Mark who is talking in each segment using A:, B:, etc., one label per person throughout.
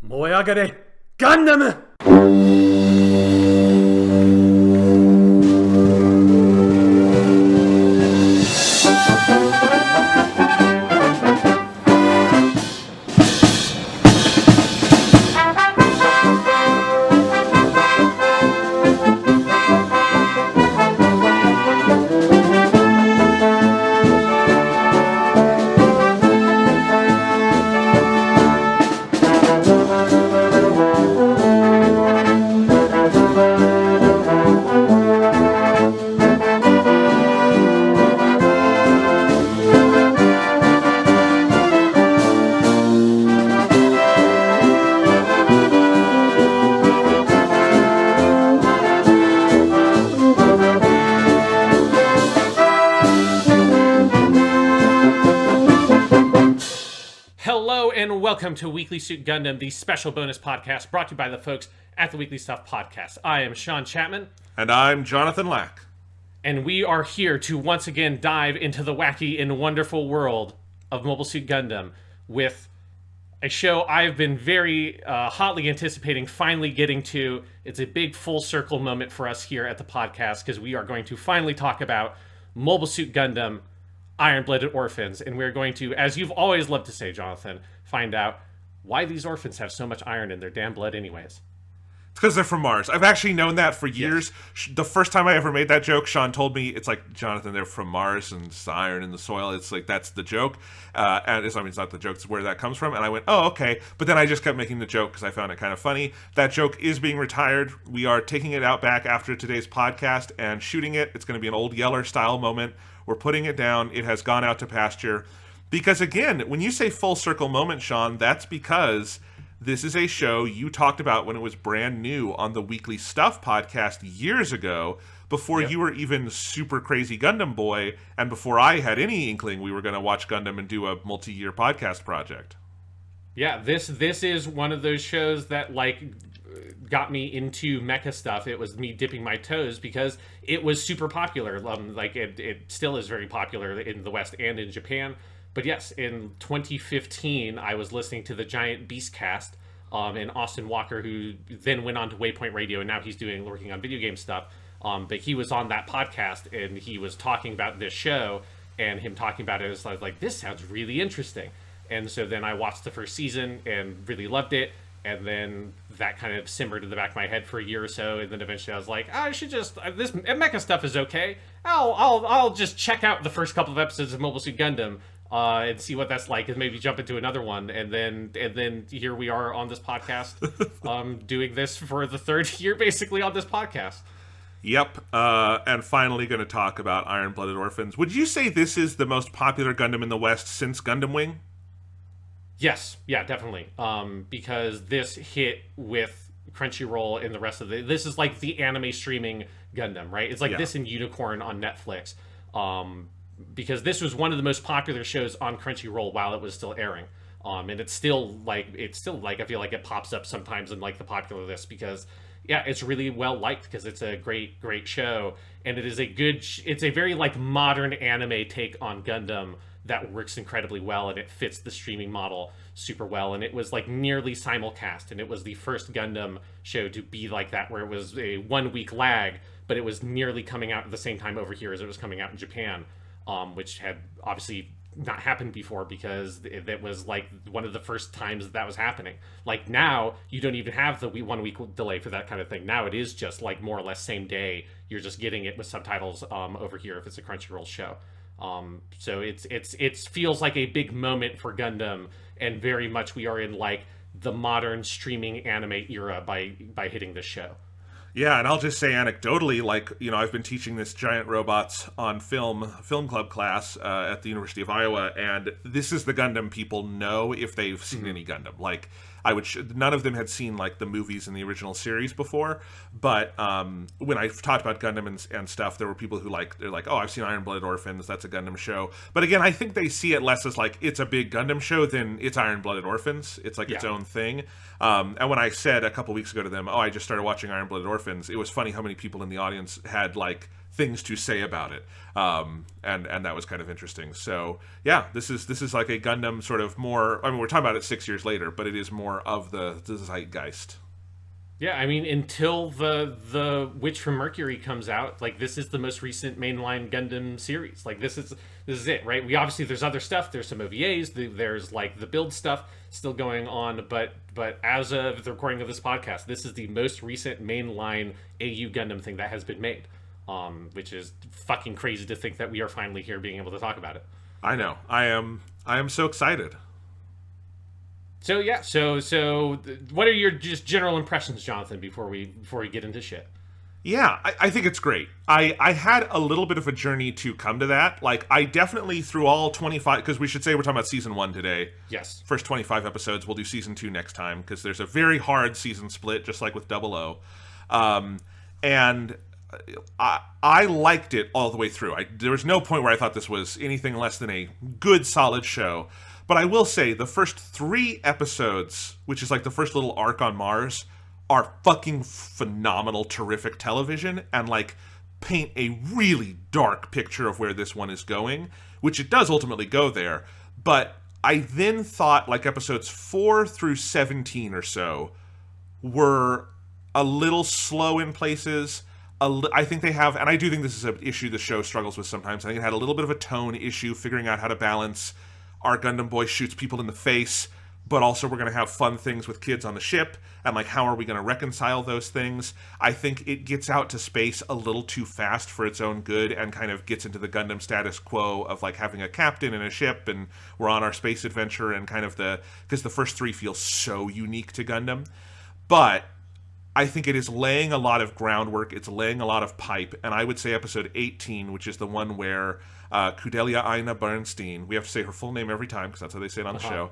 A: 燃え上がれガンダム。
B: Welcome to Weekly Suit Gundam, the special bonus podcast brought to you by the folks at the Weekly Stuff Podcast. I am Sean Chapman.
C: And I'm Jonathan Lack.
B: And we are here to once again dive into the wacky and wonderful world of Mobile Suit Gundam with a show I've been very hotly anticipating finally getting to. It's a big full circle moment for us here at the podcast because we are going to finally talk about Mobile Suit Gundam, Iron-Blooded Orphans. And we're going to, as you've always loved to say, Jonathan, find out why these orphans have so much iron in their damn blood anyways.
C: It's because they're from Mars. I've actually known that for years. Yes. The first time I ever made that joke, Sean told me, it's like, Jonathan, they're from Mars, and it's the iron in the soil. It's like, that's the joke. And it's not the joke, it's where that comes from. And I went, oh, okay. But then I just kept making the joke because I found it kind of funny. That joke is being retired. We are taking it out back after today's podcast and shooting it. It's going to be an Old Yeller-style moment. We're putting it down. It has gone out to pasture. Because again, when you say full circle moment, Sean, that's because this is a show you talked about when it was brand new on the Weekly Stuff podcast years ago, before you were even super crazy Gundam boy, and before I had any inkling we were going to watch Gundam and do a multi-year podcast project.
B: Yeah, this is one of those shows that got me into mecha stuff. It was me dipping my toes because it was super popular. It still is very popular in the West and in Japan. But yes, in 2015, I was listening to the Giant Beast Cast, and Austin Walker, who then went on to Waypoint Radio, and now he's working on video game stuff. But he was on that podcast, and he was talking about this show, and him talking about it, I was like, this sounds really interesting. And so then I watched the first season and really loved it, and then that kind of simmered in the back of my head for a year or so, and then eventually I was like, I should just, this mecha stuff is okay. I'll just check out the first couple of episodes of Mobile Suit Gundam, and see what that's like, and maybe jump into another one, and then here we are on this podcast, doing this for the third year basically on this podcast.
C: Yep, and finally going to talk about Iron-Blooded Orphans. Would you say this is the most popular Gundam in the West since Gundam Wing?
B: Yes, yeah, definitely. Because this hit with Crunchyroll and the rest of this is like the anime streaming Gundam, right? It's like this and Unicorn on Netflix. Because this was one of the most popular shows on Crunchyroll while it was still airing. And it's still I feel like it pops up sometimes in like the popular list because it's really well liked because it's a great show, and it's a very like modern anime take on Gundam that works incredibly well, and it fits the streaming model super well. And it was like nearly simulcast, and it was the first Gundam show to be like that, where it was a 1 week lag, but it was nearly coming out at the same time over here as it was coming out in Japan. Which had obviously not happened before because it was like one of the first times that was happening. Like now, you don't even have the 1 week delay for that kind of thing. Now it is just like more or less same day. You're just getting it with subtitles over here if it's a Crunchyroll show. So it feels like a big moment for Gundam, and very much we are in like the modern streaming anime era by hitting this show.
C: Yeah, and I'll just say anecdotally, I've been teaching this giant robots on film club class at the University of Iowa, and this is the Gundam people know if they've seen any Gundam. None of them had seen like the movies in the original series before, but when I talked about Gundam and stuff, there were people who they're like, oh, I've seen Iron-Blooded Orphans, that's a Gundam show. But again, I think they see it less as like it's a big Gundam show than it's Iron-Blooded Orphans. It's like its own thing. And when I said a couple weeks ago to them, oh, I just started watching Iron-Blooded Orphans, it was funny how many people in the audience had like things to say about it, and that was kind of interesting. So yeah, this is like a Gundam sort of more. I mean, we're talking about it 6 years later, but it is more of the zeitgeist.
B: Yeah, I mean, until the Witch from Mercury comes out, like, this is the most recent mainline Gundam series. Like, this is it, right? We obviously, there's other stuff. There's some OVAs. There's like the build stuff still going on, but as of the recording of this podcast, this is the most recent mainline AU Gundam thing that has been made, which is fucking crazy to think that we are finally here being able to talk about it.
C: I know. I am so excited.
B: So yeah, so what are your just general impressions, Jonathan, before we get into shit?
C: Yeah, I think it's great. I had a little bit of a journey to come to that. Like, I definitely, through all 25, because we should say we're talking about season 1 today.
B: Yes.
C: First 25 episodes. We'll do season 2 next time, because there's a very hard season split, just like with Double O. And I liked it all the way through. There was no point where I thought this was anything less than a good, solid show. But I will say, the first 3 episodes, which is like the first little arc on Mars, are fucking phenomenal, terrific television, and like paint a really dark picture of where this one is going, which it does ultimately go there. But I then thought like episodes 4 through 17 or so were a little slow in places. I think they have, and I do think this is an issue the show struggles with sometimes. I think it had a little bit of a tone issue, figuring out how to balance our Gundam boy shoots people in the face, but also we're going to have fun things with kids on the ship, and like, how are we going to reconcile those things? I think it gets out to space a little too fast for its own good, and kind of gets into the Gundam status quo of like having a captain and a ship, and we're on our space adventure, and kind of because the first 3 feel so unique to Gundam. But I think it is laying a lot of groundwork, it's laying a lot of pipe, and I would say episode 18, which is the one where Kudelia Aina Bernstein, we have to say her full name every time because that's how they say it on the show,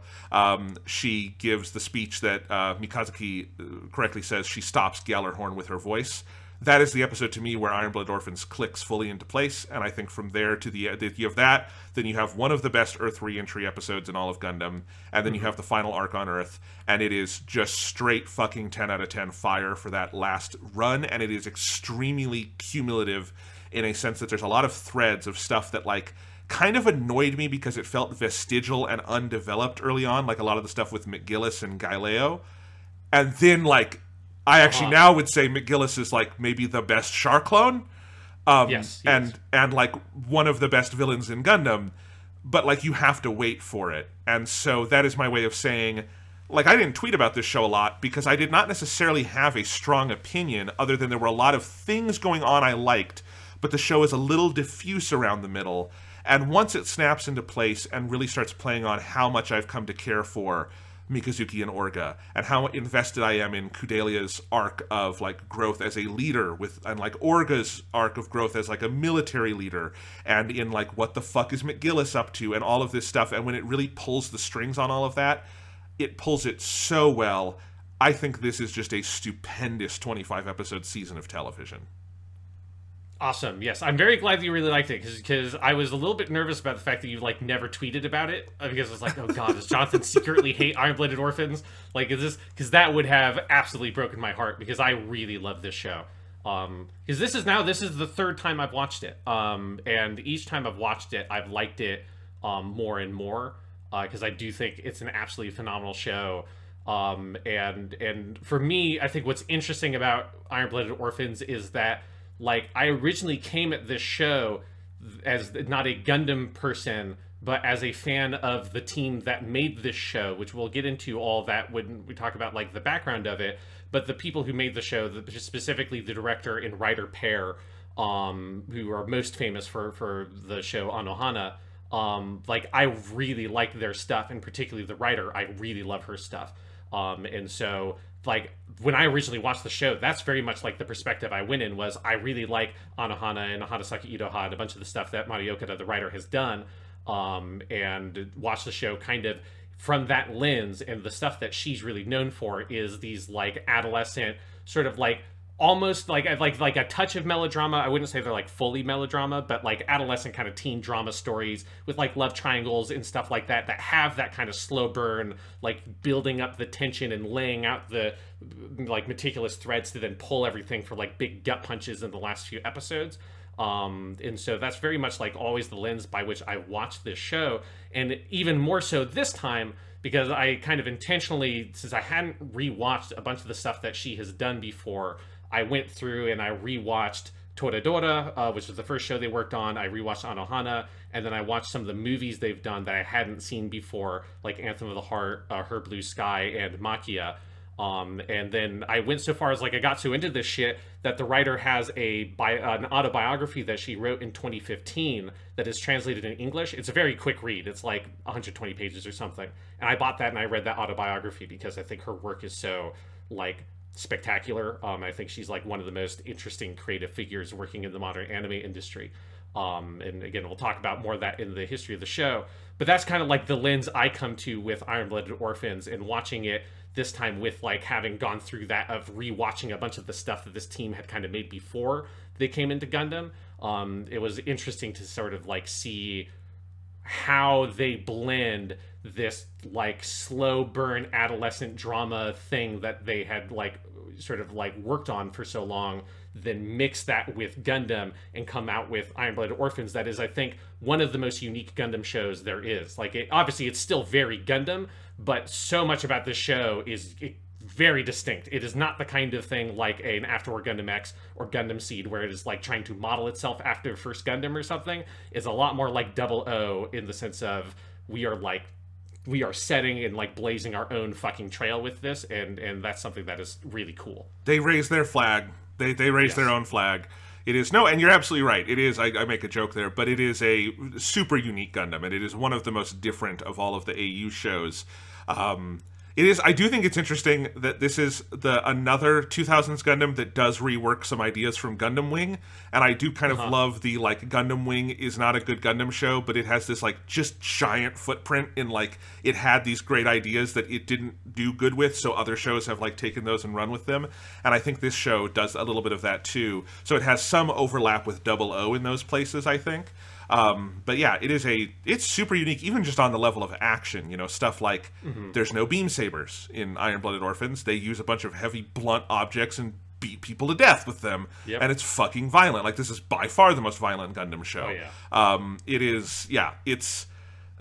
C: she gives the speech that Mikazuki correctly says she stops Gjallarhorn with her voice. That is the episode to me where Iron-Blooded Orphans clicks fully into place, and I think from there to you have that, then you have one of the best Earth re-entry episodes in all of Gundam, and then you have the final arc on Earth, and it is just straight fucking 10 out of 10 fire for that last run, and it is extremely cumulative in a sense that there's a lot of threads of stuff that like kind of annoyed me because it felt vestigial and undeveloped early on, like a lot of the stuff with McGillis and Galileo, and then like I actually now would say McGillis is like maybe the best Char clone,
B: yes.
C: And like one of the best villains in Gundam, but like you have to wait for it, and so that is my way of saying, like, I didn't tweet about this show a lot because I did not necessarily have a strong opinion, other than there were a lot of things going on I liked, but the show is a little diffuse around the middle, and once it snaps into place and really starts playing on how much I've come to care for Mikazuki and Orga, and how invested I am in Kudelia's arc of like growth as a leader, and like Orga's arc of growth as like a military leader, and in like what the fuck is McGillis up to, and all of this stuff, and when it really pulls the strings on all of that, it pulls it so well. I think this is just a stupendous 25 episode season of television.
B: Awesome. Yes, I'm very glad that you really liked it, because I was a little bit nervous about the fact that you like never tweeted about it, because I was like, oh god, does Jonathan secretly hate Iron-Blooded Orphans? Like, is this, because that would have absolutely broken my heart, because I really love this show. Because this is the 3rd time I've watched it, and each time I've watched it, I've liked it more and more, because I do think it's an absolutely phenomenal show. And for me, I think what's interesting about Iron-Blooded Orphans is that, like, I originally came at this show as not a Gundam person, but as a fan of the team that made this show, which we'll get into all that when we talk about, like, the background of it. But the people who made the show, specifically the director and writer pair, who are most famous for the show Anohana, like, I really like their stuff, and particularly the writer, I really love her stuff. And so, like, when I originally watched the show, that's very much like the perspective I went in, was I really like Anohana and Hadasaki Idoha and a bunch of the stuff that Mari Okada, the writer, has done, and watched the show kind of from that lens. And the stuff that she's really known for is these like adolescent sort of like almost like a touch of melodrama. I wouldn't say they're like fully melodrama, but like adolescent kind of teen drama stories with like love triangles and stuff like that have that kind of slow burn, like building up the tension and laying out the like meticulous threads to then pull everything for like big gut punches in the last few episodes. And so that's very much like always the lens by which I watch this show, and even more so this time because I kind of intentionally, since I hadn't rewatched a bunch of the stuff that she has done before, I went through and I rewatched Toradora, which was the first show they worked on. I rewatched Anohana, and then I watched some of the movies they've done that I hadn't seen before, like Anthem of the Heart, Her Blue Sky, and Makia. And then I went so far as like I got so into this shit that the writer has an autobiography that she wrote in 2015 that is translated in English. It's a very quick read. It's like 120 pages or something. And I bought that and I read that autobiography because I think her work is so like spectacular. I think she's like one of the most interesting creative figures working in the modern anime industry. And again, we'll talk about more of that in the history of the show. But that's kind of like the lens I come to with Iron-Blooded Orphans, and watching it this time with like having gone through that of rewatching a bunch of the stuff that this team had kind of made before they came into Gundam. It was interesting to sort of like see how they blend this like slow burn adolescent drama thing that they had like sort of like worked on for so long, then mix that with Gundam and come out with Iron-Blooded Orphans. That is, I think, one of the most unique Gundam shows there is. Like, obviously it's still very Gundam, but so much about this show is very distinct. It is not the kind of thing like an After War Gundam X or Gundam Seed where it is like trying to model itself after First Gundam or something. It's a lot more like Double O in the sense of we are setting and like blazing our own fucking trail with this, and that's something that is really cool.
C: They raise their flag. They raise their own flag. It is, no, and you're absolutely right. It is, I make a joke there, but it is a super unique Gundam, and it is one of the most different of all of the AU shows. It is, I do think it's interesting that this is another 2000s Gundam that does rework some ideas from Gundam Wing, and I do kind of love the, like, Gundam Wing is not a good Gundam show, but it has this, like, just giant footprint in, like, it had these great ideas that it didn't do good with, so other shows have, like, taken those and run with them, and I think this show does a little bit of that, too. So it has some overlap with Double O in those places, I think. But yeah, it's super unique, even just on the level of action, you know, stuff like there's no beam sabers in Iron-Blooded Orphans. They use a bunch of heavy, blunt objects and beat people to death with them. Yep. And it's fucking violent. Like, this is by far the most violent Gundam show. Oh, yeah.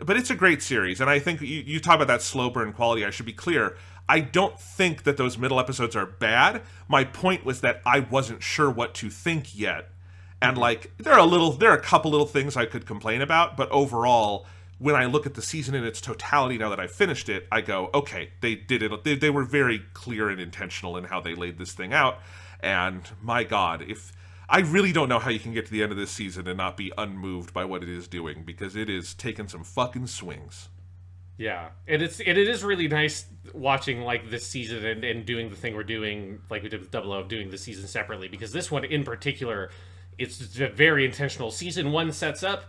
C: But it's a great series. And I think you talk about that slow burn quality. I should be clear. I don't think that those middle episodes are bad. My point was that I wasn't sure what to think yet. And, like, there are a couple little things I could complain about, but overall, when I look at the season in its totality now that I've finished it, I go, okay, they did it. They were very clear and intentional in how they laid this thing out. And, my God, I really don't know how you can get to the end of this season and not be unmoved by what it is doing, because it is taking some fucking swings.
B: Yeah, and it is really nice watching, like, this season and doing the thing we're doing, like we did with Double O, doing the season separately, because this one in particular, it's very intentional. Season 1 sets up,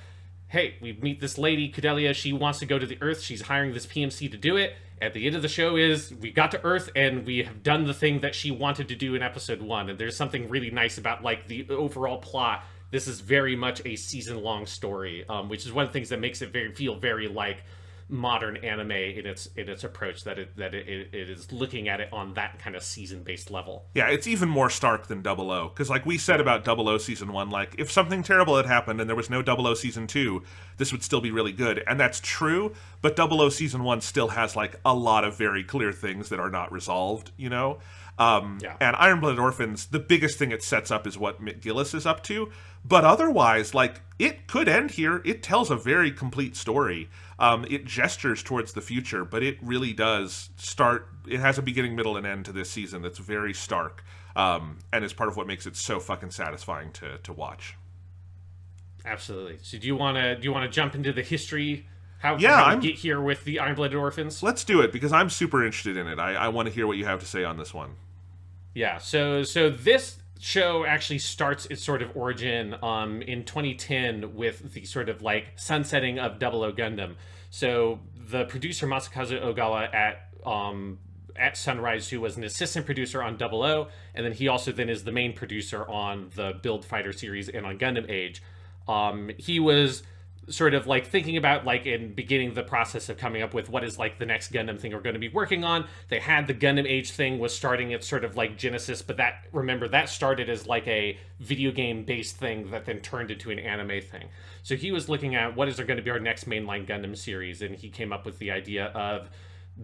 B: hey, we meet this lady, Kudelia, she wants to go to the Earth, she's hiring this PMC to do it. At the end of the show is, we got to Earth, and we have done the thing that she wanted to do in episode 1, and there's something really nice about, like, the overall plot. This is very much a season-long story, which is one of the things that makes it feel very, like, modern anime in its approach, that it is looking at it on that kind of season-based level.
C: Yeah, it's even more stark than Double O, because like we said about Double O season 1, like, if something terrible had happened and there was no Double O season 2, this would still be really good, and that's true, but Double O season 1 still has, like, a lot of very clear things that are not resolved, you know? And Iron-Blooded Orphans, the biggest thing it sets up is what Mick Gillis is up to, but otherwise, like, it could end here. It tells a very complete story. It gestures towards the future, but it really does start. It has a beginning, middle, and end to this season that's very stark, and is part of what makes it so fucking satisfying to watch.
B: Absolutely. So do you want to jump into the history? How we get here with the Iron-Blooded Orphans?
C: Let's do it, because I'm super interested in it. I want to hear what you have to say on this one.
B: Yeah. So this show actually starts its sort of origin in 2010 with the sort of like sunsetting of Double O Gundam. So the producer Masakazu Ogawa at Sunrise, who was an assistant producer on Double O, and then he also then is the main producer on the Build Fighter series and on Gundam Age. He was sort of like thinking about like in beginning the process of coming up with what is like the next Gundam thing we're going to be working on. They had the Gundam Age thing was starting its sort of like genesis, but that, remember, that started as like a video game based thing that then turned into an anime thing. So he was looking at what is there going to be our next mainline Gundam series, and he came up with the idea of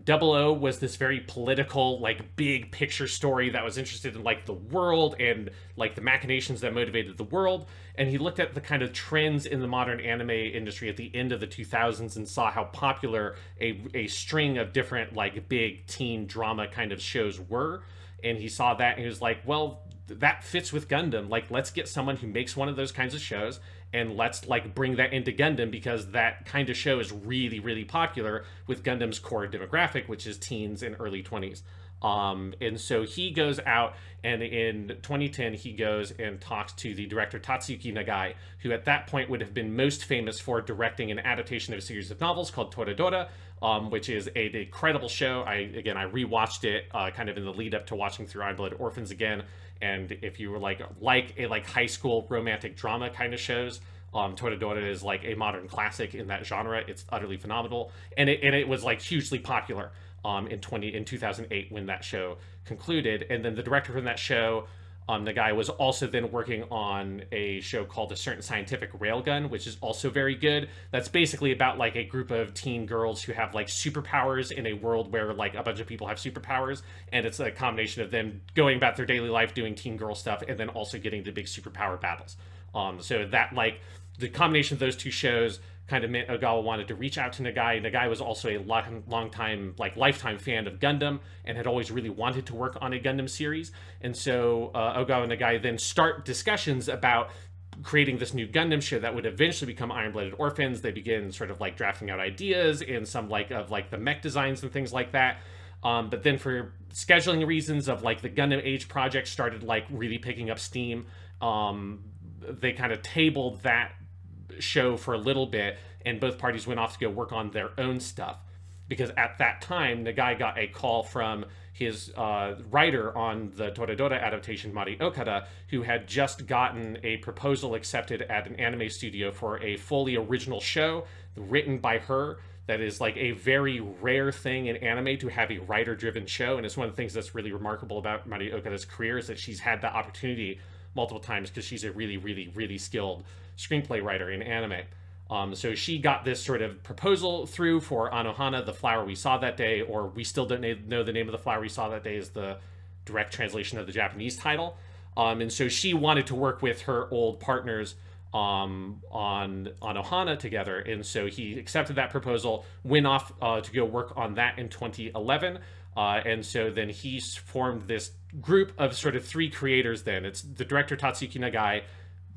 B: Double O was this very political, like, big picture story that was interested in, like, the world and, like, the machinations that motivated the world. And he looked at the kind of trends in the modern anime industry at the end of the 2000s and saw how popular a string of different, like, big teen drama kind of shows were. And he saw that and he was like, well, that fits with Gundam. Like, let's get someone who makes one of those kinds of shows and let's like bring that into Gundam, because that kind of show is really, really popular with Gundam's core demographic, which is teens and early 20s. And so he goes out, and in 2010 he goes and talks to the director Tatsuyuki Nagai, who at that point would have been most famous for directing an adaptation of a series of novels called Toradora, which is an incredible show. I rewatched it kind of in the lead up to watching through Iron-Blooded Orphans again. And if you were like a high school romantic drama kind of shows, Toradora is like a modern classic in that genre. It's utterly phenomenal, and it was like hugely popular in 2008 when that show concluded. And then the director from that show, the guy was also then working on a show called A Certain Scientific Railgun, which is also very good. That's basically about like a group of teen girls who have like superpowers in a world where like a bunch of people have superpowers, and it's a combination of them going about their daily life doing teen girl stuff and then also getting the big superpower battles. So that, like, the combination of those two shows kind of meant Ogawa wanted to reach out to Nagai. Nagai was also a long time, like lifetime fan of Gundam and had always really wanted to work on a Gundam series. And so Ogawa and Nagai then start discussions about creating this new Gundam show that would eventually become Iron-Blooded Orphans. They begin sort of like drafting out ideas and some like of like the mech designs and things like that. But then for scheduling reasons of like the Gundam Age project started like really picking up steam, they kind of tabled that show for a little bit, and both parties went off to go work on their own stuff, because at that time the guy got a call from his writer on the Toradora adaptation, Mari Okada, who had just gotten a proposal accepted at an anime studio for a fully original show written by her. That is like a very rare thing in anime to have a writer-driven show, and it's one of the things that's really remarkable about Mari Okada's career is that she's had that opportunity multiple times because she's a really, really, really skilled screenplay writer in anime. So she got this sort of proposal through for Anohana, the flower we saw that day, or we still don't know the name of the flower we saw that day is the direct translation of the Japanese title. And so she wanted to work with her old partners on Anohana together. And so he accepted that proposal, went off to go work on that in 2011. And so then he formed this group of sort of three creators then. It's the director Tatsuyuki Nagai,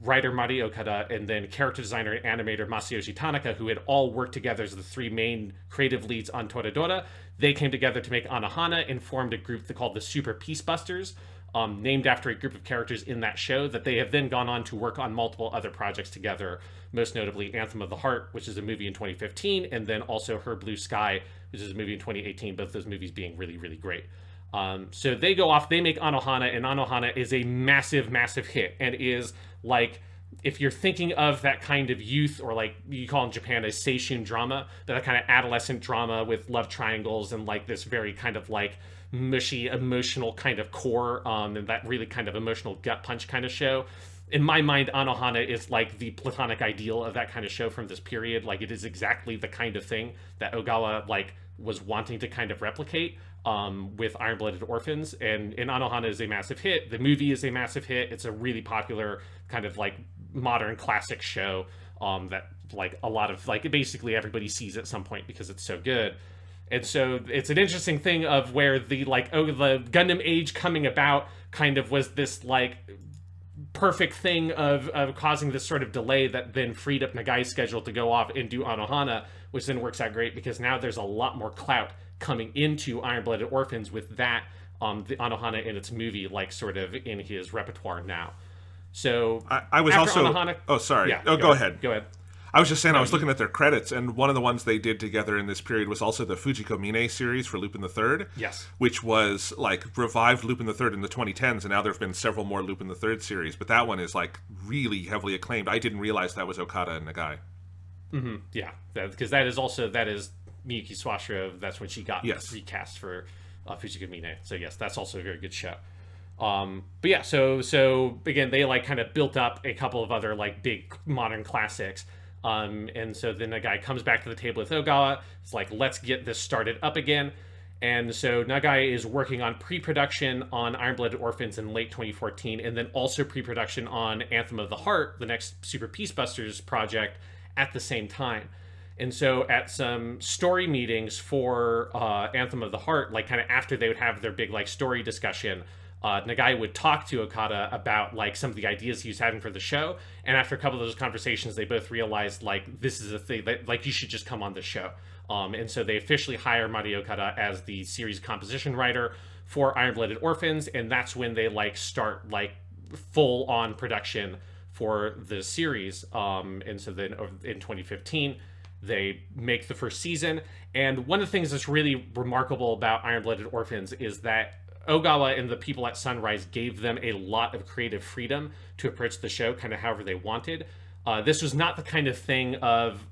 B: writer Mari Okada, and then character designer and animator Masayoshi Tanaka, who had all worked together as the three main creative leads on Toradora. They came together to make Anohana and formed a group called the Super Peacebusters, named after a group of characters in that show that they have then gone on to work on multiple other projects together, most notably Anthem of the Heart, which is a movie in 2015, and then also Her Blue Sky, which is a movie in 2018, both those movies being really, really great. So they go off, they make Anohana, and Anohana is a massive, massive hit, and is like, if you're thinking of that kind of youth, or like you call in Japan a seishun drama, that kind of adolescent drama with love triangles and like this very kind of like mushy, emotional kind of core, and that really kind of emotional gut punch kind of show. In my mind, Anohana is like the platonic ideal of that kind of show from this period. Like, it is exactly the kind of thing that Ogawa like was wanting to kind of replicate with Iron-Blooded Orphans, and Anohana is a massive hit. The movie is a massive hit. It's a really popular kind of like modern classic show that like a lot of like basically everybody sees at some point because it's so good. And so it's an interesting thing of where the like the Gundam Age coming about kind of was this like perfect thing of causing this sort of delay that then freed up Nagai's schedule to go off and do Anohana, which then works out great because now there's a lot more clout coming into Iron-Blooded Orphans with that, the Anohana in its movie, like sort of in his repertoire now. So
C: I was also
B: Anohana,
C: oh sorry
B: yeah,
C: go ahead. I was just saying, I was looking at their credits, and one of the ones they did together in this period was also the Fujiko Mine series for Lupin the Third.
B: Yes.
C: Which was, like, revived Lupin the Third in the 2010s, and now there have been several more Lupin the Third series, but that one is, like, really heavily acclaimed. I didn't realize that was Okada and Nagai.
B: Yeah, because that is Miyuki Swashiro. That's when she got recast for Fujiko Mine. So yes, that's also a very good show. But yeah, so again, they like kind of built up a couple of other like big modern classics. And so then the guy comes back to the table with Ogawa. It's like, let's get this started up again. And so Nagai is working on pre-production on Iron-Blooded Orphans in late 2014, and then also pre-production on Anthem of the Heart, the next Super Peacebusters project, at the same time. And so at some story meetings for Anthem of the Heart, like kind of after they would have their big like story discussion, Nagai would talk to Okada about like some of the ideas he was having for the show. And after a couple of those conversations, they both realized like this is a thing that like you should just come on the show. And so they officially hire Mari Okada as the series composition writer for Iron-Blooded Orphans, and that's when they like start like full on production for the series. And so then in 2015, they make the first season. And one of the things that's really remarkable about Iron-Blooded Orphans is that Ogawa and the people at Sunrise gave them a lot of creative freedom to approach the show kind of however they wanted. This was not the kind of thing of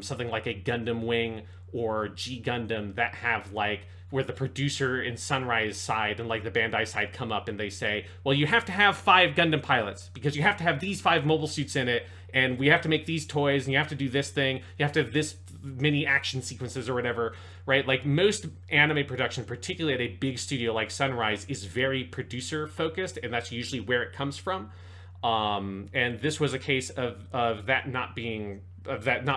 B: something like a Gundam Wing or G Gundam that have like where the producer and Sunrise side and like the Bandai side come up and they say, well, you have to have 5 Gundam pilots because you have to have these 5 mobile suits in it, and we have to make these toys, and you have to do this thing, you have to have this many action sequences or whatever, right? Like most anime production, particularly at a big studio like Sunrise, is very producer focused, and that's usually where it comes from. And this was a case of that not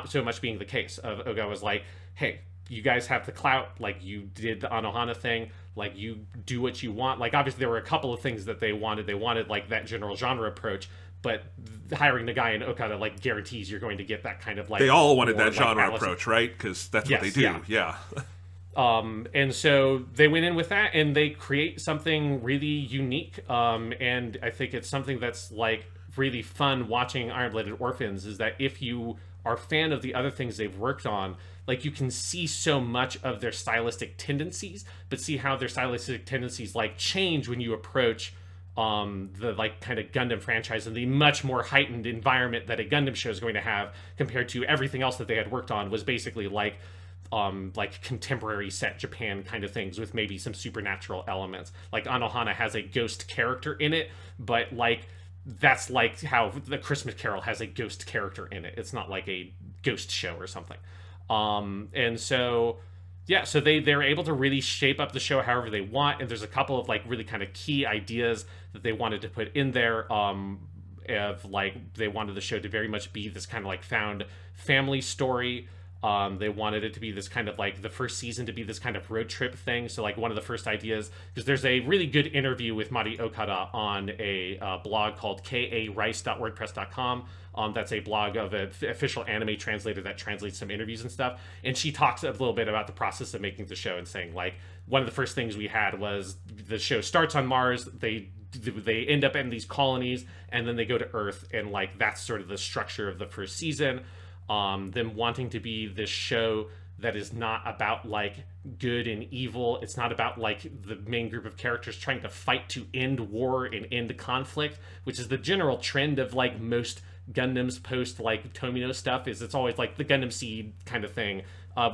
B: so much being the case. Of Ogawa was like, hey, you guys have the clout, like you did the Anohana thing, like you do what you want. Like obviously there were a couple of things that they wanted like that general genre approach, but hiring the guy in Okada like guarantees you're going to get that kind of like,
C: they all wanted
B: more,
C: that genre approach, right? Because that's what they do. Yeah.
B: And so they went in with that and they create something really unique. And I think it's something that's like really fun watching Iron-Blooded Orphans, is that if you are a fan of the other things they've worked on, like you can see so much of their stylistic tendencies, but see how their stylistic tendencies like change when you approach the like kind of Gundam franchise and the much more heightened environment that a Gundam show is going to have compared to everything else that they had worked on was basically like contemporary set Japan kind of things with maybe some supernatural elements. Like Anohana has a ghost character in it, but like that's like how the Christmas Carol has a ghost character in it. It's not like a ghost show or something. And so yeah, so they're able to really shape up the show however they want, and there's a couple of like really kind of key ideas that they wanted to put in there, of like they wanted the show to very much be this kind of like found family story. They wanted it to be this kind of like the first season to be this kind of road trip thing. So like one of the first ideas, because there's a really good interview with Mari Okada on a blog called karice.wordpress.com. That's a blog of an official anime translator that translates some interviews and stuff. And she talks a little bit about the process of making the show and saying like one of the first things we had was the show starts on Mars. They end up in these colonies and then they go to Earth, and like that's sort of the structure of the first season. Them wanting to be this show that is not about like good and evil. It's not about like the main group of characters trying to fight to end war and end conflict, which is the general trend of like most Gundams post like Tomino stuff. Is it's always like the Gundam Seed kind of thing.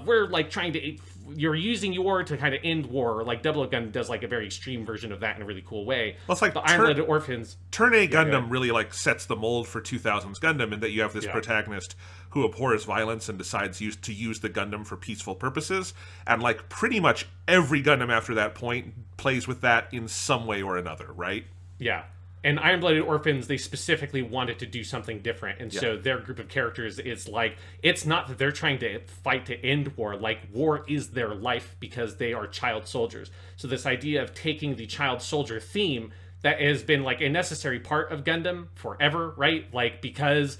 B: We're like trying to, you're using war to kind of end war. Like Double O Gundam does like a very extreme version of that in a really cool way.
C: Well, it's like
B: the Iron-Blooded Orphans.
C: Turn A Gundam really like sets the mold for 2000s Gundam, in that you have this protagonist who abhors violence and decides to use the Gundam for peaceful purposes. And like pretty much every Gundam after that point plays with that in some way or another, right?
B: Yeah. And Iron-Blooded Orphans, they specifically wanted to do something different. And so their group of characters is like, it's not that they're trying to fight to end war. Like, war is their life because they are child soldiers. So this idea of taking the child soldier theme that has been like a necessary part of Gundam forever, right? Like, because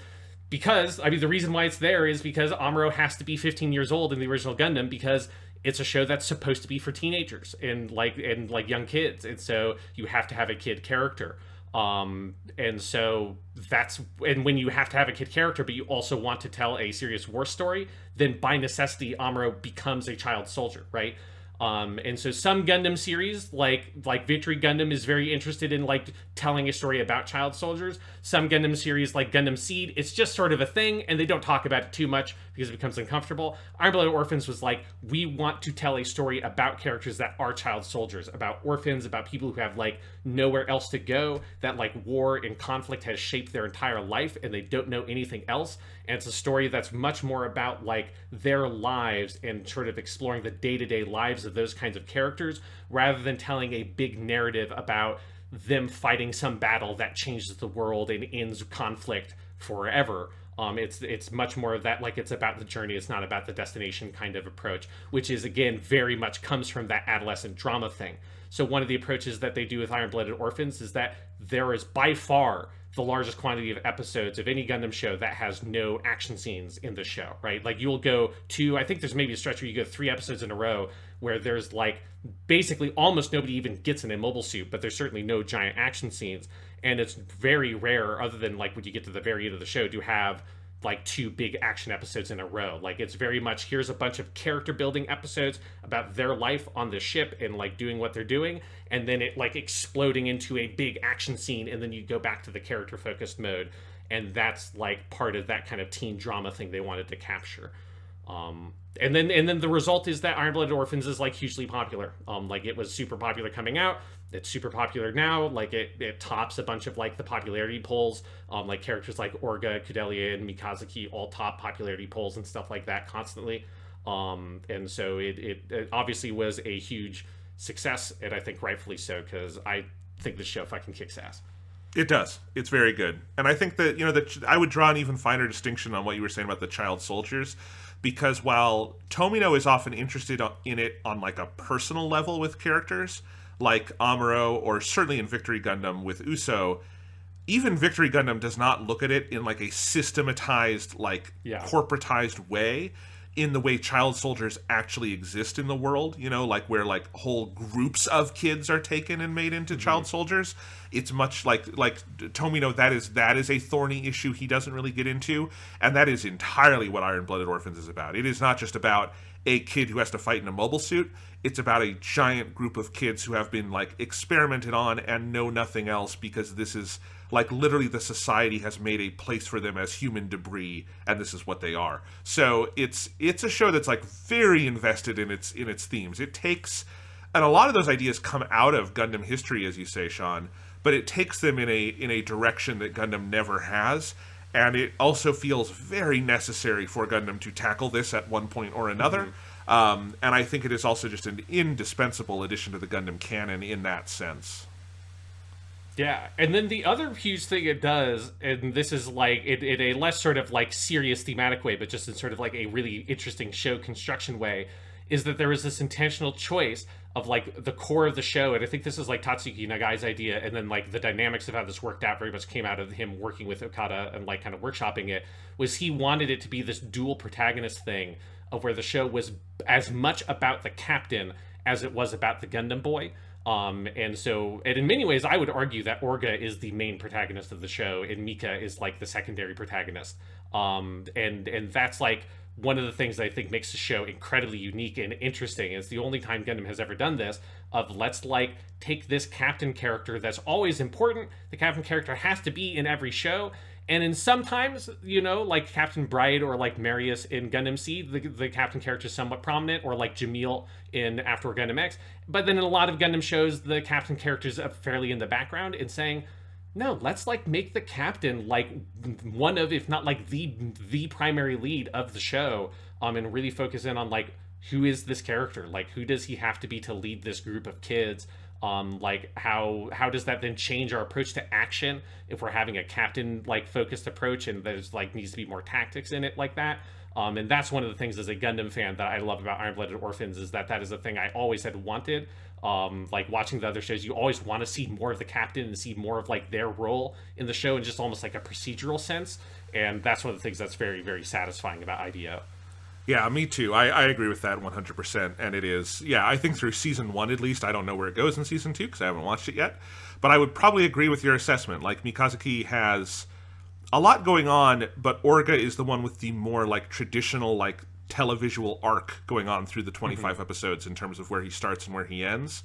B: I mean, the reason why it's there is because Amuro has to be 15 years old in the original Gundam, because it's a show that's supposed to be for teenagers and like young kids. And so you have to have a kid character. And so and when you have to have a kid character, but you also want to tell a serious war story, then by necessity, Amuro becomes a child soldier, right? And so some Gundam series, like Victory Gundam, is very interested in like telling a story about child soldiers. Some Gundam series, like Gundam Seed, it's just sort of a thing, and they don't talk about it too much because it becomes uncomfortable. Iron-Blooded Orphans was like, we want to tell a story about characters that are child soldiers, about orphans, about people who have like nowhere else to go, that like war and conflict has shaped their entire life, and they don't know anything else. And it's a story that's much more about like their lives and sort of exploring the day-to-day lives of those kinds of characters, rather than telling a big narrative about them fighting some battle that changes the world and ends conflict forever. It's much more of that, like, it's about the journey, it's not about the destination kind of approach, which is, again, very much comes from that adolescent drama thing. So one of the approaches that they do with Iron-Blooded Orphans is that there is by far the largest quantity of episodes of any Gundam show that has no action scenes in the show, right? Like, you'll go to, I think there's maybe a stretch where you go 3 episodes in a row where there's, like, basically almost nobody even gets in a mobile suit, but there's certainly no giant action scenes. And it's very rare, other than, like, when you get to the very end of the show, to have like 2 big action episodes in a row. Like, it's very much, here's a bunch of character building episodes about their life on the ship and like doing what they're doing, and then it like exploding into a big action scene, and then you go back to the character focused mode. And that's like part of that kind of teen drama thing they wanted to capture. And then the result is that Iron-Blooded Orphans is like hugely popular. Like, it was super popular coming out. It's super popular now. Like, it tops a bunch of like the popularity polls. Like, characters like Orga, Kudelia, and Mikazuki all top popularity polls and stuff like that constantly. And so it obviously was a huge success, and I think rightfully so, because I think the show fucking kicks ass.
C: It does. It's very good. And I think that, that I would draw an even finer distinction on what you were saying about the child soldiers, because while Tomino is often interested in it on like a personal level with characters like Amuro, or certainly in Victory Gundam with Uso, even Victory Gundam does not look at it in like a systematized, like corporatized way, in the way child soldiers actually exist in the world, like where like whole groups of kids are taken and made into child soldiers. It's much like Tomino, that is a thorny issue he doesn't really get into, and that is entirely what Iron-Blooded Orphans is about. It is not just about a kid who has to fight in a mobile suit. It's about a giant group of kids who have been like experimented on and know nothing else, because this is like literally the society has made a place for them as human debris, and this is what they are. So it's a show that's like very invested in its themes. It takes, and a lot of those ideas come out of Gundam history, as you say, Sean, but it takes them in a direction that Gundam never has. And it also feels very necessary for Gundam to tackle this at one point or another. And I think it is also just an indispensable addition to the Gundam canon in that sense.
B: Yeah, and then the other huge thing it does, and this is like in a less sort of like serious thematic way, but just in sort of like a really interesting show construction way, is that there is this intentional choice of like the core of the show. And I think this is like Tatsuyuki Nagai's idea, and then like the dynamics of how this worked out very much came out of him working with Okada and like kind of workshopping it, was he wanted it to be this dual protagonist thing of where the show was as much about the captain as it was about the Gundam boy. And in many ways, I would argue that Orga is the main protagonist of the show, and Mika is like the secondary protagonist. And that's like one of the things that I think makes the show incredibly unique and interesting. It's the only time Gundam has ever done this, of let's like take this captain character that's always important. The captain character has to be in every show. And in sometimes, like Captain Bright or like Marius in Gundam Seed, the captain character is somewhat prominent, or like Jamil in After Gundam X. But then in a lot of Gundam shows, the captain character is fairly in the background, and saying, no, let's like make the captain like one of, if not like the primary lead of the show, and really focus in on like, who is this character? Like, who does he have to be to lead this group of kids? Like how does that then change our approach to action if we're having a captain like focused approach, and there's like needs to be more tactics in it like that. And that's one of the things as a Gundam fan that I love about Iron-Blooded Orphans, is that is a thing I always had wanted. Like watching the other shows, you always want to see more of the captain and see more of like their role in the show in just almost like a procedural sense. And that's one of the things that's very, very satisfying about IDO.
C: Yeah, me too. I agree with that 100%. And it is, I think through season 1 at least, I don't know where it goes in season 2 because I haven't watched it yet. But I would probably agree with your assessment. Like, Mikazuki has a lot going on, but Orga is the one with the more like traditional like televisual arc going on through the 25 episodes in terms of where he starts and where he ends.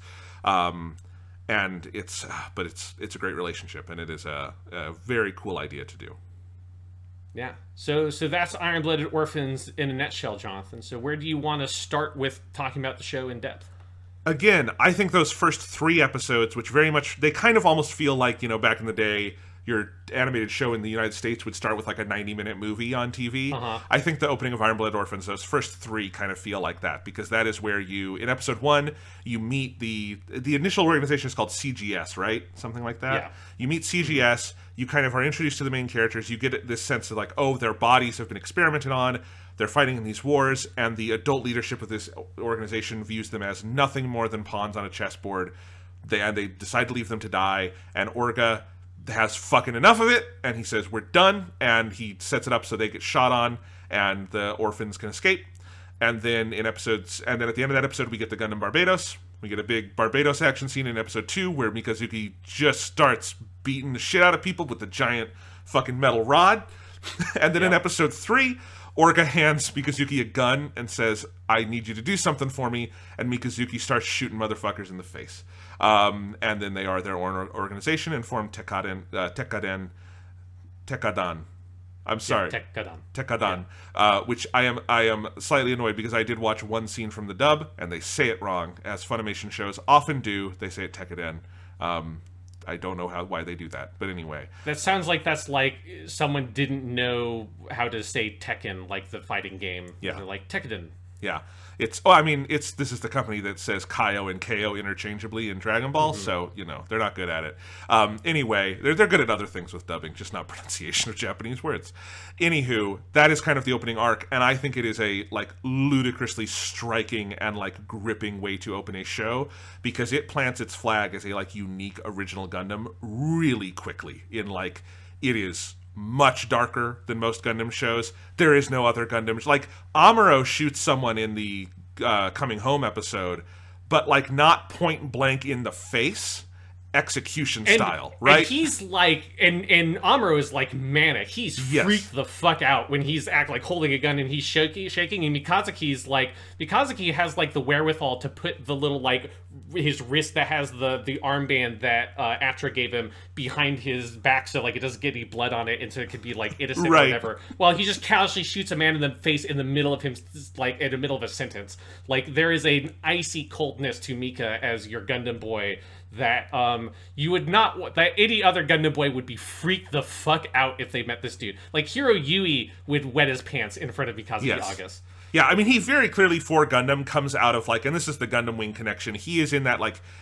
C: And it's a great relationship, and it is a very cool idea to do.
B: Yeah. So that's Iron-Blooded Orphans in a nutshell, Jonathan. So where do you want to start with talking about the show in depth?
C: Again, I think those first 3 episodes, which very much, they kind of almost feel like, back in the day, your animated show in the United States would start with like a 90-minute movie on TV. I think the opening of Iron-Blooded Orphans, those first 3 kind of feel like that, because that is where in episode 1, you meet the initial organization is called CGS, right? Something like that. Yeah. You meet CGS, you kind of are introduced to the main characters, you get this sense of like, oh, their bodies have been experimented on, they're fighting in these wars, and the adult leadership of this organization views them as nothing more than pawns on a chessboard. They decide to leave them to die, and Orga has fucking enough of it, and he says, we're done, and he sets it up so they get shot on, and the orphans can escape. And then at the end of that episode, we get the Gundam Barbados. We get a big Barbados action scene in episode 2, where Mikazuki just starts beating the shit out of people with the giant fucking metal rod. And then in episode 3, Orga hands Mikazuki a gun and says, I need you to do something for me, and Mikazuki starts shooting motherfuckers in the face. And then they are their own organization and form Tekkadan. I'm sorry.
B: Yeah,
C: Tekkadan. Which I am slightly annoyed because I did watch one scene from the dub, and they say it wrong, as Funimation shows often do. They say it Tekkadan. I don't know why they do that, but anyway.
B: That sounds like that's like someone didn't know how to say Tekken, like the fighting game.
C: Yeah.
B: They're like Tekkadan.
C: Yeah. This is the company that says Kaio and KO interchangeably in Dragon Ball, so, they're not good at it. Anyway, they're good at other things with dubbing, just not pronunciation of Japanese words. Anywho, that is kind of the opening arc, and I think it is a, ludicrously striking and, gripping way to open a show, because it plants its flag as a, unique original Gundam really quickly in, it is much darker than most Gundam shows. There is no other Gundam. Amuro shoots someone in the Coming Home episode, but, not point blank in the face, execution style, right?
B: And he's and Amuro is manic. He's freaked the fuck out when he's holding a gun and he's shaking. And Mikazuki has the wherewithal to put the little his wrist that has the armband that Atra gave him behind his back, so it doesn't get any blood on it, and so it could be innocent or whatever. While he just casually shoots a man in the face in the middle of him, in the middle of a sentence. There is an icy coldness to Mika as your Gundam boy that you would not, that any other Gundam boy would be freaked the fuck out if they met this dude. Hiro Yui would wet his pants in front of Mikazuki August.
C: Yeah, I mean, he very clearly, for Gundam, comes out of, and this is the Gundam Wing connection, he is in that,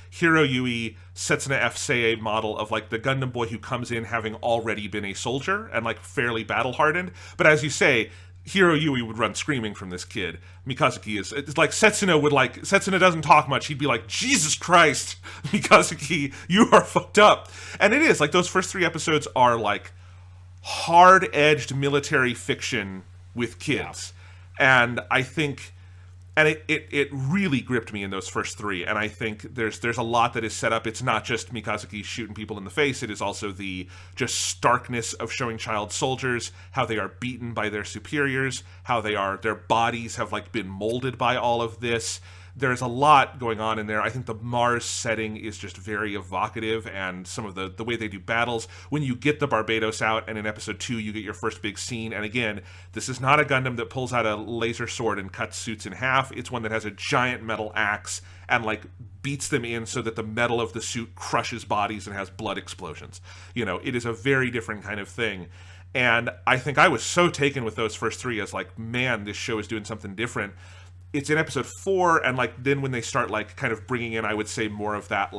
C: Hiro Yui, Setsuna F. Seiei model of, the Gundam boy who comes in having already been a soldier and, fairly battle-hardened. But as you say, Hiro Yui would run screaming from this kid. Mikazuki it's Setsuna doesn't talk much. He'd be like, Jesus Christ, Mikazuki, you are fucked up. And it is, those first 3 episodes are, hard-edged military fiction with kids. Yeah. And I think, it really gripped me in those first 3. And I think there's a lot that is set up. It's not just Mikazuki shooting people in the face. It is also the just starkness of showing child soldiers, how they are beaten by their superiors, how their bodies have been molded by all of this. There's a lot going on in there. I think the Mars setting is just very evocative, and some of the way they do battles. When you get the Barbados out, and in episode 2 you get your first big scene, and again, this is not a Gundam that pulls out a laser sword and cuts suits in half. It's one that has a giant metal axe and beats them in so that the metal of the suit crushes bodies and has blood explosions. It is a very different kind of thing. And I think I was so taken with those first 3 as man, this show is doing something different. It's in episode 4, and then when they start kind of bringing in, I would say, more of that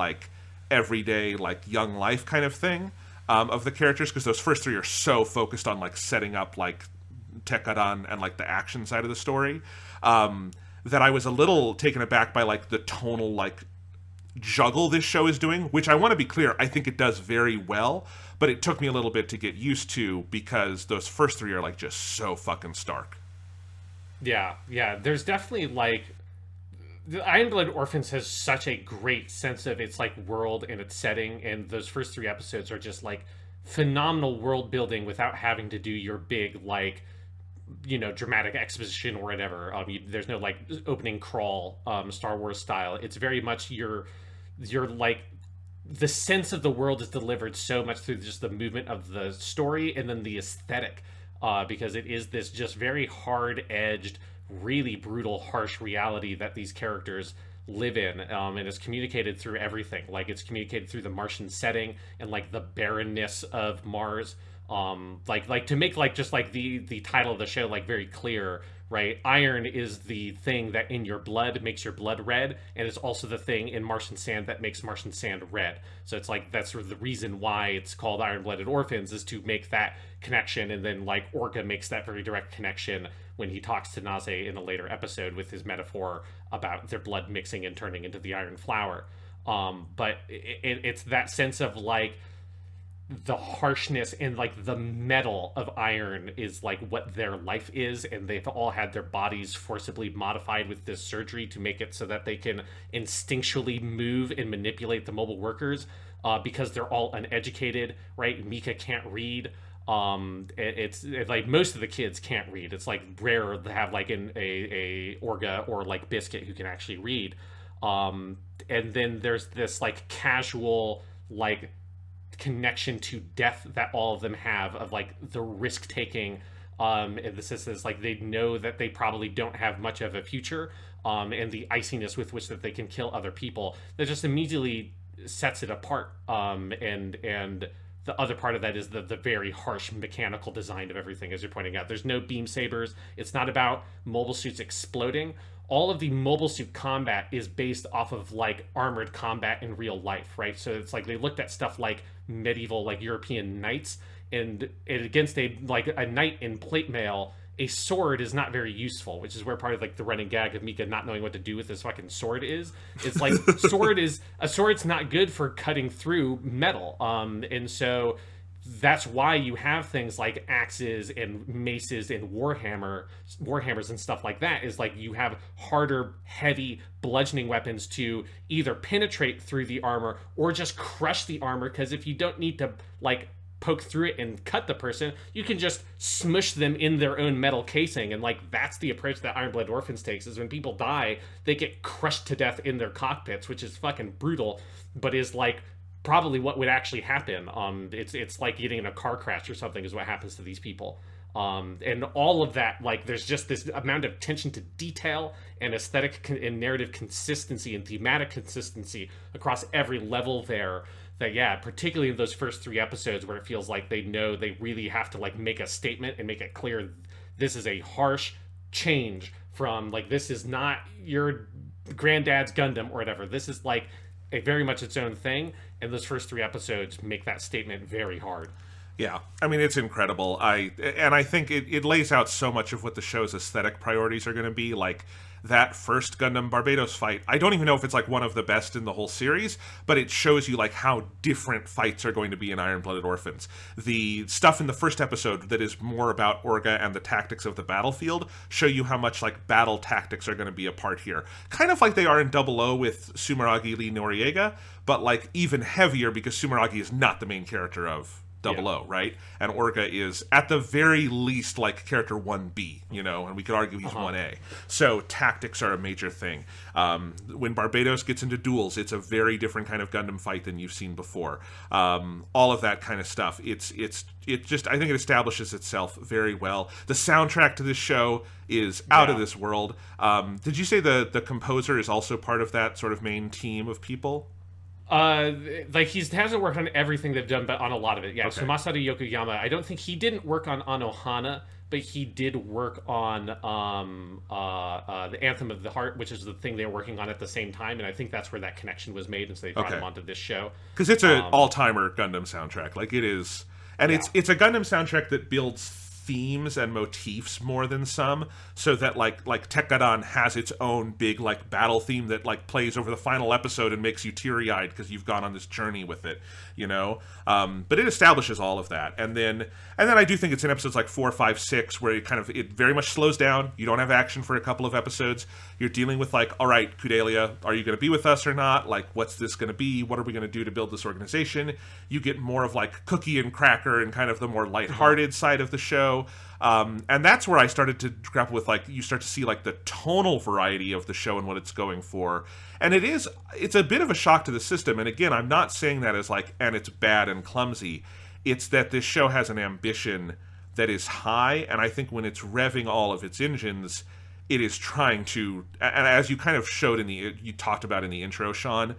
C: everyday young life kind of thing of the characters, because those first 3 are so focused on setting up Tekkadan and the action side of the story, that I was a little taken aback by the tonal juggle this show is doing, which I want to be clear, I think it does very well, but it took me a little bit to get used to, because those first 3 are just so fucking stark.
B: Yeah. There's definitely the Iron-Blooded Orphans has such a great sense of its world and its setting, and those first 3 episodes are just phenomenal world building without having to do your big dramatic exposition or whatever. There's no like opening crawl, Star Wars style. It's very much you're like, the sense of the world is delivered so much through just the movement of the story and then the aesthetic, because it is this just very hard-edged, really brutal, harsh reality that these characters live in, and it's communicated through everything. Like, it's communicated through the Martian setting and like the barrenness of Mars. Like to make like just like the title of the show like very clear, right? Iron is the thing that in your blood makes your blood red, and it's also the thing in Martian sand that makes Martian sand red. So it's like that's sort of the reason why it's called Iron-Blooded Orphans, is to make that connection. And then like Orga makes that very direct connection when he talks to Naze in a later episode with his metaphor about their blood mixing and turning into the iron flower. But it's that sense of like the harshness and like the metal of iron is like what their life is, and they've all had their bodies forcibly modified with this surgery to make it so that they can instinctually move and manipulate the mobile workers, because they're all uneducated, right? Mika can't read. It's like most of the kids can't read. It's like rare to have like a Orga or like Biscuit who can actually read. And then there's this like casual like connection to death that all of them have, of like the risk taking, and this is like they know that they probably don't have much of a future, and the iciness with which that they can kill other people, that just immediately sets it apart. And the other part of that is the very harsh mechanical design of everything, as you're pointing out. There's no beam sabers. It's not about mobile suits exploding. All of the mobile suit combat is based off of like armored combat in real life, right? So it's like they looked at stuff like medieval like European knights, and against a knight in plate mail, a sword is not very useful, which is where part of like the running gag of Mika not knowing what to do with this fucking sword is. It's like sword's not good for cutting through metal, and so that's why you have things like axes and maces and warhammers and stuff like that, is like you have harder, heavy bludgeoning weapons to either penetrate through the armor or just crush the armor, because if you don't need to like poke through it and cut the person, you can just smush them in their own metal casing. And like that's the approach that Iron-Blooded Orphans takes, is when people die, they get crushed to death in their cockpits, which is fucking brutal, but is like probably what would actually happen. It's like getting in a car crash or something is what happens to these people. And all of that, like there's just this amount of attention to detail and aesthetic and narrative consistency and thematic consistency across every level there, that yeah, particularly in those first 3 episodes where it feels like they know they really have to like make a statement and make it clear this is a harsh change from like, this is not your granddad's Gundam or whatever. This is like a very much its own thing, and those first 3 episodes make that statement very hard.
C: Yeah, I mean, it's incredible. I think it lays out so much of what the show's aesthetic priorities are going to be. Like that first Gundam Barbados fight, I don't even know if it's like one of the best in the whole series, but it shows you like how different fights are going to be in Iron-Blooded Orphans. The stuff in the first episode that is more about Orga and the tactics of the battlefield show you how much like battle tactics are going to be a part here. Kind of like they are in Double O with Sumeragi Lee Noriega, but like even heavier, because Sumeragi is not the main character of Double O, right? And Orga is at the very least like character 1B, and we could argue he's 1A. So tactics are a major thing. When Barbados gets into duels, it's a very different kind of Gundam fight than you've seen before. All of that kind of stuff. It just, I think it establishes itself very well. The soundtrack to this show is out of this world. Did you say the composer is also part of that sort of main team of people?
B: Like he hasn't worked on everything they've done, but on a lot of it. Yeah.
C: Okay.
B: So Masaru Yokoyama, I don't think he didn't work on Anohana, but he did work on the Anthem of the Heart, which is the thing they were working on at the same time, and I think that's where that connection was made, and so they brought him onto this show.
C: Because it's an all-timer Gundam soundtrack, like it is, and it's a Gundam soundtrack that builds themes and motifs more than some, so that like Tekkadan has its own big like battle theme that like plays over the final episode and makes you teary-eyed because you've gone on this journey with it, but it establishes all of that, and then I do think it's in episodes like 4, 5, 6 where it very much slows down. You don't have action for a couple of episodes. You're dealing with like, all right, Kudelia, are you going to be with us or not? Like, what's this going to be? What are we going to do to build this organization? You get more of like Cookie and Cracker and kind of the more lighthearted side of the show. show. And that's where I started to grapple with, like, you start to see, like, the tonal variety of the show and what it's going for. And it's a bit of a shock to the system. And again, I'm not saying that as, like, and it's bad and clumsy. It's that this show has an ambition that is high, and I think when it's revving all of its engines, it is trying to, and as you kind of showed you talked about in the intro, Sean,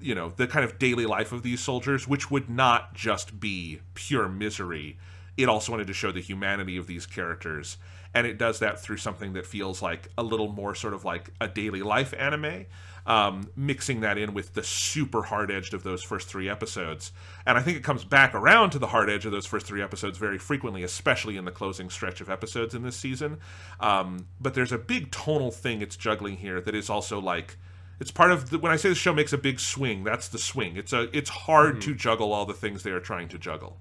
C: you know, the kind of daily life of these soldiers, which would not just be pure misery. It also wanted to show the humanity of these characters, and it does that through something that feels like a little more sort of like a daily life anime, mixing that in with the super hard edge of those first 3 episodes. And I think it comes back around to the hard edge of those first 3 episodes very frequently, especially in the closing stretch of episodes in this season. But there's a big tonal thing it's juggling here that is also like, it's part of when I say the show makes a big swing, that's the swing. It's hard to juggle all the things they are trying to juggle.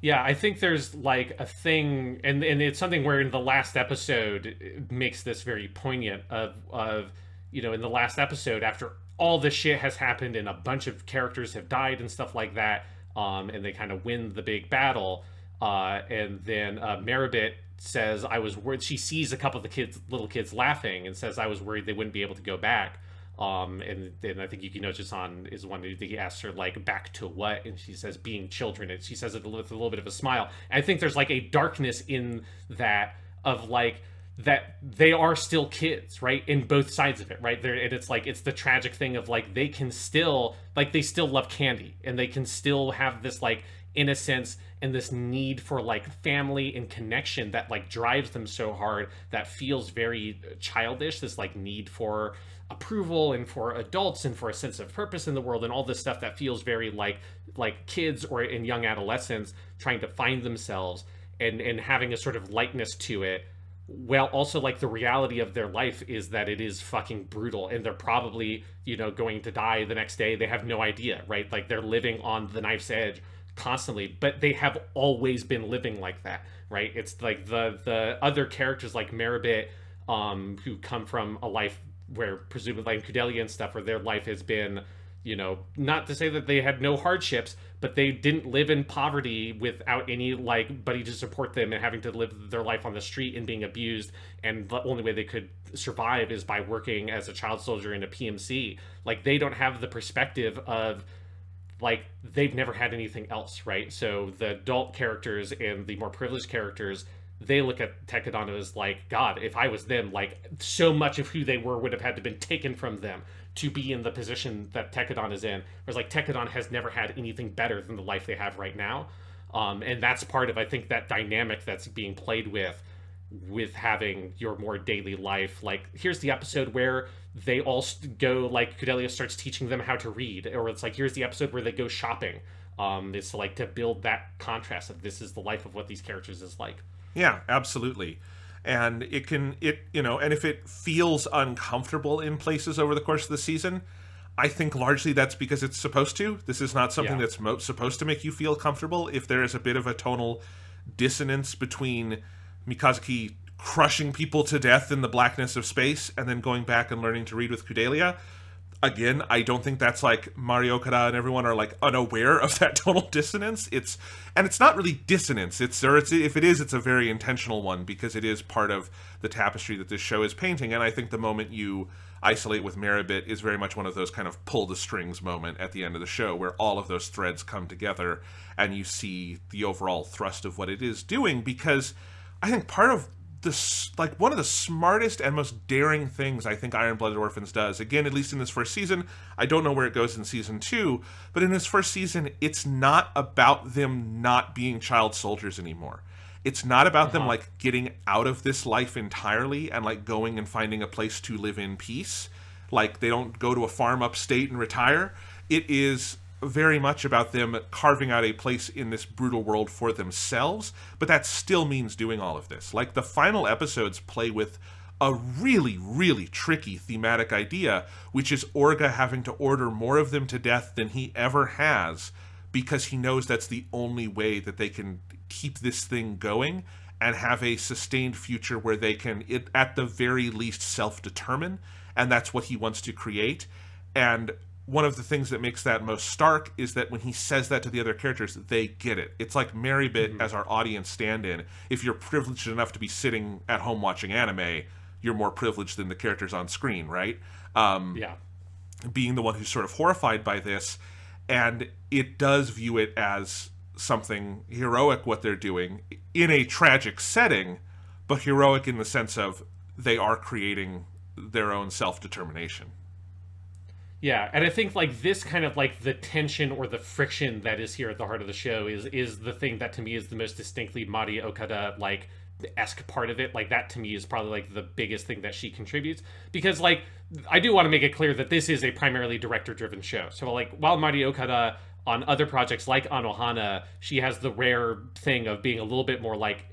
B: Yeah, I think there's like a thing, and it's something where in the last episode it makes this very poignant of you know, in the last episode, after all this shit has happened and a bunch of characters have died and stuff like that, and they kind of win the big battle, and then Maribit says, I was worried. She sees a couple of the little kids laughing and says, I was worried they wouldn't be able to go back. And then I think Yuki Nochi-san is one that he asks her, like, back to what? And she says, being children. And she says it with a little bit of a smile. And I think there's, like, a darkness in that of, like, that they are still kids, right? In both sides of it, right? And it's, like, it's the tragic thing of, like, they can still, like, they still love candy. And they can still have this, like, innocence and this need for, like, family and connection that, like, drives them so hard, that feels very childish, this, like, need for approval and for adults and for a sense of purpose in the world and all this stuff that feels very like kids or in young adolescents trying to find themselves and having a sort of lightness to it. Well, also, like, the reality of their life is that it is fucking brutal and they're probably, you know, going to die the next day. They have no idea, right? Like, they're living on the knife's edge constantly, but they have always been living like that, right? It's like the other characters like Maribit, who come from a life where presumably like Kudelia and stuff, where their life has been, you know, not to say that they had no hardships, but they didn't live in poverty without any, like, buddy to support them and having to live their life on the street and being abused. And the only way they could survive is by working as a child soldier in a PMC. Like, they don't have the perspective of, like, they've never had anything else, right? So the adult characters and the more privileged characters, they look at Tekkadan as like, God, if I was them, like, so much of who they were would have had to been taken from them to be in the position that Tekkadan is in. Whereas, like, Tekkadan has never had anything better than the life they have right now. And that's part of, I think, that dynamic that's being played with having your more daily life. Like, here's the episode where they all go, like, Kudelia starts teaching them how to read. Or it's like, here's the episode where they go shopping. It's like to build that contrast of this is the life of what these characters is like.
C: Yeah, absolutely. And and if it feels uncomfortable in places over the course of the season, I think largely that's because it's supposed to. This is not something that's supposed to make you feel comfortable. If there is a bit of a tonal dissonance between Mikazuki crushing people to death in the blackness of space and then going back and learning to read with Kudelia, again, I don't think that's like Mari Okada and everyone are like unaware of that tonal dissonance. It's not really dissonance. If it is, it's a very intentional one because it is part of the tapestry that this show is painting. And I think the moment you isolate with Maribit is very much one of those kind of pull the strings moment at the end of the show where all of those threads come together and you see the overall thrust of what it is doing. Because I think part of one of the smartest and most daring things I think Iron-Blooded Orphans does, again, at least in this first season, I don't know where it goes in season 2, but in this first season, it's not about them not being child soldiers anymore. It's not about them, like, getting out of this life entirely and, like, going and finding a place to live in peace. Like, they don't go to a farm upstate and retire. It is very much about them carving out a place in this brutal world for themselves, but that still means doing all of this. Like, the final episodes play with a really, really tricky thematic idea, which is Orga having to order more of them to death than he ever has, because he knows that's the only way that they can keep this thing going and have a sustained future where they can, at the very least, self-determine, and that's what he wants to create. And one of the things that makes that most stark is that when he says that to the other characters, they get it. It's like Mary Bit as our audience stand-in. If you're privileged enough to be sitting at home watching anime, you're more privileged than the characters on screen, right? Being the one who's sort of horrified by this, and it does view it as something heroic what they're doing in a tragic setting, but heroic in the sense of they are creating their own self-determination.
B: Yeah, and I think like this kind of like the tension or the friction that is here at the heart of the show is the thing that to me is the most distinctly Mari Okada like esque part of it. Like that to me is probably like the biggest thing that she contributes, because like I do want to make it clear that this is a primarily director driven show. So like while Mari Okada on other projects like Anohana, she has the rare thing of being a little bit more like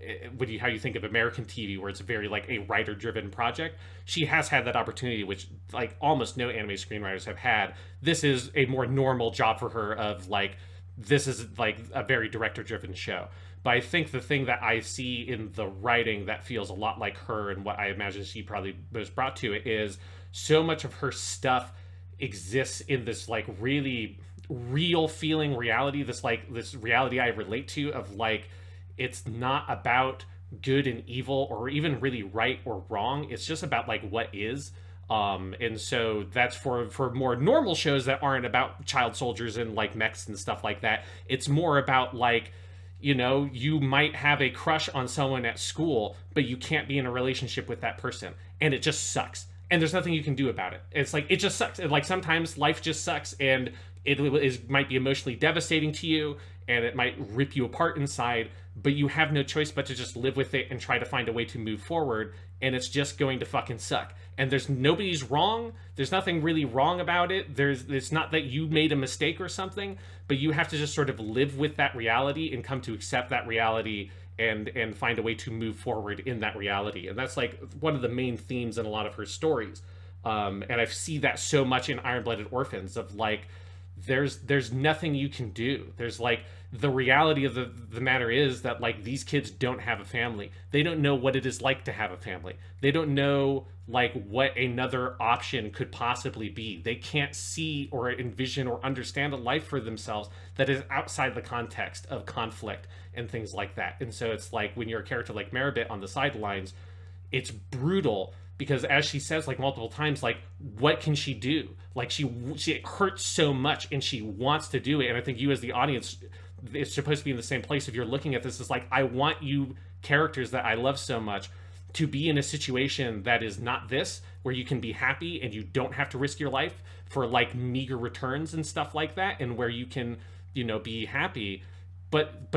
B: how you think of American TV, where it's very like a writer-driven project. She has had that opportunity, which like almost no anime screenwriters have had. This is a more normal job for her of like, this is like a very director-driven show. But I think the thing that I see in the writing that feels a lot like her and what I imagine she probably was brought to it is so much of her stuff exists in this like really real feeling reality, this reality I relate to of like, it's not about good and evil or even really right or wrong. It's just about like what is. And so that's for more normal shows that aren't about child soldiers and like mechs and stuff like that. It's more about like, you know, you might have a crush on someone at school, but you can't be in a relationship with that person. And it just sucks. And there's nothing you can do about it. It's like, it just sucks. And like sometimes life just sucks, and it might be emotionally devastating to you, and it might rip you apart inside, but you have no choice but to just live with it and try to find a way to move forward, and it's just going to fucking suck. And there's nobody's wrong. There's nothing really wrong about it. It's not that you made a mistake or something, but you have to just sort of live with that reality and come to accept that reality and find a way to move forward in that reality. And that's like one of the main themes in a lot of her stories. And I see that so much in Iron-Blooded Orphans of like, there's nothing you can do. There's like, the reality of the matter is that like these kids don't have a family. They don't know what it is like to have a family. They don't know like what another option could possibly be. They can't see or envision or understand a life for themselves that is outside the context of conflict and things like that. And so it's like when you're a character like Maribit on the sidelines, it's brutal. Because as she says like multiple times, like what can she do? Like she hurts so much and she wants to do it. And I think you as the audience, it's supposed to be in the same place. If you're looking at this, it's like, I want you characters that I love so much to be in a situation that is not this, where you can be happy and you don't have to risk your life for like meager returns and stuff like that, and where you can, you know, be happy. But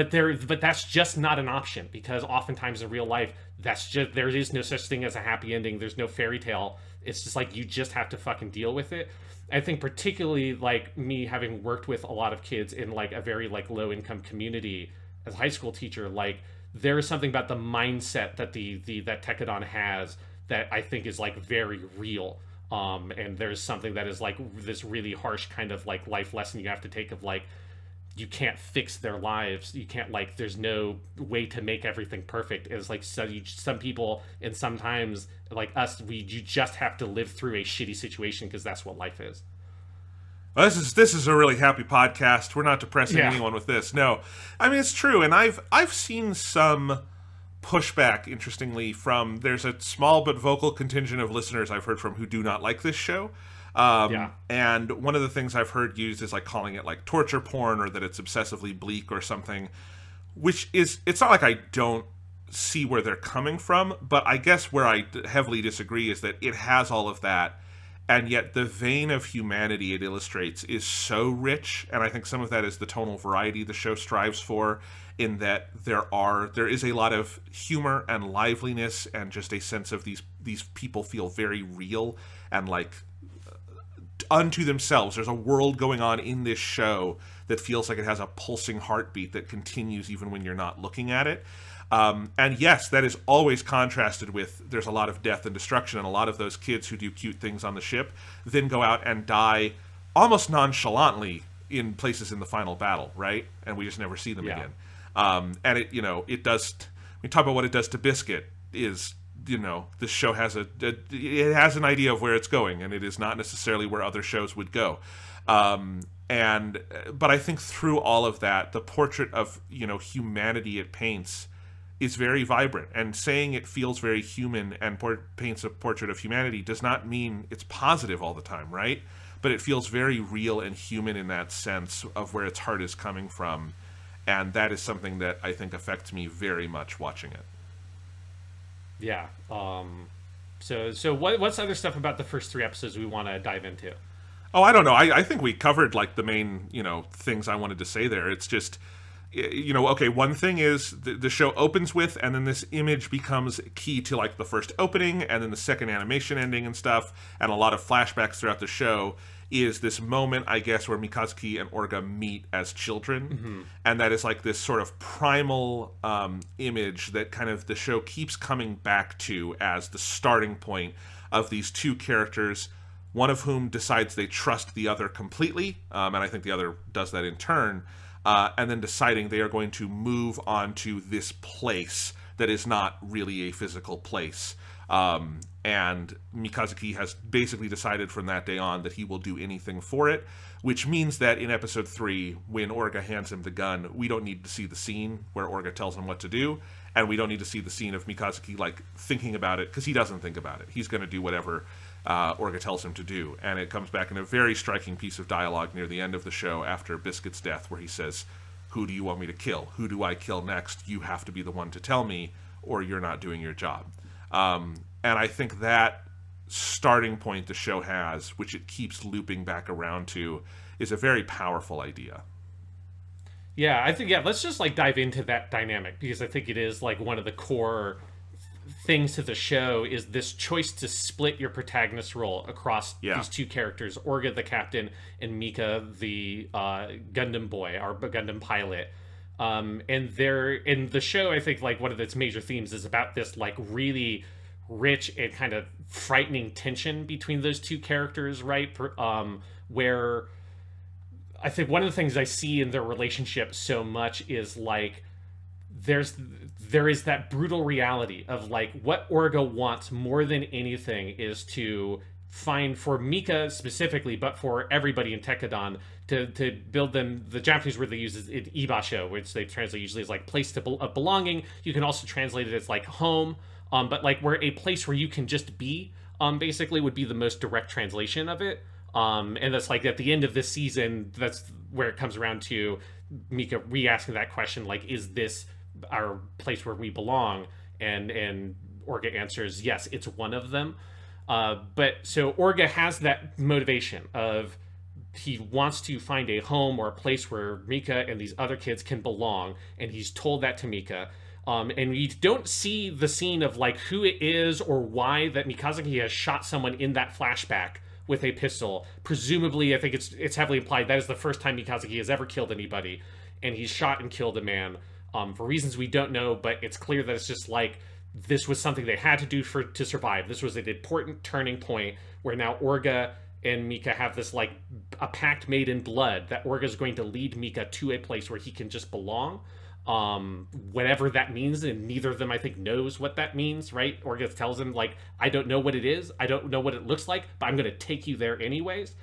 B: that's just not an option, because oftentimes in real life, there is no such thing as a happy ending. There's no fairy tale. It's just like, you just have to fucking deal with it. I think particularly like me having worked with a lot of kids in like a very like low income community as a high school teacher, like there is something about the mindset that that Tekkadan has that I think is like very real. And there's something that is like this really harsh kind of like life lesson you have to take of like, you can't fix their lives. You can't like, there's no way to make everything perfect. It's like, some people, and sometimes like us, you just have to live through a shitty situation because that's what life is.
C: Well, this is a really happy podcast. We're not depressing anyone with this. No, I mean, it's true. And I've seen some pushback, interestingly, from, there's a small but vocal contingent of listeners I've heard from who do not like this show. And one of the things I've heard used is like calling it like torture porn, or that it's obsessively bleak or something, which is, it's not like I don't see where they're coming from, but I guess where I heavily disagree is that it has all of that, and yet the vein of humanity it illustrates is so rich, and I think some of that is the tonal variety the show strives for, in that there is a lot of humor and liveliness and just a sense of these people feel very real and like unto themselves. There's a world going on in this show that feels like it has a pulsing heartbeat that continues even when you're not looking at it. And yes, that is always contrasted with, there's a lot of death and destruction, and a lot of those kids who do cute things on the ship then go out and die almost nonchalantly in places in the final battle, right? And we just never see them again. And it, you know, it does, we talk about what it does to Biscuit is, you know, this show has it has an idea of where it's going, and it is not necessarily where other shows would go. But I think through all of that, the portrait of, humanity it paints is very vibrant, and saying it feels very human and paints a portrait of humanity does not mean it's positive all the time, right? But it feels very real and human in that sense of where its heart is coming from, and that is something that I think affects me very much watching it.
B: Yeah. So what's other stuff about the first 3 episodes we want to dive into?
C: Oh, I don't know. I think we covered like the main, things I wanted to say there. It's just, okay, one thing is the show opens with, and then this image becomes key to like the first opening, and then the second animation ending and stuff, and a lot of flashbacks throughout the show, is this moment, I guess, where Mikazuki and Orga meet as children. Mm-hmm. And that is like this sort of primal image that kind of the show keeps coming back to as the starting point of these two characters, one of whom decides they trust the other completely, and I think the other does that in turn, and then deciding they are going to move on to this place that is not really a physical place. And Mikazuki has basically decided from that day on that he will do anything for it, which means that in episode 3, when Orga hands him the gun, we don't need to see the scene where Orga tells him what to do, and we don't need to see the scene of Mikazuki like thinking about it, because he doesn't think about it. He's going to do whatever Orga tells him to do. And it comes back in a very striking piece of dialogue near the end of the show after Biscuit's death, where he says, "Who do you want me to kill? Who do I kill next? You have to be the one to tell me, or you're not doing your job." And I think that starting point the show has, which it keeps looping back around to, is a very powerful idea.
B: Yeah, I think, let's just like dive into that dynamic, because I think it is like one of the core things to the show is this choice to split your protagonist role across these two characters, Orga the captain and Mika the Gundam boy, our Gundam pilot. And they're in the show, I think like one of its major themes is about this like really rich and kind of frightening tension between those two characters, right? Where I think one of the things I see in their relationship so much is like there is that brutal reality of like what Orga wants more than anything is to find, for Mika specifically, but for everybody in Tekkadan, to build them. The Japanese word they use is ibasho, which they translate usually as like place of belonging. You can also translate it as like home, but like where a place where you can just be, basically would be the most direct translation of it. And that's like at the end of this season, that's where it comes around to Mika re-asking that question, like, is this our place where we belong? And Orga answers, yes, it's one of them. But so Orga has that motivation of he wants to find a home or a place where Mika and these other kids can belong, and he's told that to Mika. And we don't see the scene of like who it is or why that Mikazuki has shot someone in that flashback with a pistol. Presumably, I think it's heavily implied that is the first time Mikazuki has ever killed anybody, and he's shot and killed a man for reasons we don't know. But it's clear that it's just like this was something they had to do to survive. This was an important turning point where now Orga and Mika have this like a pact made in blood that Orga is going to lead Mika to a place where he can just belong. Whatever that means, and neither of them I think knows what that means, right? Orga tells him like, I don't know what it is, I don't know what it looks like, but I'm going to take you there anyways.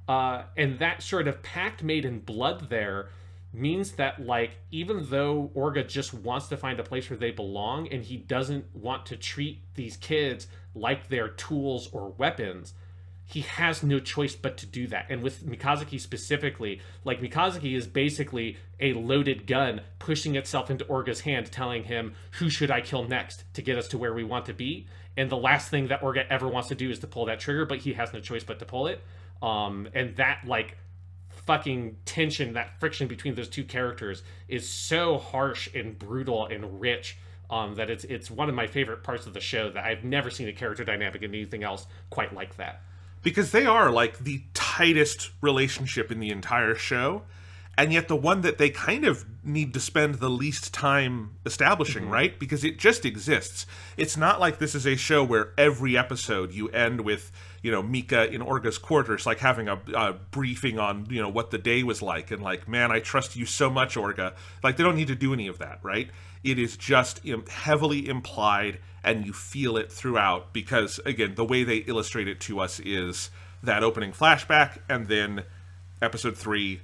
B: And that sort of pact made in blood there means that like even though Orga just wants to find a place where they belong and he doesn't want to treat these kids like they're tools or weapons, he has no choice but to do that. And with Mikazuki specifically, like Mikazuki is basically a loaded gun pushing itself into Orga's hand, telling him, who should I kill next to get us to where we want to be? And the last thing that Orga ever wants to do is to pull that trigger, but he has no choice but to pull it. And that like fucking tension, that friction between those two characters is so harsh and brutal and rich, that it's one of my favorite parts of the show, that I've never seen a character dynamic in anything else quite like that.
C: Because they are like the tightest relationship in the entire show, and yet the one that they kind of need to spend the least time establishing, right? Because it just exists. It's not like this is a show where every episode you end with, Mika in Orga's quarters, like having a briefing on, what the day was like, and like, man, I trust you so much, Orga. Like, they don't need to do any of that, right? It is just heavily implied, and you feel it throughout, because, again, the way they illustrate it to us is that opening flashback, and then episode 3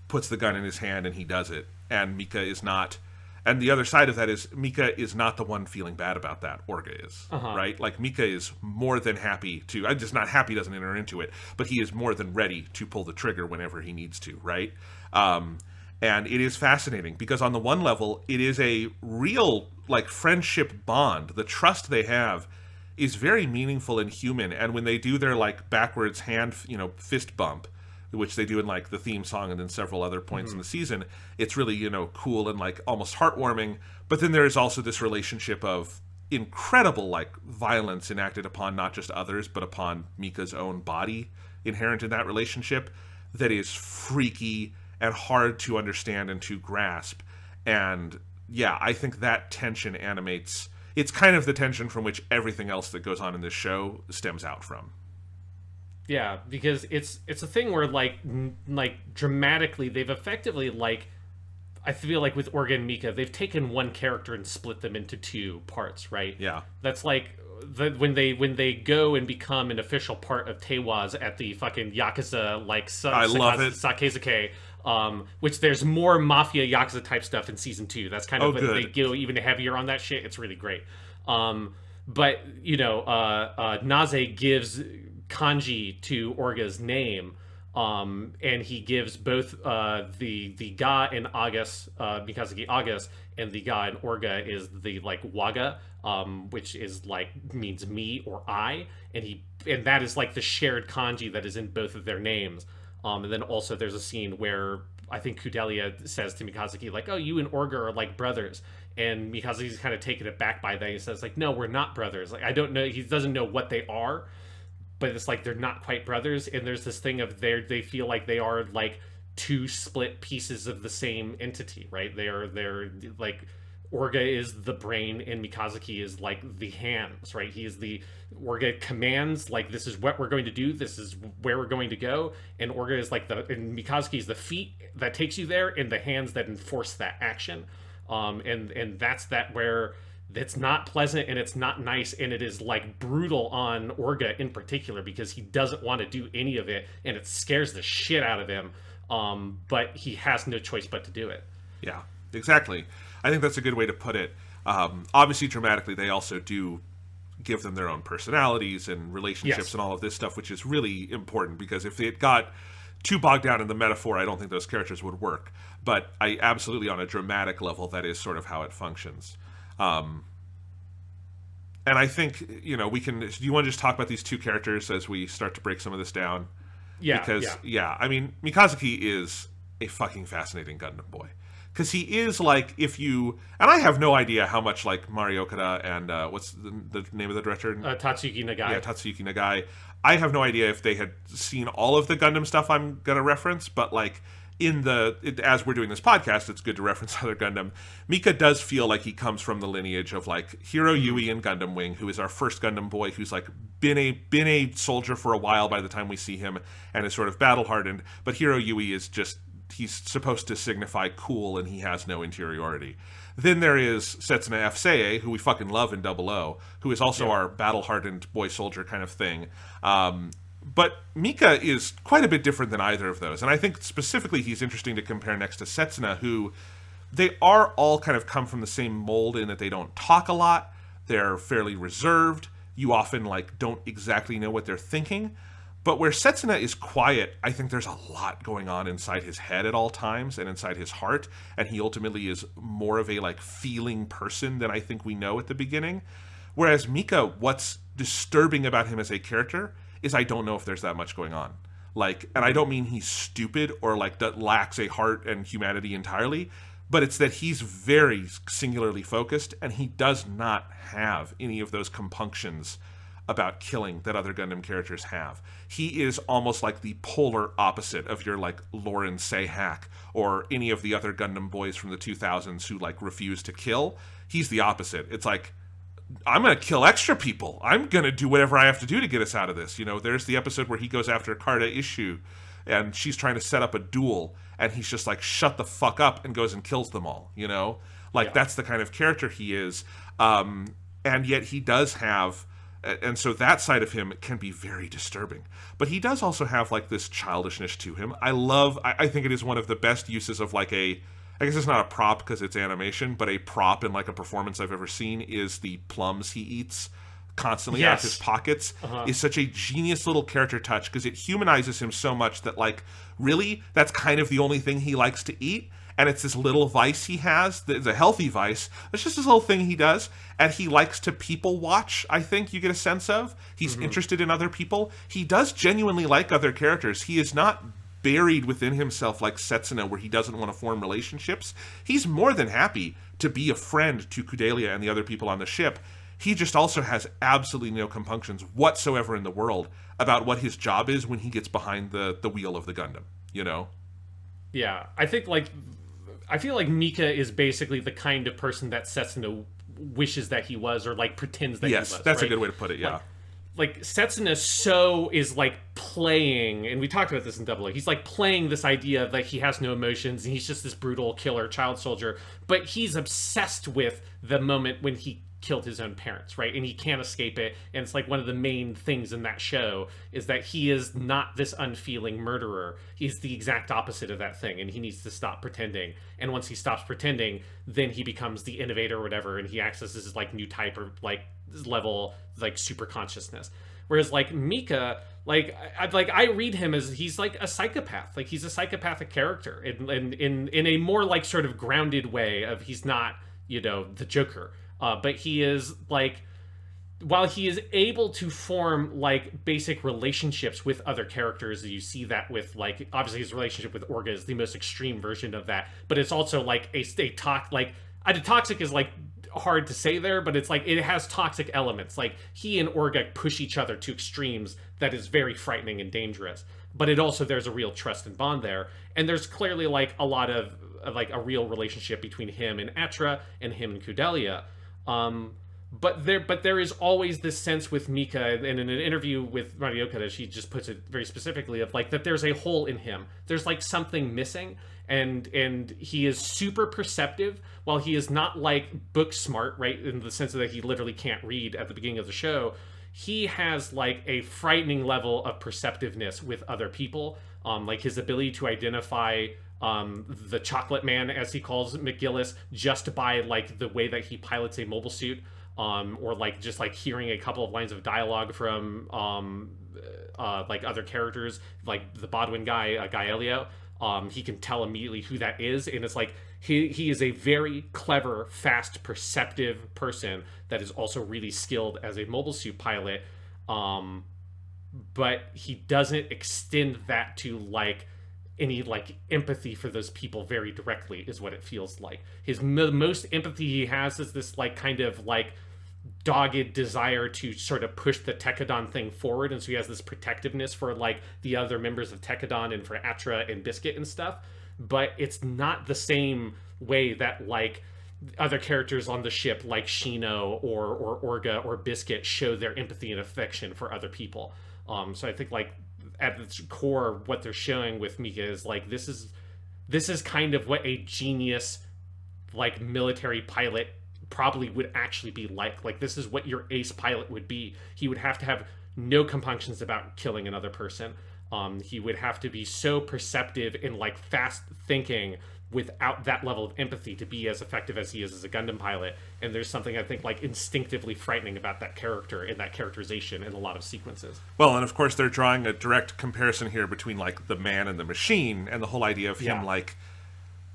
C: puts the gun in his hand and he does it, and Mika is not. And the other side of that is Mika is not the one feeling bad about that. Orga is, right? Like, Mika is more than happy to... I'm just not happy doesn't enter into it, but he is more than ready to pull the trigger whenever he needs to, right? And it is fascinating because on the one level, it is a real, like, friendship bond. The trust they have is very meaningful and human. And when they do their, like, backwards hand, fist bump, which they do in, like, the theme song and then several other points in the season, it's really, cool and, like, almost heartwarming. But then there is also this relationship of incredible, like, violence enacted upon not just others, but upon Mika's own body inherent in that relationship that is freaky and hard to understand and to grasp. And, yeah, I think that tension animates... It's kind of the tension from which everything else that goes on in this show stems out from.
B: Yeah, because it's a thing where like dramatically they've effectively, like, I feel like with Orga and Mika, they've taken one character and split them into two parts, right?
C: Yeah.
B: That's like when they go and become an official part of Teiwaz at the fucking Yakuza, like,
C: I love it.
B: Sakezuke, which there's more Mafia Yakuza type stuff in season 2. That's kind of they go even heavier on that shit. It's really great. But Naze gives kanji to Orga's name, and he gives both the ga in August, Mikazuki August, and the ga in Orga is the, like, waga, which is, like, means me or I, and that is, like, the shared kanji that is in both of their names. And then also there's a scene where I think Kudelia says to Mikazuki, like, oh, you and Orga are like brothers. And Mikazuki's kind of taken aback by that. He says, like, no, we're not brothers. Like, I don't know. He doesn't know what they are, but it's like they're not quite brothers. And there's this thing of they feel like they are, like, two split pieces of the same entity, right? They're like, Orga is the brain and Mikazuki is, like, the hands, right? He is Orga commands, like, this is what we're going to do, this is where we're going to go, and Orga is, like, and Mikazuki is the feet that takes you there and the hands that enforce that action. And that's where it's not pleasant and it's not nice, and it is, like, brutal on Orga in particular because he doesn't want to do any of it and it scares the shit out of him. But he has no choice but to do it.
C: Yeah, exactly. I think that's a good way to put it. Obviously, dramatically, they also do give them their own personalities and relationships and all of this stuff, which is really important because if it got too bogged down in the metaphor, I don't think those characters would work. But I absolutely, on a dramatic level, that is sort of how it functions. And I think, we can... Do you want to just talk about these two characters as we start to break some of this down?
B: Yeah,
C: because, I mean, Mikazuki is a fucking fascinating Gundam boy. Because he is, like, and I have no idea how much, like, Mari Okada and, what's the name of the director?
B: Tatsuyuki Nagai.
C: Yeah, Tatsuyuki Nagai. I have no idea if they had seen all of the Gundam stuff I'm going to reference, but, like, as we're doing this podcast, it's good to reference other Gundam. Mika does feel like he comes from the lineage of, like, Hiro Yui in Gundam Wing, who is our first Gundam boy, who's, like, been a soldier for a while by the time we see him, and is sort of battle-hardened, but Hiro Yui is just... He's supposed to signify cool, and he has no interiority. Then there is Setsuna F. Seiei, who we fucking love in 00, who is also our battle-hardened boy-soldier kind of thing. But Mika is quite a bit different than either of those. And I think specifically he's interesting to compare next to Setsuna, who they are all kind of come from the same mold in that they don't talk a lot. They're fairly reserved. You often, like, don't exactly know what they're thinking. But where Setsuna is quiet, I think there's a lot going on inside his head at all times and inside his heart, and he ultimately is more of a, like, feeling person than I think we know at the beginning. Whereas Mika, what's disturbing about him as a character is I don't know if there's that much going on. Like, and I don't mean he's stupid or, like, that lacks a heart and humanity entirely, but it's that he's very singularly focused, and he does not have any of those compunctions about killing that other Gundam characters have. He is almost like the polar opposite of your, like, Lauren Sayhack or any of the other Gundam boys from the 2000s who, like, refuse to kill. He's the opposite. It's like, I'm going to kill extra people. I'm going to do whatever I have to do to get us out of this. There's the episode where he goes after Karda Ishu, and she's trying to set up a duel, and he's just like, shut the fuck up, and goes and kills them all, That's the kind of character he is. And yet he does have And so that side of him can be very disturbing. But he does also have like this childishness to him. I think it is one of the best uses of like I guess it's not a prop because it's animation, but a prop in like a performance I've ever seen is the plums he eats constantly out of his pockets. Is such a genius little character touch because it humanizes him so much that like really that's kind of the only thing he likes to eat. And it's this little vice he has. It's a healthy vice. It's just this little thing he does. And he likes to people watch, I think you get a sense of. He's interested in other people. He does genuinely like other characters. He is not buried within himself like Setsuna, where he doesn't want to form relationships. He's more than happy to be a friend to Kudelia and the other people on the ship. He just also has absolutely no compunctions whatsoever in the world about what his job is when he gets behind the wheel of the Gundam, you know?
B: Yeah, I feel like Mika is basically the kind of person that Setsuna wishes that he was, or like pretends that he was.
C: Yes, that's
B: right?
C: a good way to put it, yeah.
B: Like Setsuna is like playing, and we talked about this in Double A, he's like playing this idea that he has no emotions, and he's just this brutal killer child soldier, but he's obsessed with the moment when he killed his own parents, right? And he can't escape it. And it's like one of the main things in that show is that he is not this unfeeling murderer. He's the exact opposite of that thing, and he needs to stop pretending. And once he stops pretending, then he becomes the innovator or whatever, and he accesses his like new type or like level like super consciousness. Whereas like Mika, I read him as he's like a psychopath. Like he's a psychopathic character in a more like sort of grounded way of he's not, you know, the Joker. But he is like, while he is able to form like basic relationships with other characters, you see that with like obviously his relationship with Orga is the most extreme version of that. But it's also like toxic is like hard to say there, but it's like it has toxic elements. Like he and Orga push each other to extremes that is very frightening and dangerous. But it also there's a real trust and bond there, and there's clearly like a lot of like a real relationship between him and Atra and him and Kudelia. But there is always this sense with Mika, and in an interview with Mari Okada, she just puts it very specifically of like that there's a hole in him. There's like something missing, and he is super perceptive while he is not like book smart, right? In the sense that he literally can't read at the beginning of the show. He has like a frightening level of perceptiveness with other people, like his ability to identify the chocolate man, as he calls McGillis, just by like the way that he pilots a mobile suit, or like just like hearing a couple of lines of dialogue from like other characters, like the Bodwin guy, Gaelio. He can tell immediately who that is, and it's like he is a very clever, fast, perceptive person that is also really skilled as a mobile suit pilot. But he doesn't extend that to like any like empathy for those people very directly, is what it feels like. His most empathy he has is this like kind of like dogged desire to sort of push the Tekkadan thing forward, and so he has this protectiveness for like the other members of Tekkadan and for Atra and Biscuit and stuff, but it's not the same way that like other characters on the ship like Shino or Orga or Biscuit show their empathy and affection for other people. So I think like at its core, what they're showing with Mika is like this is kind of what a genius like military pilot probably would actually be like. Like this is what your ace pilot would be. He would have to have no compunctions about killing another person. He would have to be so perceptive and like fast thinking without that level of empathy to be as effective as he is as a Gundam pilot. And there's something I think like instinctively frightening about that character and that characterization in a lot of sequences.
C: Well, and of course they're drawing a direct comparison here between like the man and the machine, and the whole idea of him like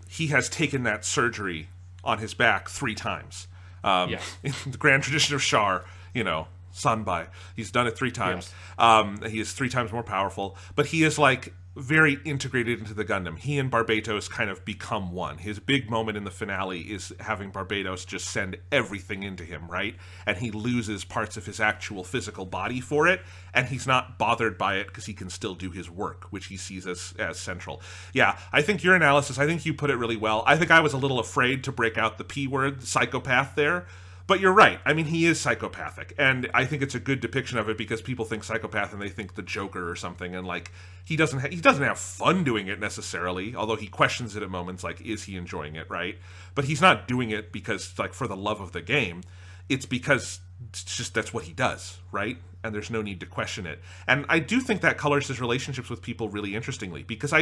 C: he has taken that surgery on his back 3 times. In the grand tradition of Char, you know, Sanbai, he's done it 3 times. Yes. He is 3 times more powerful, but he is like very integrated into the Gundam. He and Barbatos kind of become one. His big moment in the finale is having Barbatos just send everything into him, right? And he loses parts of his actual physical body for it, and he's not bothered by it because he can still do his work, which he sees as central. Yeah, I think your analysis, I think you put it really well. I think I was a little afraid to break out the P word, psychopath, there. But you're right. I mean, he is psychopathic, and I think it's a good depiction of it because people think psychopath and they think the Joker or something, and like he doesn't have fun doing it necessarily. Although he questions it at moments, like is he enjoying it, right? But he's not doing it because like for the love of the game. it's because it's just that's what he does, right? And there's no need to question it. And I do think that colors his relationships with people really interestingly, because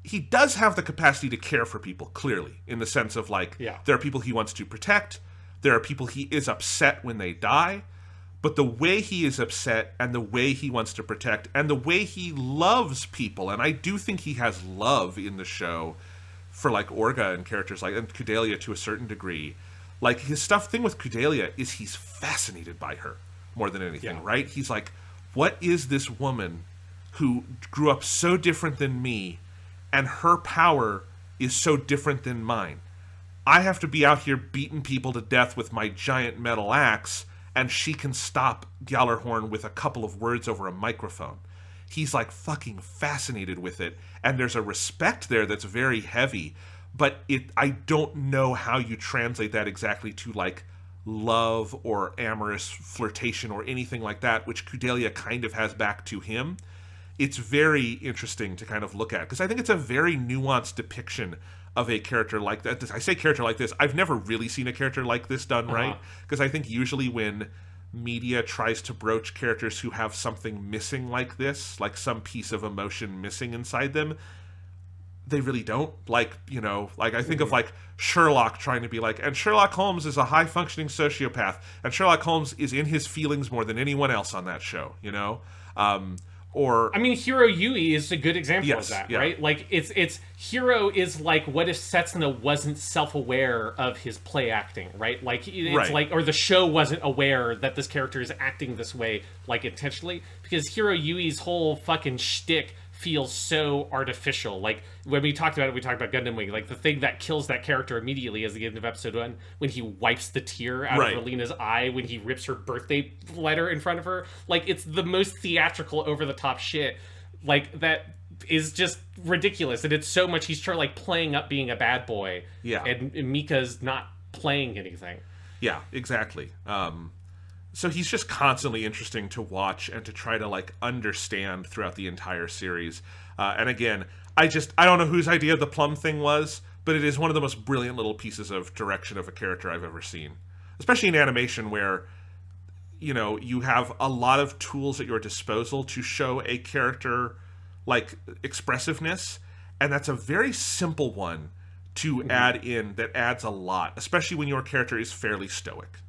C: he does have the capacity to care for people, clearly, in the sense of, like, there are people he wants to protect, there are people he is upset when they die, but the way he is upset and the way he wants to protect and the way he loves people, and I do think he has love in the show for, like, Orga and characters like, and Kudelia to a certain degree. Like, his thing with Kudelia is he's fascinated by her more than anything, right? He's like, what is this woman who grew up so different than me, and her power is so different than mine? I have to be out here beating people to death with my giant metal axe, and she can stop Gjallarhorn with a couple of words over a microphone. He's, like, fucking fascinated with it, and there's a respect there that's very heavy, but I don't know how you translate that exactly to, like, love or amorous flirtation or anything like that, which Kudelia kind of has back to him. It's very interesting to kind of look at, because I think it's a very nuanced depiction of a character like that. I say character like this, I've never really seen a character like this done right, because I think usually when media tries to broach characters who have something missing like this, like some piece of emotion missing inside them, they really don't. Like, you know, like I think of, like, Sherlock trying to be like, and Sherlock Holmes is a high-functioning sociopath, and Sherlock Holmes is in his feelings more than anyone else on that show, you know? Or, I
B: mean, Hiro Yui is a good example of that, right? Like, it's Hiro is like, what if Setsuna wasn't self-aware of his play acting, right? Like, it's like, or the show wasn't aware that this character is acting this way, like, intentionally, because Hiro Yui's whole fucking shtick feels so artificial. Like, when we talked about Gundam Wing, like, the thing that kills that character immediately is the end of episode 1, when he wipes the tear out of Relina's eye when he rips her birthday letter in front of her. Like, it's the most theatrical, over-the-top shit, like, that is just ridiculous. And it's so much, he's like, playing up being a bad boy, and Mika's not playing anything.
C: Yeah, exactly. So he's just constantly interesting to watch and to try to, like, understand throughout the entire series. And again, I don't know whose idea the plum thing was, but it is one of the most brilliant little pieces of direction of a character I've ever seen. Especially in animation, where, you know, you have a lot of tools at your disposal to show a character, like, expressiveness, and that's a very simple one to add in that adds a lot, especially when your character is fairly stoic.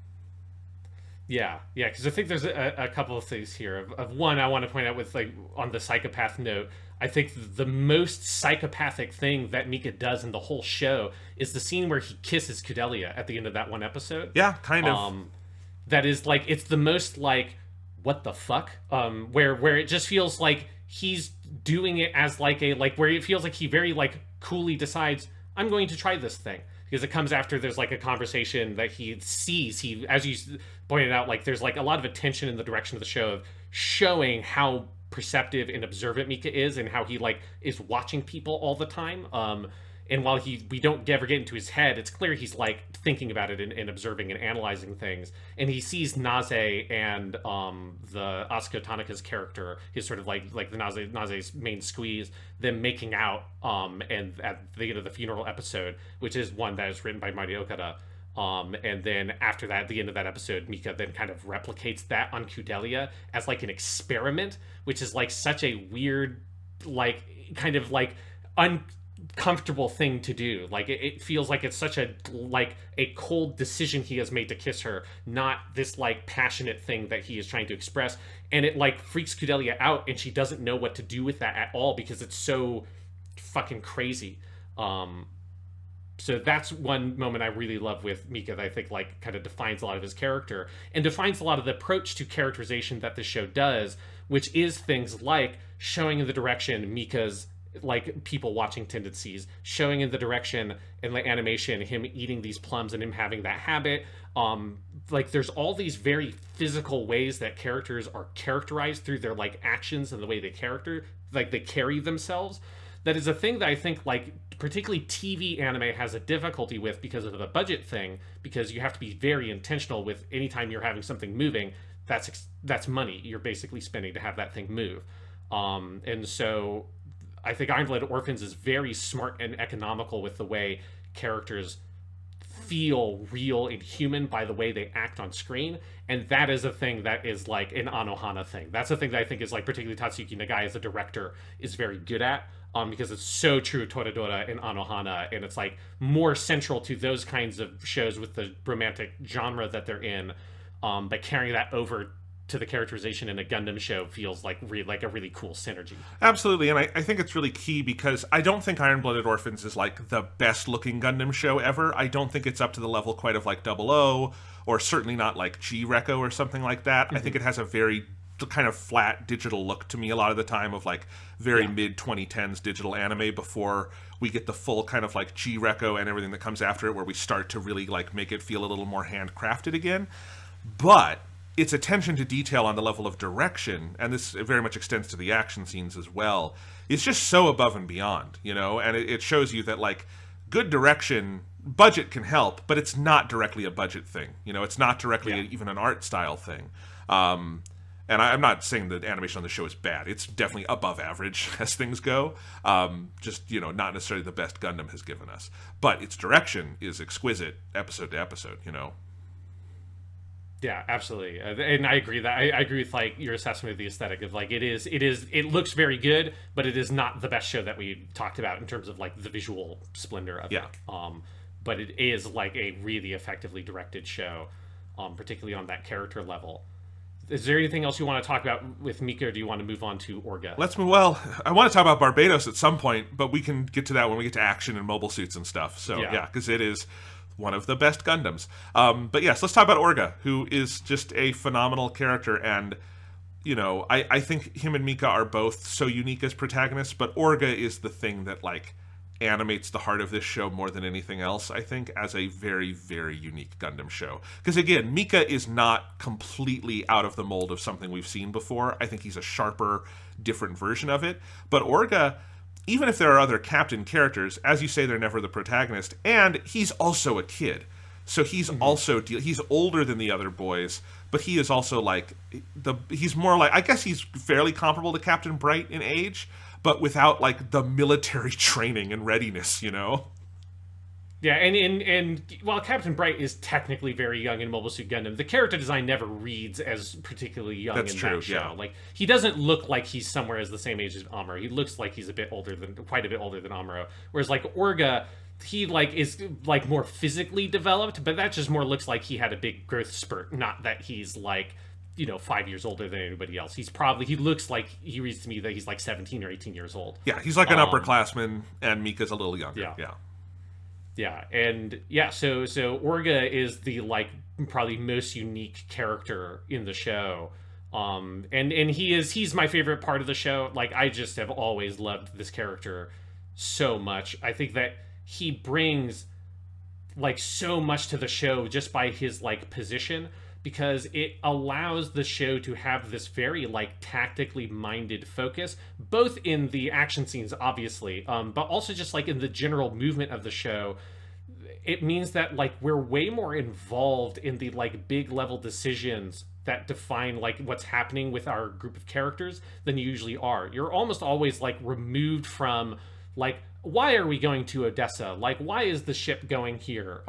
B: Yeah, because I think there's a couple of things here. Of one, I want to point out with, like, on the psychopath note, I think the most psychopathic thing that Mika does in the whole show is the scene where he kisses Kudelia at the end of that one episode.
C: Yeah, kind of.
B: That is, like, it's the most, like, what the fuck? Where it just feels like he's doing it as, like, where it feels like he very, like, coolly decides, I'm going to try this thing. Because it comes after there's, like, a conversation that he sees. As you pointed out, like, there's, like, a lot of attention in the direction of the show of showing how perceptive and observant Mika is, and how he, like, is watching people all the time. And while we don't ever get into his head, it's clear he's, like, thinking about it and observing and analyzing things. And he sees Naze and the Asuka Tanaka's character, his sort of, like the Naze's main squeeze, them making out, and at the end of the funeral episode, which is one that is written by Mari Okada. And then after that, at the end of that episode, Mika then kind of replicates that on Kudelia as, like, an experiment, which is, like, such a weird, like, kind of, like, uncomfortable thing to do. Like, it feels like it's such a, like, a cold decision he has made to kiss her, not this, like, passionate thing that he is trying to express. And it, like, freaks Kudelia out, and she doesn't know what to do with that at all, because it's so fucking crazy. So that's one moment I really love with Mika that I think, like, kind of defines a lot of his character and defines a lot of the approach to characterization that the show does, which is things like showing in the direction Mika's, like, people watching tendencies, showing in the direction in the animation him eating these plums and him having that habit. Like, there's all these very physical ways that characters are characterized through their, like, actions and the way they carry themselves. That is a thing that I think, like, particularly TV anime has a difficulty with because of the budget thing, because you have to be very intentional with anytime you're having something moving, that's money you're basically spending to have that thing move. And so I think Iron-Blooded Orphans is very smart and economical with the way characters feel real and human by the way they act on screen. And that is a thing that is like an Anohana thing. That's a thing that I think is like particularly Tatsuyuki Nagai as a director is very good at, because it's so true Toradora and Anohana, and it's like more central to those kinds of shows with the romantic genre that they're in, but carrying that over to the characterization in a Gundam show feels like a really cool synergy.
C: Absolutely, and I think it's really key because I don't think Iron-Blooded Orphans is like the best looking Gundam show ever. I don't think it's up to the level quite of like Double O, or certainly not like G-Reco or something like that. I think it has a very kind of flat digital look to me a lot of the time, of like very mid 2010s digital anime, before we get the full kind of like G-Reco and everything that comes after it, where we start to really like make it feel a little more handcrafted again. But its attention to detail on the level of direction, and this very much extends to the action scenes as well, is just so above and beyond, you know? And it shows you that, like, good direction, budget can help, but it's not directly a budget thing. You know, it's not directly even an art style thing. And I'm not saying that animation on the show is bad. It's definitely above average as things go. Just, you know, not necessarily the best Gundam has given us. But its direction is exquisite episode to episode, you know?
B: Yeah, absolutely, and I agree that I agree with like your assessment of the aesthetic of like it looks very good, but it is not the best show that we talked about in terms of like the visual splendor of it. But it is like a really effectively directed show, particularly on that character level. Is there anything else you want to talk about with Mika, or do you want to move on to Orga?
C: Let's move. Well, I want to talk about Barbados at some point, but we can get to that when we get to action and mobile suits and stuff. So yeah, because it is one of the best Gundams. But yes, let's talk about Orga, who is just a phenomenal character. And, you know, I think him and Mika are both so unique as protagonists, but Orga is the thing that, like, animates the heart of this show more than anything else, I think, as a very, very unique Gundam show. Because, again, Mika is not completely out of the mold of something we've seen before. I think he's a sharper, different version of it. But Orga, even if there are other captain characters, as you say, they're never the protagonist, and he's also a kid. So he's also, he's older than the other boys, but he is also like, he's more like, I guess he's fairly comparable to Captain Bright in age, but without like the military training and readiness, you know?
B: Yeah, and while Captain Bright is technically very young in Mobile Suit Gundam, the character design never reads as particularly young that show. Yeah. Like, he doesn't look like he's somewhere as the same age as Amuro. He looks like he's quite a bit older than Amuro. Whereas, like, Orga, he, like, is, like, more physically developed, but that just more looks like he had a big growth spurt, not that he's, like, you know, 5 years older than anybody else. He looks like, he reads to me that he's, like, 17 or 18 years old.
C: Yeah, he's like an upperclassman, and Mika's a little younger. Yeah.
B: Yeah, and yeah, so Orga is the like probably most unique character in the show, and he's my favorite part of the show. Like, I just have always loved this character so much. I think that he brings like so much to the show just by his like position, because it allows the show to have this very like tactically minded focus, both in the action scenes, obviously, but also just like in the general movement of the show. It means that like we're way more involved in the like big level decisions that define like what's happening with our group of characters than you usually are. You're almost always like removed from like, why are we going to Odessa? Like, why is the ship going here?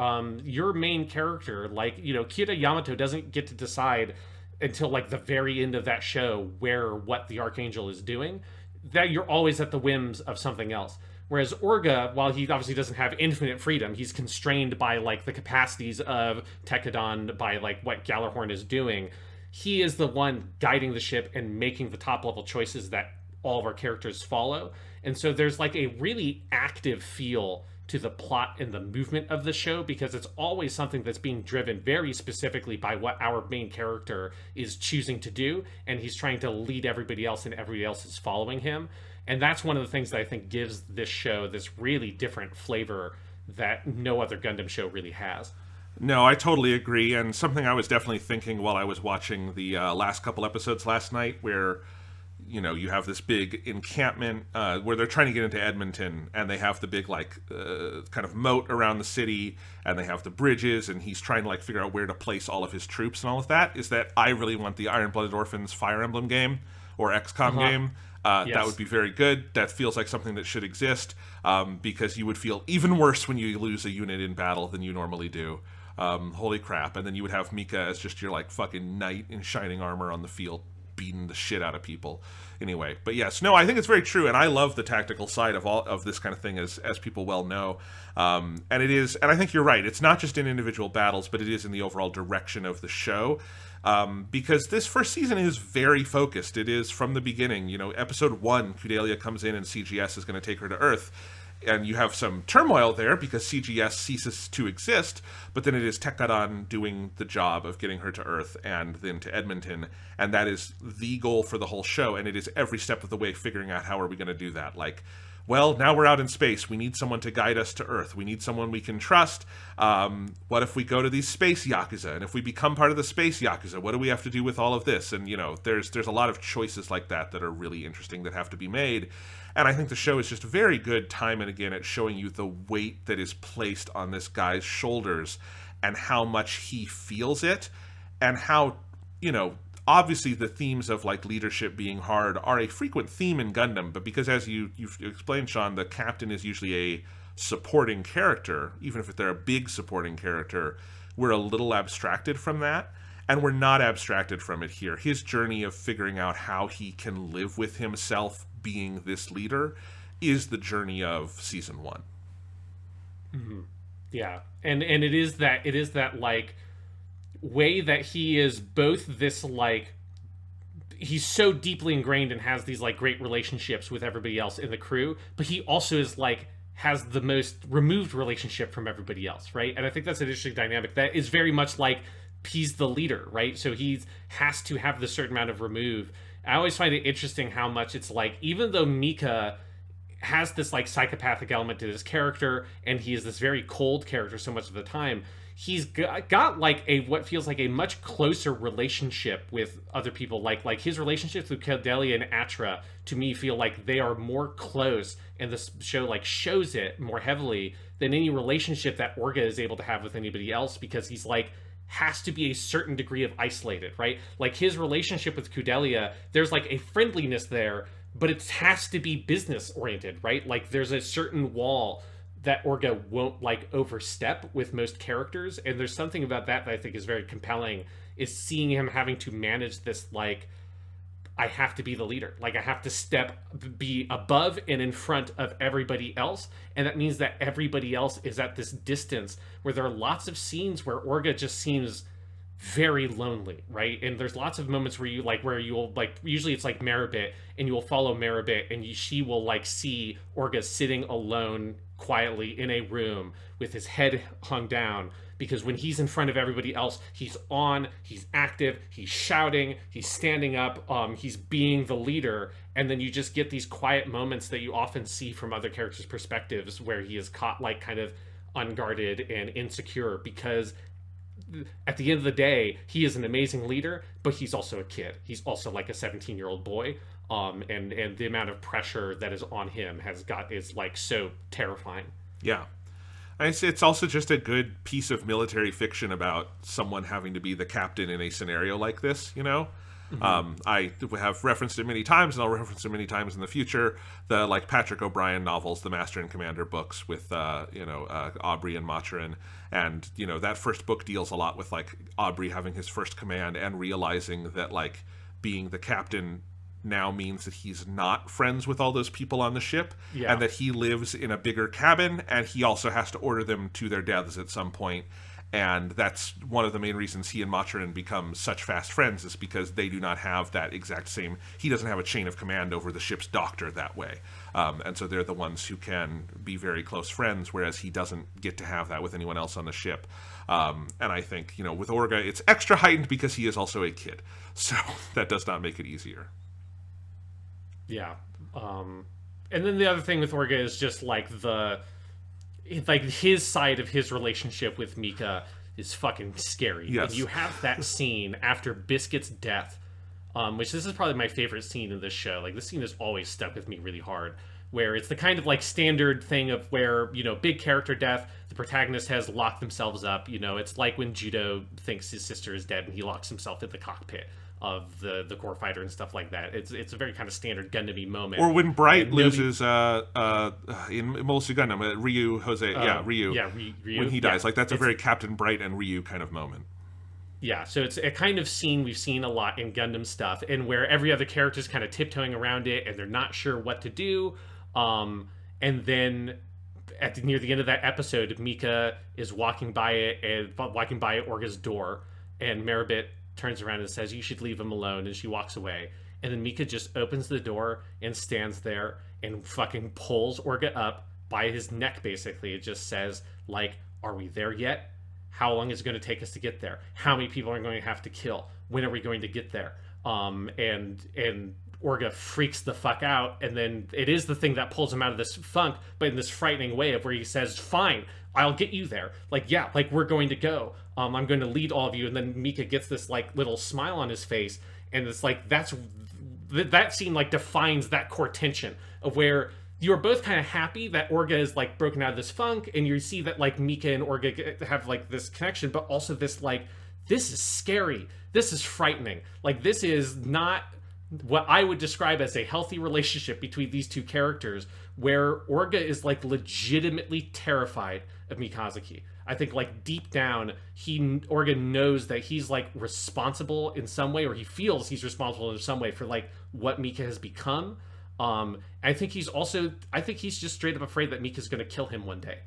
B: Your main character, like, you know, Kira Yamato doesn't get to decide until like the very end of that show what the Archangel is doing. That you're always at the whims of something else. Whereas Orga, while he obviously doesn't have infinite freedom, he's constrained by like the capacities of Tekkadan, by like what Galahorn is doing. He is the one guiding the ship and making the top level choices that all of our characters follow. And so there's like a really active feel to the plot and the movement of the show, because it's always something that's being driven very specifically by what our main character is choosing to do, and he's trying to lead everybody else, and everybody else is following him. And that's one of the things that I think gives this show this really different flavor that no other Gundam show really has.
C: No, I totally agree, and something I was definitely thinking while I was watching the last couple episodes last night, where, you know, you have this big encampment where they're trying to get into Edmonton, and they have the big, like, kind of moat around the city, and they have the bridges, and he's trying to, like, figure out where to place all of his troops and all of that, is that I really want the Iron-Blooded Orphans Fire Emblem game, or XCOM game. That would be very good. That feels like something that should exist, because you would feel even worse when you lose a unit in battle than you normally do. Holy crap. And then you would have Mika as just your, like, fucking knight in shining armor on the field, beating the shit out of people. Anyway, but yes, no, I think it's very true, and I love the tactical side of all of this kind of thing, as people well know. And it is, and I think you're right, it's not just in individual battles, but it is in the overall direction of the show. Because this first season is very focused. It is from the beginning. You know, episode 1, Kudelia comes in and CGS is going to take her to Earth. And you have some turmoil there because CGS ceases to exist, but then it is Tekkadan doing the job of getting her to Earth and then to Edmonton, and that is the goal for the whole show, and it is every step of the way figuring out how are we going to do that. Like, well, now we're out in space. We need someone to guide us to Earth. We need someone we can trust. What if we go to these space Yakuza? And if we become part of the space Yakuza, what do we have to do with all of this? And, you know, there's a lot of choices like that that are really interesting that have to be made. And I think the show is just very good time and again at showing you the weight that is placed on this guy's shoulders and how much he feels it, and how, you know, obviously the themes of, like, leadership being hard are a frequent theme in Gundam, but because, as you've explained, Sean, the captain is usually a supporting character, even if they're a big supporting character, we're a little abstracted from that, and we're not abstracted from it here. His journey of figuring out how he can live with himself being this leader is the journey of season 1.
B: Mm-hmm. Yeah, and it is that like way that he is both this, like, he's so deeply ingrained and has these, like, great relationships with everybody else in the crew, but he also is, like, has the most removed relationship from everybody else, right? And I think that's an interesting dynamic that is very much like he's the leader, right? So he has to have this certain amount of remove. I always find it interesting how much it's like, even though Mika has this, like, psychopathic element to his character, and he is this very cold character so much of the time, he's got like a what feels like a much closer relationship with other people. Like his relationships with Kudelia and Atra, to me, feel like they are more close, and this show, like, shows it more heavily than any relationship that Orga is able to have with anybody else, because he's, like, has to be a certain degree of isolated, right? Like, his relationship with Kudelia, there's, like, a friendliness there, but it has to be business oriented, right? Like, there's a certain wall that Orga won't, like, overstep with most characters, and there's something about that I think is very compelling, is seeing him having to manage this, like, I have to be the leader. Like, I have to be above and in front of everybody else. And that means that everybody else is at this distance, where there are lots of scenes where Orga just seems very lonely, right? And there's lots of moments where you'll, like, usually it's like Maribit, and you will follow Maribit, and she will, like, see Orga sitting alone quietly in a room with his head hung down, because when he's in front of everybody else, he's on, he's active, he's shouting, he's standing up, he's being the leader. And then you just get these quiet moments that you often see from other characters' perspectives, where he is caught, like, kind of unguarded and insecure, because at the end of the day, he is an amazing leader, but he's also a kid. He's also, like, a 17-year-old boy. And the amount of pressure that is on him is, like, so terrifying.
C: Yeah. It's also just a good piece of military fiction about someone having to be the captain in a scenario like this, you know? Mm-hmm. I have referenced it many times, and I'll reference it many times in the future. The, like, Patrick O'Brien novels, the Master and Commander books with, Aubrey and Martian. And, you know, that first book deals a lot with, like, Aubrey having his first command and realizing that, like, being the captain now means that he's not friends with all those people on the ship, and that he lives in a bigger cabin, and he also has to order them to their deaths at some point. And that's one of the main reasons he and Martian become such fast friends, is because they do not have that exact same, he doesn't have a chain of command over the ship's doctor that way. And so they're the ones who can be very close friends, whereas he doesn't get to have that with anyone else on the ship. And I think, you know, with Orga, it's extra heightened because he is also a kid. So that does not make it easier.
B: Yeah. And then the other thing with Orga is just, like, his side of his relationship with Mika is fucking scary.
C: Yes.
B: And you have that scene after Biscuit's death, which this is probably my favorite scene in this show. Like, this scene has always stuck with me really hard, where it's the kind of, like, standard thing of where, you know, big character death, the protagonist has locked themselves up. You know, it's like when Judo thinks his sister is dead and he locks himself in the cockpit. of the core fighter and stuff like that. It's a very kind of standard Gundam-y moment.
C: Or when Bright loses in Mobile Suit Gundam, Ryu when he dies, like that's a very Captain Bright and Ryu kind of moment.
B: Yeah, so it's a kind of scene we've seen a lot in Gundam stuff, and where every other character is kind of tiptoeing around it, and they're not sure what to do. And then near the end of that episode, Mika is walking by Orga's door, and Maribit turns around and says, "You should leave him alone," and she walks away. And then Mika just opens the door and stands there and fucking pulls Orga up by his neck, basically. It just says, like, "Are we there yet? How long is it going to take us to get there? How many people are we going to have to kill? When are we going to get there?" And Orga freaks the fuck out, and then it is the thing that pulls him out of this funk, but in this frightening way of where he says, "Fine, I'll get you there. Like, yeah, like, we're going to go. I'm going to lead all of you." And then Mika gets this, like, little smile on his face, and it's like, that scene, like, defines that core tension of where you're both kind of happy that Orga is, like, broken out of this funk, and you see that, like, Mika and Orga have, like, this connection, but also this, like, this is scary. This is frightening. Like, this is not what I would describe as a healthy relationship between these two characters, where Orga is, like, legitimately terrified of Mikazuki. I think, like, deep down, Orga knows that he's, like, responsible in some way, or he feels he's responsible in some way for, like, what Mika has become. I think he's just straight up afraid that Mika's going to kill him one day.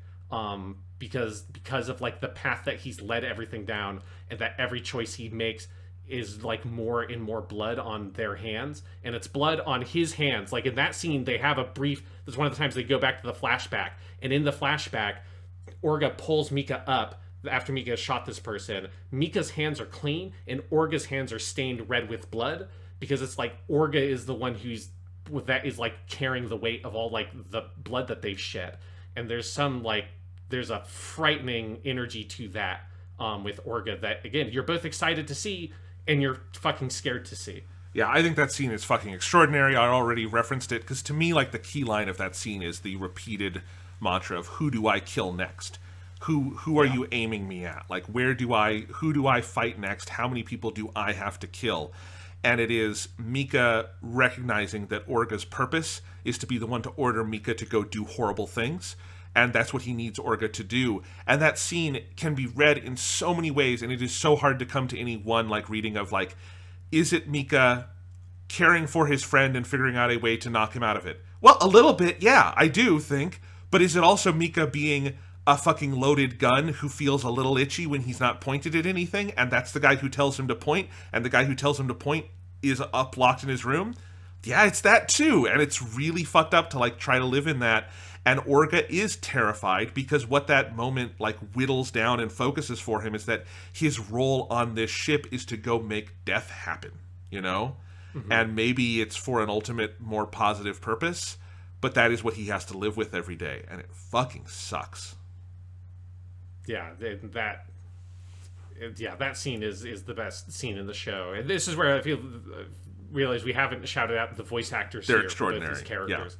B: Because of, like, the path that he's led everything down, and that every choice he makes is, like, more and more blood on their hands, and it's blood on his hands. Like, in that scene, they have a brief, that's one of the times they go back to the flashback, and in the flashback, Orga pulls Mika up after Mika has shot this person. Mika's hands are clean, and Orga's hands are stained red with blood, because it's like Orga is the one is like carrying the weight of all, like, the blood that they've shed. And there's a frightening energy to that with Orga that, again, you're both excited to see and you're fucking scared to see.
C: Yeah, I think that scene is fucking extraordinary. I already referenced it, because to me, like, the key line of that scene is the repeated mantra of, who do I kill next? Who are you aiming me at? Like, who do I fight next? How many people do I have to kill? And it is Mika recognizing that Orga's purpose is to be the one to order Mika to go do horrible things. And that's what he needs Orga to do. And that scene can be read in so many ways, and it is so hard to come to any one, like, reading of, like, is it Mika caring for his friend and figuring out a way to knock him out of it? Well, a little bit, yeah, I do think. But is it also Mika being a fucking loaded gun who feels a little itchy when he's not pointed at anything, and that's the guy who tells him to point, and the guy who tells him to point is up locked in his room? Yeah, it's that too, and it's really fucked up to, like, try to live in that. And Orga is terrified, because what that moment, like, whittles down and focuses for him is that his role on this ship is to go make death happen, you know? Mm-hmm. And maybe it's for an ultimate, more positive purpose, but that is what he has to live with every day, and it fucking sucks.
B: Yeah, that scene is the best scene in the show. And this is where I realize we haven't shouted out the voice actors.
C: They're
B: here
C: extraordinary.
B: For both these characters.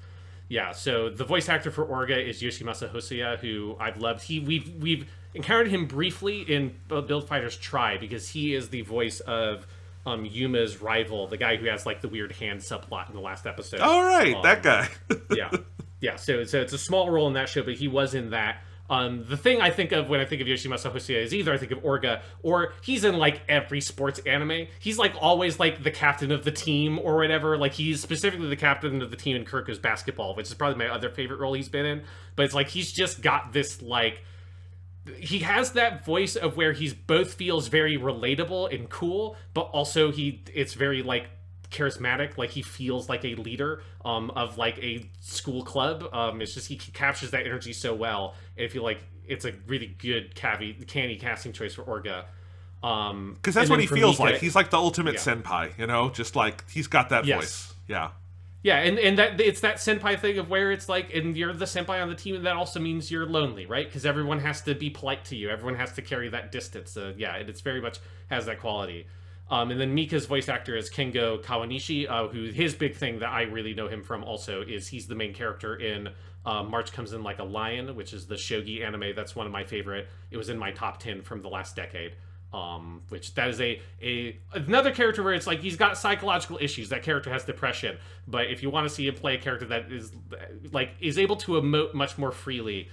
B: Yeah, so the voice actor for Orga is Yoshimasa Hosoya, who I've loved. We've encountered him briefly in Build Fighters Try, because he is the voice of Yuma's rival, the guy who has, like, the weird hand subplot in the last episode.
C: All right, that guy.
B: Yeah. So it's a small role in that show, but he was in that. The thing I think of when I think of Yoshimasa Hosoya is either I think of Orga, or he's in, like, every sports anime. He's, like, always, like, the captain of the team or whatever. Like, he's specifically the captain of the team in Kurko's basketball, which is probably my other favorite role he's been in. But it's like he's just got this, like, he has that voice of where he's both feels very relatable and cool, but also it's very, like, charismatic. Like, he feels like a leader of, like, a school club. It's just he captures that energy so well, and I feel like it's a really good canny casting choice for Orga,
C: because that's what he feels like. He's like the ultimate senpai, you know, just like he's got that voice.
B: And that it's that senpai thing of where it's like, and you're the senpai on the team, and that also means you're lonely, right? Because everyone has to be polite to you, everyone has to carry that distance. And it's very much has that quality. And then Mika's voice actor is Kengo Kawanishi, who his big thing that I really know him from also is he's the main character in March Comes In Like a Lion, which is the shogi anime. That's one of my favorite. It was in my top 10 from the last decade. Which that is another character where it's like he's got psychological issues. That character has depression, but if you want to see him play a character that is able to emote much more freely,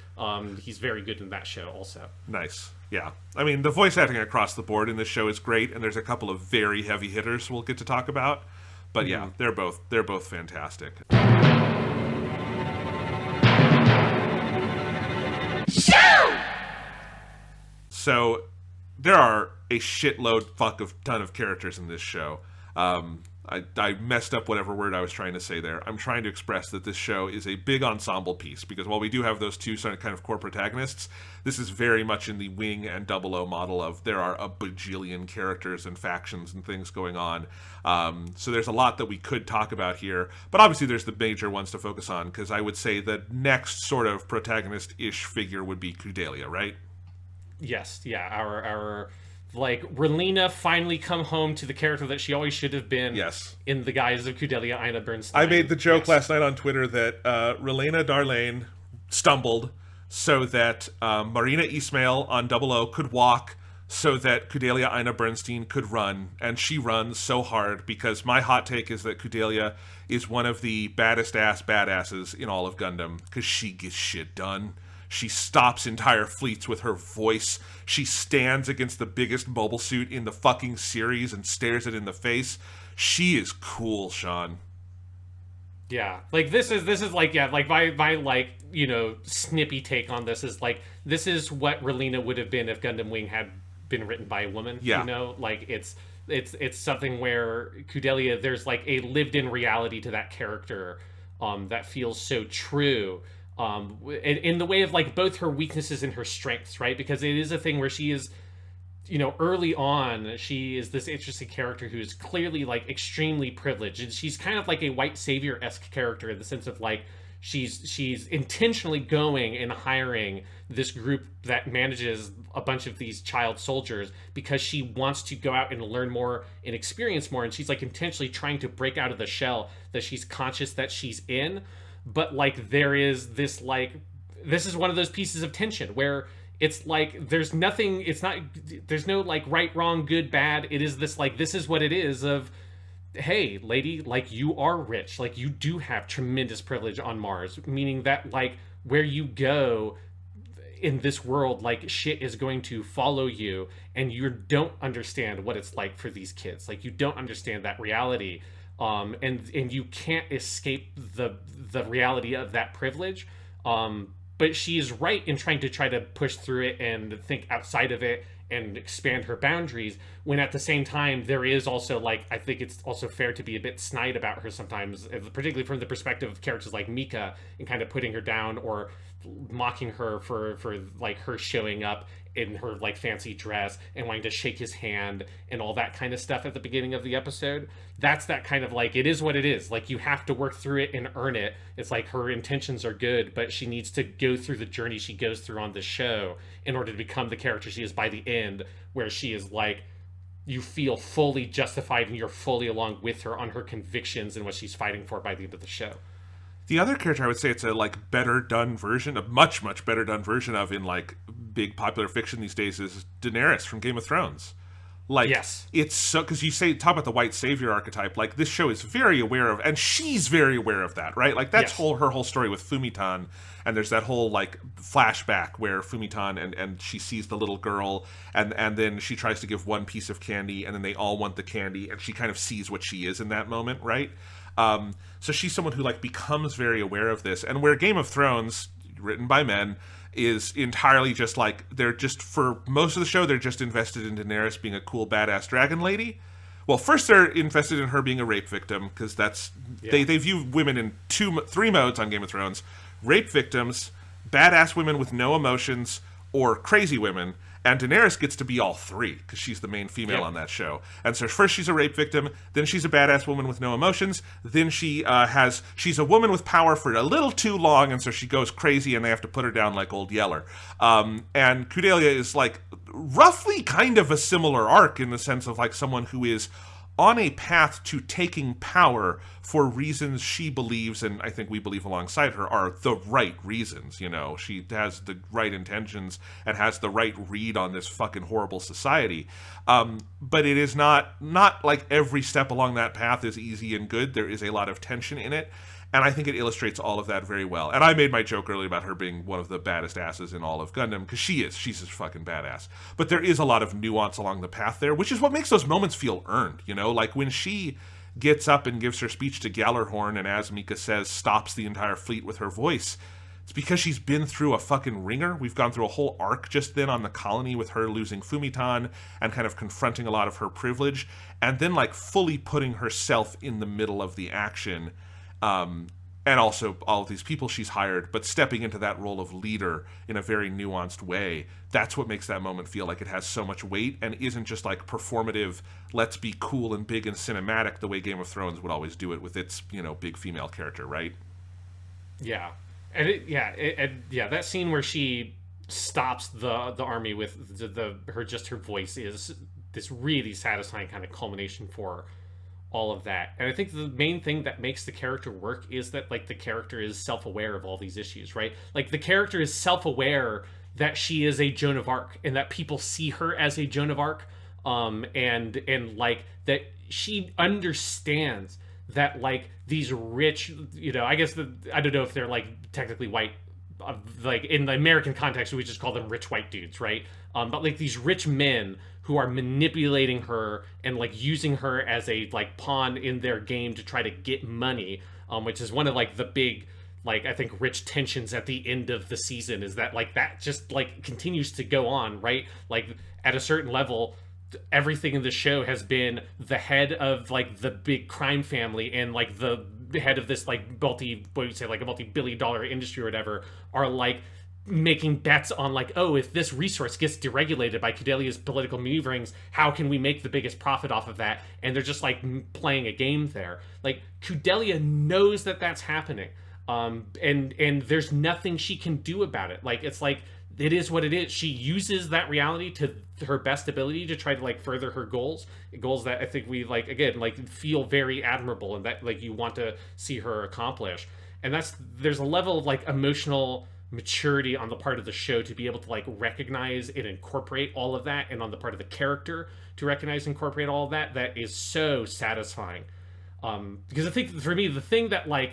B: he's very good in that show also.
C: Nice. Yeah. I mean, the voice acting across the board in this show is great, and there's a couple of very heavy hitters we'll get to talk about. But yeah, they're both fantastic. So there are a shitload ton of characters in this show. I messed up whatever word I was trying to say there. I'm trying to express that this show is a big ensemble piece, because while we do have those two kind of core protagonists, this is very much in the Wing and Double O model of there are a bajillion characters and factions and things going on. So there's a lot that we could talk about here, but obviously there's the major ones to focus on, because I would say the next sort of protagonist-ish figure would be Kudelia, right?
B: Yes, yeah, our like Relena finally come home to the character that she always should have been.
C: Yes. In
B: the guise of Kudelia Aina Bernstein.
C: I made the joke last night on Twitter that Relena Darlane stumbled so that Marina Ismail on Double O could walk, so that Kudelia Aina Bernstein could run, and she runs so hard, because my hot take is that Kudelia is one of the baddest ass badasses in all of Gundam, because she gets shit done. She stops entire fleets with her voice. She stands against the biggest mobile suit in the fucking series and stares it in the face. She is cool, Sean.
B: Yeah, like this is like, yeah, like my like, you know, snippy take on this is like, this is what Relena would have been if Gundam Wing had been written by a woman.
C: Yeah.
B: You know, like it's something where Kudelia, there's like a lived-in reality to that character that feels so true. In the way of like both her weaknesses and her strengths, right? Because it is a thing where she is, you know, early on, she is this interesting character who is clearly like extremely privileged, and she's kind of like a white savior-esque character in the sense of like she's intentionally going and hiring this group that manages a bunch of these child soldiers because she wants to go out and learn more and experience more, and she's like intentionally trying to break out of the shell that she's conscious that she's in. But like there is this like, this is one of those pieces of tension where it's like there's nothing, there's no like right, wrong, good, bad. It is this like, this is what it is of, hey lady, like you are rich, like you do have tremendous privilege on Mars, meaning that like where you go in this world, like shit is going to follow you, and you don't understand what it's like for these kids. Like you don't understand that reality. And you can't escape the reality of that privilege. But she is right in trying to push through it and think outside of it and expand her boundaries, when at the same time there is also like, I think it's also fair to be a bit snide about her sometimes, particularly from the perspective of characters like Mika, and kind of putting her down or mocking her for like her showing up in her like fancy dress and wanting to shake his hand and all that kind of stuff at the beginning of the episode. That's that kind of like, it is what it is. Like you have to work through it and earn it. It's like her intentions are good, but she needs to go through the journey she goes through on the show in order to become the character she is by the end, where she is like, you feel fully justified and you're fully along with her on her convictions and what she's fighting for by the end of the show.
C: The other character I would say it's a like better done version, a much better done version of in like big popular fiction these days, is Daenerys from Game of Thrones. Like,
B: yes,
C: it's so, because you talk about the white savior archetype, like this show is very aware of, and she's very aware of that, right? Like that's
B: yes.
C: her whole story with Fumitan, and there's that whole like flashback where Fumitan and she sees the little girl, and then she tries to give one piece of candy, and then they all want the candy, and she kind of sees what she is in that moment, right? So she's someone who like becomes very aware of this, and where Game of Thrones, written by men, is entirely just like, they're just, for most of the show, they're just invested in Daenerys being a cool badass dragon lady. Well, first they're invested in her being a rape victim, because that's, they view women in three modes on Game of Thrones: rape victims, badass women with no emotions, or crazy women. And Daenerys gets to be all three, because she's the main female on that show. And so first she's a rape victim, then she's a badass woman with no emotions, then she's a woman with power for a little too long, and so she goes crazy and they have to put her down like Old Yeller. And Kudelia is like roughly kind of a similar arc, in the sense of like someone who is on a path to taking power for reasons she believes, and I think we believe alongside her, are the right reasons. You know, she has the right intentions and has the right read on this fucking horrible society. But it is not like every step along that path is easy and good. There is a lot of tension in it. And I think it illustrates all of that very well. And I made my joke earlier about her being one of the baddest asses in all of Gundam, because she is. She's a fucking badass. But there is a lot of nuance along the path there, which is what makes those moments feel earned, you know? Like when she gets up and gives her speech to Gallarhorn and, as Mika says, stops the entire fleet with her voice, it's because she's been through a fucking ringer. We've gone through a whole arc just then on the colony with her losing Fumitan and kind of confronting a lot of her privilege, and then like fully putting herself in the middle of the action. And also all of these people she's hired, but stepping into that role of leader in a very nuanced way. That's what makes that moment feel like it has so much weight and isn't just like performative, let's be cool and big and cinematic the way Game of Thrones would always do it with its, you know, big female character, right?
B: Yeah. And that scene where she stops the army with her voice is this really satisfying kind of culmination for all of that. And I think the main thing that makes the character work is that like the character is self-aware of all these issues, right? Like the character is self-aware that she is a Joan of Arc and that people see her as a Joan of Arc, and like that she understands that like these rich, you know, I guess I don't know if they're like technically white, like in the American context we just call them rich white dudes, right? But like these rich men who are manipulating her and like using her as a like pawn in their game to try to get money, which is one of like the big, like I think rich tensions at the end of the season, is that like that just like continues to go on, right? Like at a certain level, everything in the show has been the head of like the big crime family and like the head of this like multi-billion dollar industry or whatever are like making bets on like, oh, if this resource gets deregulated by Kudelia's political maneuverings, how can we make the biggest profit off of that? And they're just like playing a game there. Like Kudelia knows that that's happening, and there's nothing she can do about it. Like it's like it is what it is. She uses that reality to her best ability to try to like further her goals that I think we like, again, like feel very admirable and that like you want to see her accomplish. And there's a level of like emotional maturity on the part of the show to be able to like recognize and incorporate all of that, and on the part of the character to recognize and incorporate all of that is so satisfying. Because I think for me, the thing that like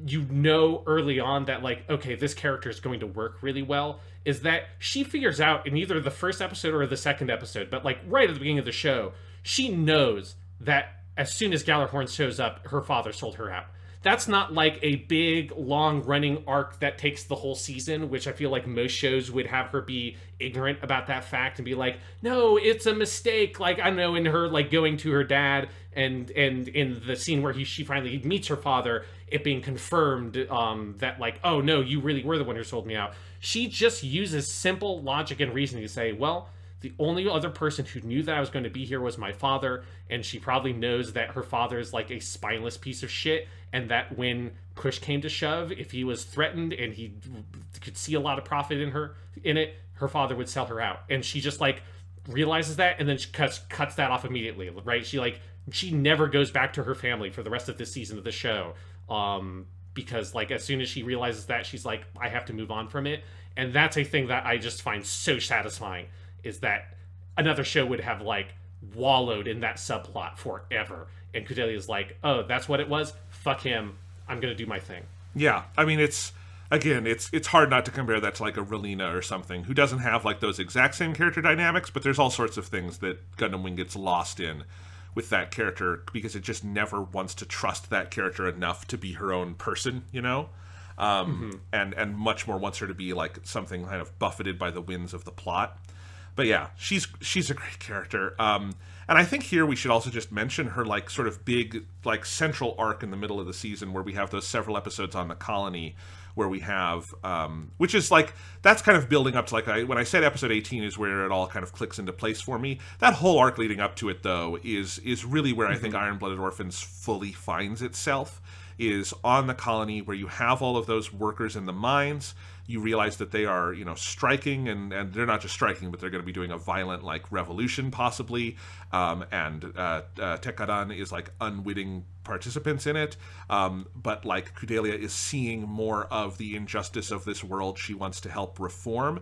B: you know early on that like, okay, this character is going to work really well, is that she figures out in either the first episode or the second episode, but like right at the beginning of the show, she knows that as soon as Gallarhorn shows up, her father sold her out. That's not like a big, long-running arc that takes the whole season, which I feel like most shows would have her be ignorant about that fact and be like, no, it's a mistake. Like, I don't know, in her, like, going to her dad and in the scene where she finally meets her father, it being confirmed that, like, oh, no, you really were the one who sold me out. She just uses simple logic and reasoning to say, well, the only other person who knew that I was going to be here was my father, and she probably knows that her father is like a spineless piece of shit, and that when push came to shove, if he was threatened and he could see a lot of profit in it, her father would sell her out. And she just like realizes that, and then she cuts that off immediately, right? She never goes back to her family for the rest of this season of the show, because like as soon as she realizes that, she's like, I have to move on from it. And that's a thing that I just find so satisfying, is that another show would have like wallowed in that subplot forever, and Kudelia's like, oh, that's what it was, fuck him, I'm gonna do my thing.
C: Yeah, I mean, it's hard not to compare that to like a Relina or something, who doesn't have like those exact same character dynamics, but there's all sorts of things that Gundam Wing gets lost in with that character because it just never wants to trust that character enough to be her own person, you know? And much more wants her to be like something kind of buffeted by the winds of the plot. But yeah, she's a great character. And I think here we should also just mention her like sort of big like central arc in the middle of the season, where we have those several episodes on the colony, where we have which is like, that's kind of building up to like, when I said episode 18 is where it all kind of clicks into place for me. That whole arc leading up to it though is really where I think Iron-Blooded Orphans fully finds itself, is on the colony, where you have all of those workers in the mines. You realize that they are, striking, and they're not just striking, but they're going to be doing a violent, like, revolution, possibly. And Tekkadan is, like, unwitting participants in it. But, like, Kudelia is seeing more of the injustice of this world she wants to help reform.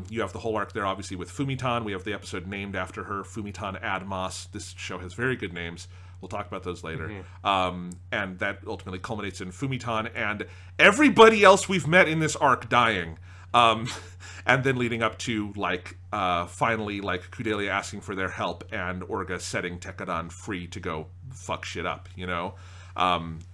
C: You have the whole arc there, obviously, with Fumitan. We have the episode named after her, Fumitan Admos. This show has very good names. We'll talk about those later. And that ultimately culminates in Fumitan and everybody else we've met in this arc dying. And then leading up to, like, finally, like, Kudelia asking for their help and Orga setting Tekkadan free to go fuck shit up,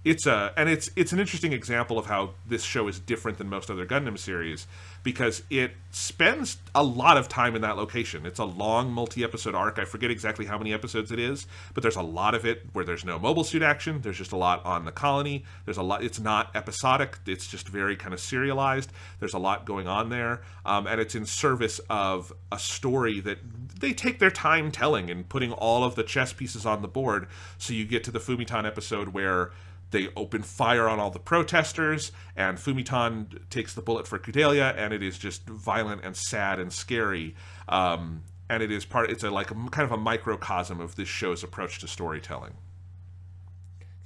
C: It's an interesting example of how this show is different than most other Gundam series, because it spends a lot of time in that location. It's a long multi-episode arc. I forget exactly how many episodes it is, but there's a lot of it where there's no mobile suit action. There's just a lot on the colony. There's a lot. It's not episodic. It's just very kind of serialized. There's a lot going on there, and it's in service of a story that they take their time telling and putting all of the chess pieces on the board. So you get to the Fumitan episode where they open fire on all the protesters, and Fumitan takes the bullet for Kudelia, and it is just violent and sad and scary. And it's kind of a microcosm of this show's approach to storytelling.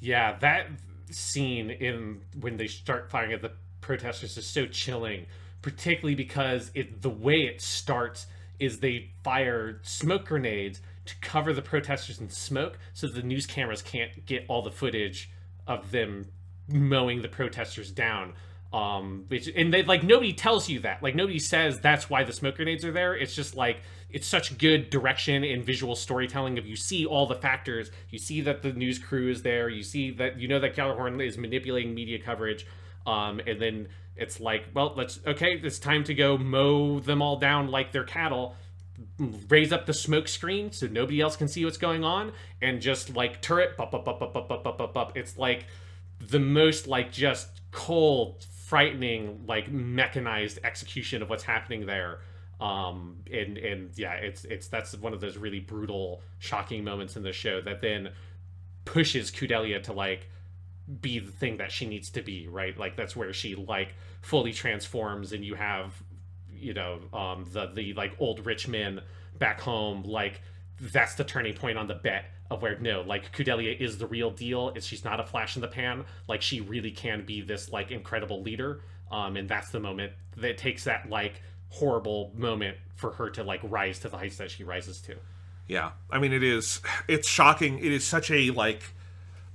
B: Yeah, that scene when they start firing at the protesters is so chilling, particularly because the way it starts is they fire smoke grenades to cover the protesters in smoke so the news cameras can't get all the footage of them mowing the protesters down. And they, like, nobody tells you that. Like, nobody says that's why the smoke grenades are there. It's just like, it's such good direction and visual storytelling of, you see all the factors. You see that the news crew is there. You see that, that Gjallarhorn is manipulating media coverage. And then it's like, well, it's time to go mow them all down like they're cattle. Raise up the smoke screen so nobody else can see what's going on, and just, like, turret, bup, bup, bup, bup, bup, bup, bup, bup, bup. It's like the most, like, just cold, frightening, like, mechanized execution of what's happening there. And yeah, that's one of those really brutal, shocking moments in the show that then pushes Kudelia to, like, be the thing that she needs to be, right? Like, that's where she, like, fully transforms, and you have, the like, old rich men back home, like, that's the turning point on the bet of where, no, like, Kudelia is the real deal. She's not a flash in the pan. Like, she really can be this, like, incredible leader. And that's the moment that takes that, like, horrible moment for her to, like, rise to the heights that she rises to.
C: Yeah. I mean, it's shocking. It is such a, like,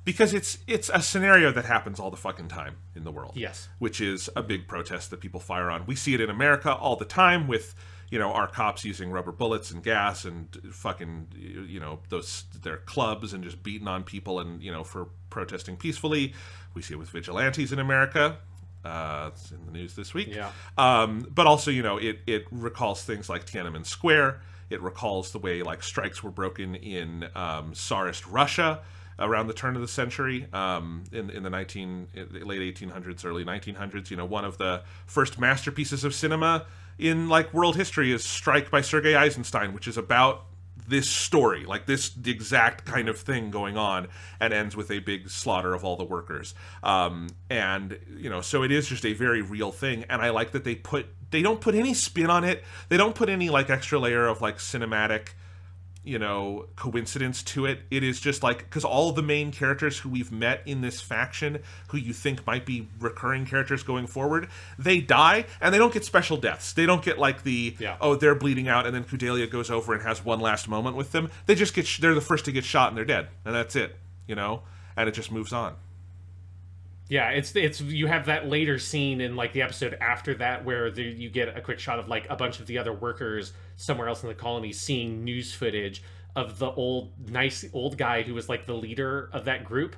C: because it's a scenario that happens all the fucking time in the world.
B: Yes. Which
C: is a big protest that people fire on. We see it in America all the time with, our cops using rubber bullets and gas and fucking, their clubs and just beating on people and, for protesting peacefully. We see it with vigilantes in America. It's in the news this week.
B: Yeah.
C: But also, it recalls things like Tiananmen Square. It recalls the way, like, strikes were broken in Tsarist Russia around the turn of the century, in the late 1800s, early 1900s. One of the first masterpieces of cinema in, like, world history is Strike by Sergei Eisenstein, which is about this story, like the exact kind of thing going on, and ends with a big slaughter of all the workers. And so it is just a very real thing, and I like that they don't put any spin on it. They don't put any, like, extra layer of, like, cinematic coincidence to it. It is just like, because all the main characters who we've met in this faction, who you think might be recurring characters going forward, they die, and they don't get special deaths. They don't get, like, they're bleeding out, and then Kudelia goes over and has one last moment with them. They just they're the first to get shot, and they're dead, and that's it, and it just moves on.
B: Yeah, it's you have that later scene in, like, the episode after that where you get a quick shot of, like, a bunch of the other workers somewhere else in the colony seeing news footage of the nice old guy who was, like, the leader of that group,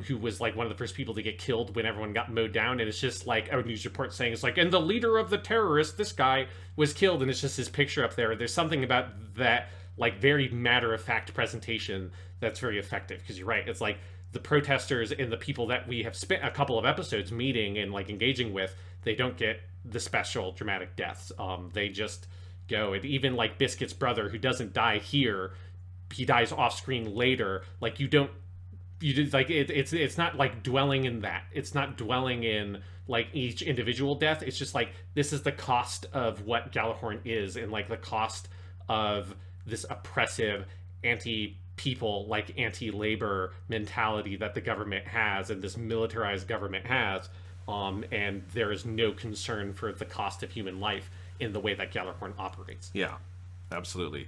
B: who was, like, one of the first people to get killed when everyone got mowed down. And it's just, like, a news report saying, it's like, and the leader of the terrorists, this guy, was killed. And it's just his picture up there. There's something about that, like, very matter-of-fact presentation that's very effective. Because you're right, it's like, the protesters and the people that we have spent a couple of episodes meeting and, like, engaging with, they don't get the special dramatic deaths. They just go. And even, like, Biscuit's brother, who doesn't die here, he dies off screen later. Like, you don't you did like it's not like dwelling in that. It's not dwelling in like each individual death. It's just like this is the cost of what Gjallarhorn is, and like the cost of this oppressive anti-people, like anti-labor mentality that the government has, and this militarized government has. And there is no concern for the cost of human life in the way that Gjallarhorn operates.
C: Yeah, absolutely.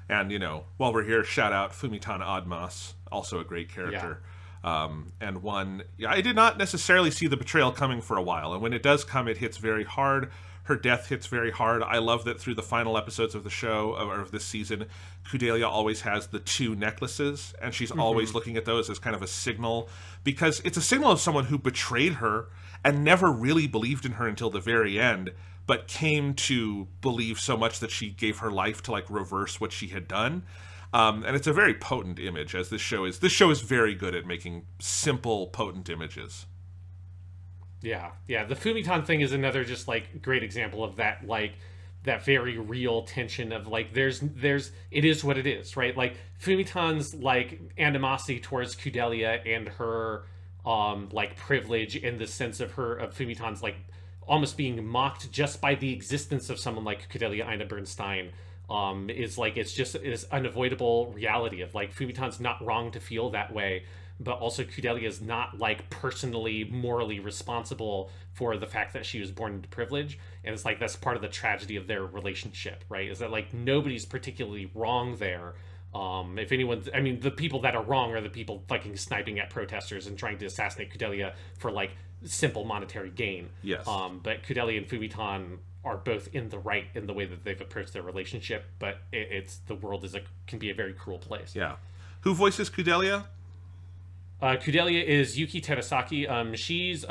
C: And, while we're here, shout out Fumitan Admas, also a great character. And one, I did not necessarily see the betrayal coming for a while. And when it does come, it hits very hard. Her death hits very hard. I love that through the final episodes of the show, or of this season, Kudelia always has the 2 necklaces, and she's always looking at those as kind of a signal, because it's a signal of someone who betrayed her and never really believed in her until the very end, but came to believe so much that she gave her life to like reverse what she had done. And it's a very potent image, as this show is. This show is very good at making simple, potent images.
B: Yeah. The Fumitan thing is another just like great example of that, like that very real tension of like there's it is what it is, right? Like Fumitan's like animosity towards Kudelia and her like privilege, in the sense of Fumitan's like almost being mocked just by the existence of someone like Kudelia Aina Bernstein, is like it's unavoidable reality of like Fumitan's not wrong to feel that way, but also Kudelia is not like personally morally responsible for the fact that she was born into privilege. And it's like that's part of the tragedy of their relationship, right? Is that like nobody's particularly wrong there. If anyone's, I mean, the people that are wrong are the people fucking sniping at protesters and trying to assassinate Kudelia for like simple monetary gain.
C: Yes.
B: But Kudelia and Fumitan are both in the right in the way that they've approached their relationship, but it's the world can be a very cruel place.
C: Yeah. Who voices Kudelia?
B: Kudelia is Yuki Terasaki. She's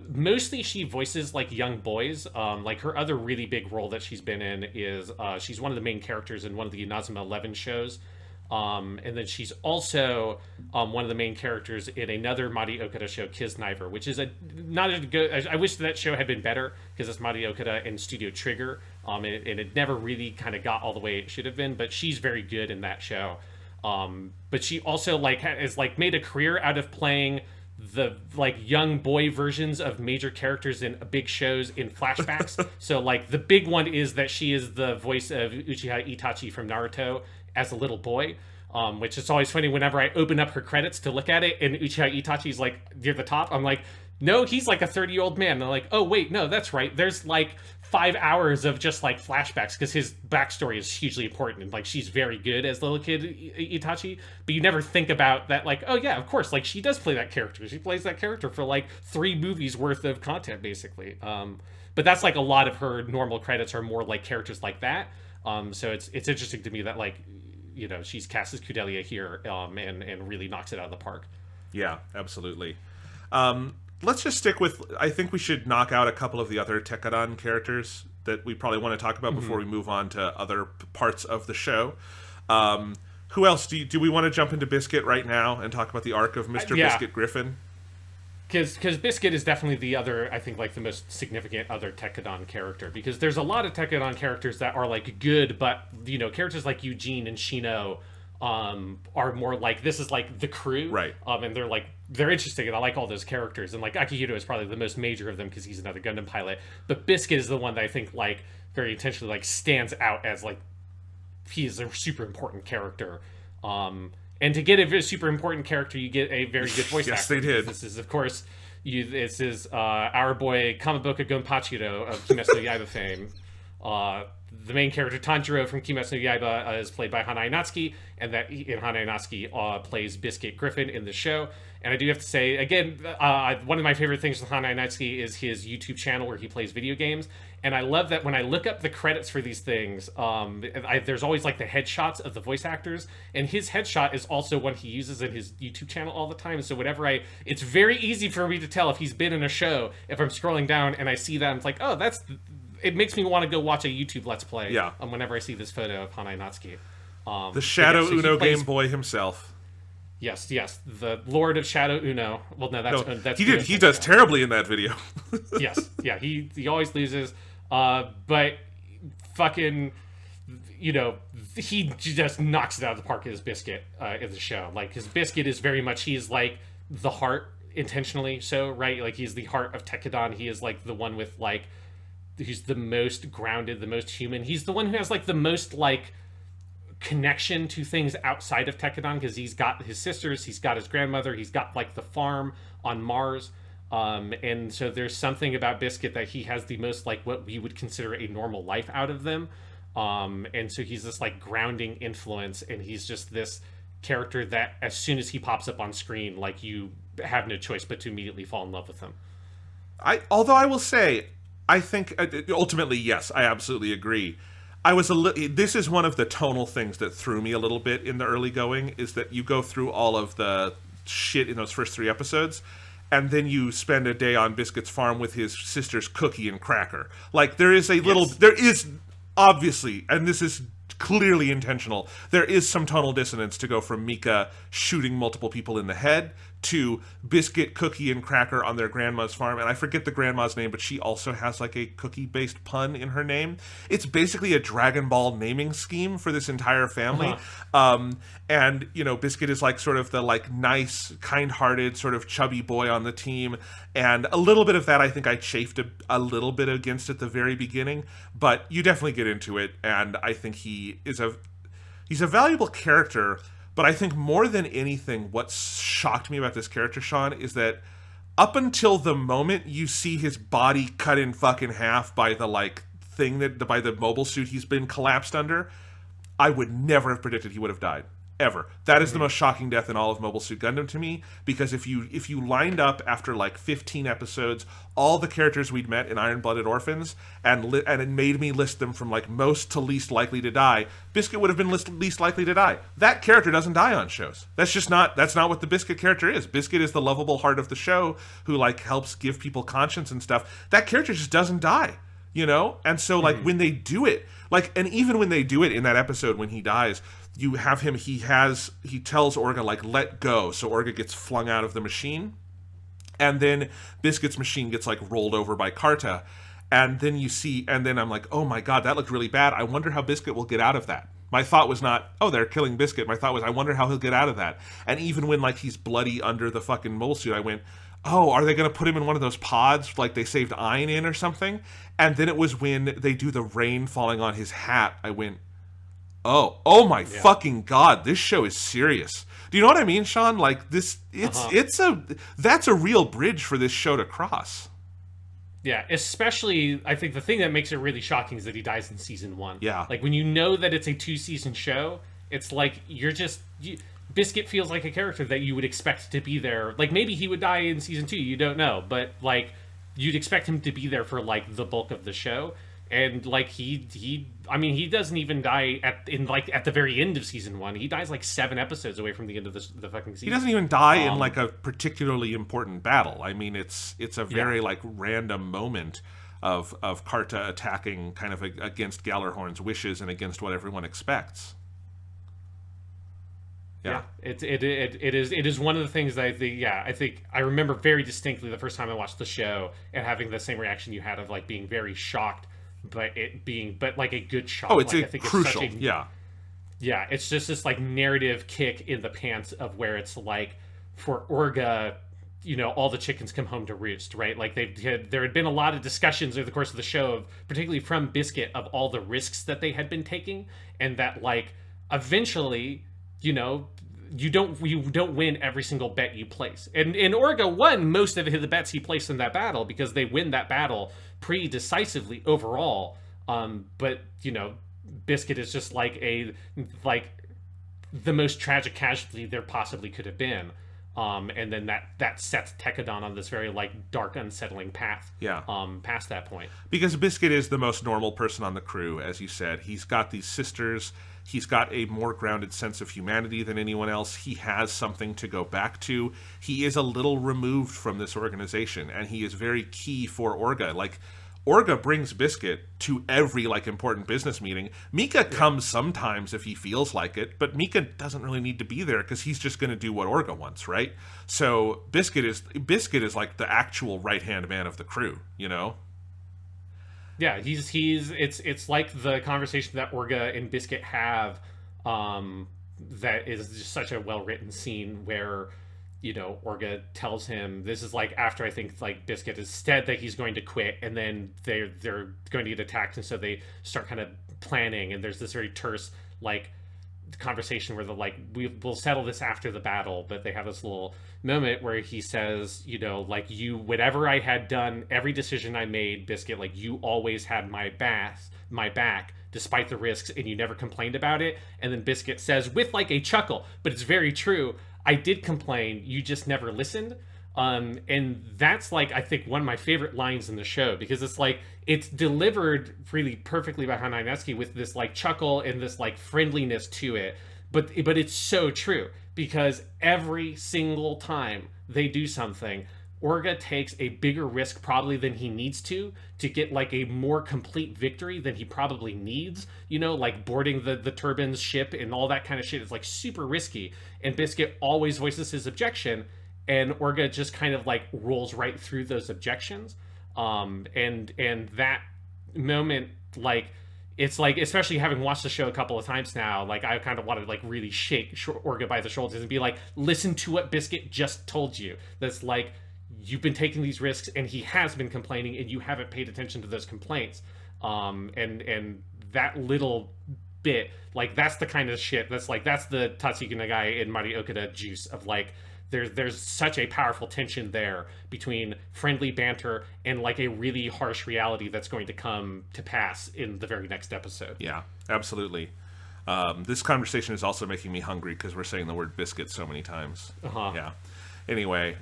B: mostly she voices like young boys. Like her other really big role that she's been in is she's one of the main characters in one of the Inazuma 11 shows. And then she's also one of the main characters in another Mari Okada show, Kisniver, which is not a good. I wish that show had been better because it's Mari Okada and Studio Trigger, and it never really kind of got all the way it should have been. But she's very good in that show. But she also like is like made a career out of playing the like young boy versions of major characters in big shows in flashbacks. So like the big one is that she is the voice of Uchiha Itachi from Naruto as a little boy, which is always funny whenever I open up her credits to look at it and Uchiha Itachi's like near the top. I'm like, no, he's like a 30-year-old man. And I'm like, oh wait, no, that's right. There's like 5 hours of just like flashbacks because his backstory is hugely important, and like she's very good as the little kid Itachi, but you never think about that, like, oh yeah, of course, like she does play that character. She plays that character for like 3 movies worth of content basically. But that's like a lot of her normal credits are more like characters like that. So it's interesting to me that like, you know, she's cast as Kudelia here, and really knocks it out of the park.
C: Yeah, absolutely. Let's just stick with, I think we should knock out a couple of the other Tekkadan characters that we probably want to talk about before we move on to other parts of the show. Who else? Do we want to jump into Biscuit right now and talk about the arc of Mr.
B: Yeah.
C: Biscuit Griffin?
B: Because Biscuit is definitely the other, I think, like the most significant other Tekkadan character. Because there's a lot of Tekkadan characters that are like good, but, you know, characters like Eugene and Shino are more like, this is like the crew,
C: right?
B: And they're interesting, and I like all those characters, and like Akihito is probably the most major of them because he's another Gundam pilot, but Biscuit is the one that I think like very intentionally like stands out as like he is a super important character, and to get a very super important character you get a very good voice
C: yes,
B: actor.
C: They did.
B: This is of course this is our boy Kamaboka Gonpachiro of Kimetsu no Yaiba fame. The main character Tanjiro from Kimetsu no Yaiba is played by Hanae Natsuki, and that Hanae Natsuki plays Biscuit Griffin in the show. And I do have to say, again, one of my favorite things with Hanae Natsuki is his YouTube channel where he plays video games. And I love that when I look up the credits for these things, there's always like the headshots of the voice actors, and his headshot is also one he uses in his YouTube channel all the time. So it's very easy for me to tell if he's been in a show if I'm scrolling down and I see that. It's like, oh, it makes me want to go watch a YouTube Let's Play.
C: Yeah.
B: Whenever I see this photo of Hanae Natsuki.
C: The Shadow Uno Game Boy himself.
B: Yes, the Lord of Shadow Uno. Well, no, that's
C: he does terribly in that video.
B: Yes, yeah, he always loses. But fucking you know, he just knocks it out of the park as Biscuit in the show. Like, his Biscuit is very much, he's like the heart, intentionally so, right? Like, he's the heart of Tekkadan. He is like the one with like, he's the most grounded, the most human. He's the one who has like the most like connection to things outside of Tekkadan, because he's got his sisters, he's got his grandmother, he's got like the farm on Mars. And so there's something about Biscuit that he has the most like what we would consider a normal life out of them. And so he's this like grounding influence, and he's just this character that as soon as he pops up on screen, like, you have no choice but to immediately fall in love with him.
C: Although I will say, I think ultimately, yes, I absolutely agree. This is one of the tonal things that threw me a little bit in the early going, is that you go through all of the shit in those first 3 episodes, and then you spend a day on Biscuit's farm with his sisters Cookie and Cracker. Like, there is obviously, and this is clearly intentional, there is some tonal dissonance to go from Mika shooting multiple people in the head to Biscuit, Cookie, and Cracker on their grandma's farm. And I forget the grandma's name, but she also has like a cookie-based pun in her name. It's basically a Dragon Ball naming scheme for this entire family. And, you know, Biscuit is like sort of the like nice, kind-hearted, sort of chubby boy on the team. And a little bit of that I think I chafed a little bit against at the very beginning. But you definitely get into it, and I think he's a valuable character. But I think more than anything, what shocked me about this character, Sean, is that up until the moment you see his body cut in fucking half by the like thing by the mobile suit he's been collapsed under, I would never have predicted he would have died. Ever. That is the most shocking death in all of Mobile Suit Gundam to me, because if you lined up after like 15 episodes all the characters we'd met in Iron-Blooded Orphans and it made me list them from like most to least likely to die, Biscuit would have been least likely to die. That character doesn't die on shows. That's not what the Biscuit character is. Biscuit is the lovable heart of the show who like helps give people conscience and stuff. That character just doesn't die, you know? And so like when they do it, like, and even when they do it in that episode when he dies, you have him, he tells Orga, like, let go. So Orga gets flung out of the machine. And then Biscuit's machine gets, like, rolled over by Karta. And then then I'm like, oh my god, that looked really bad. I wonder how Biscuit will get out of that. My thought was not, oh, they're killing Biscuit. My thought was, I wonder how he'll get out of that. And even when, like, he's bloody under the fucking mole suit, I went, oh, are they going to put him in one of those pods like they saved Ein in or something? And then it was when they do the rain falling on his hat, I went, oh my fucking god, this show is serious. Do you know what I mean, Sean? Like, that's a real bridge for this show to cross.
B: Yeah, especially, I think the thing that makes it really shocking is that he dies in season 1.
C: Yeah.
B: Like, when you know that it's a 2-season show, it's like, Biscuit feels like a character that you would expect to be there. Like, maybe he would die in season 2, you don't know. But, like, you'd expect him to be there for, like, the bulk of the show. And like he doesn't even die at the very end of season 1. He dies like 7 episodes away from the end of the fucking season.
C: He doesn't even die in like a particularly important battle. I mean, it's a very like random moment of Karta attacking kind of against Gallarhorn's wishes and against what everyone expects.
B: Yeah, it is one of the things that I think I remember very distinctly the first time I watched the show and having the same reaction you had of like being very shocked. But like a good shock.
C: Oh, it's
B: like, I think
C: crucial.
B: It's it's just this like narrative kick in the pants of where it's like for Orga, you know, all the chickens come home to roost, right? Like there had been a lot of discussions over the course of the show, particularly from Biscuit, of all the risks that they had been taking, and that like eventually, you know, you don't win every single bet you place. And Orga won most of the bets he placed in that battle because they win that battle pretty decisively overall. But you know, Biscuit is just like the most tragic casualty there possibly could have been. And then that sets Tekkadan on this very like dark, unsettling path.
C: Yeah.
B: Past that point.
C: Because Biscuit is the most normal person on the crew, as you said. He's got these sisters. He's got a more grounded sense of humanity than anyone else. He has something to go back to. He is a little removed from this organization, and he is very key for Orga. Like, Orga brings Biscuit to every, like, important business meeting. Mika comes sometimes if he feels like it, but Mika doesn't really need to be there because he's just going to do what Orga wants, right? So Biscuit is like the actual right-hand man of the crew, you know?
B: Yeah, he's it's like the conversation that Orga and Biscuit have, that is just such a well-written scene where, you know, Orga tells him, this is like after I think like Biscuit has said that he's going to quit, and then they're going to get attacked, and so they start kind of planning, and there's this very terse like conversation where they're like, we'll settle this after the battle, but they have this little moment where he says, you know, like, you, whatever I had done, every decision I made, Biscuit, like, you always had my back despite the risks, and you never complained about it. And then Biscuit says, with like a chuckle, but it's very true, I did complain, you just never listened. And that's like, I think, one of my favorite lines in the show, because it's like, it's delivered really perfectly by Hanaeneski with this like chuckle and this like friendliness to it. But it's so true, because every single time they do something, Orga takes a bigger risk probably than he needs to get like a more complete victory than he probably needs, you know, like boarding the Turbines ship and all that kind of shit is like super risky. And Biscuit always voices his objection, and Orga just kind of like rolls right through those objections. And that moment, like, it's like, especially having watched the show a couple of times now, like, I kind of want to like really shake Orga by the shoulders and be like, listen to what Biscuit just told you. That's like, you've been taking these risks, and he has been complaining, and you haven't paid attention to those complaints. And that little bit, like, that's the kind of shit that's like, that's the Tatsuyuki Nagai and Mari Okada juice of like, there's such a powerful tension there between friendly banter and like a really harsh reality that's going to come to pass in the very next episode.
C: Yeah, absolutely. This conversation is also making me hungry because we're saying the word biscuit so many times. Yeah. Anyway,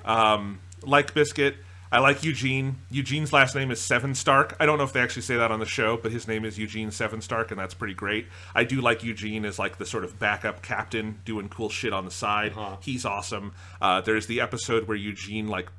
C: like Biscuit, I like Eugene. Eugene's last name is Seven Stark. I don't know if they actually say that on the show, but his name is Eugene Seven Stark, and that's pretty great. I do like Eugene as like the sort of backup captain doing cool shit on the side. He's awesome. There's the episode where Eugene like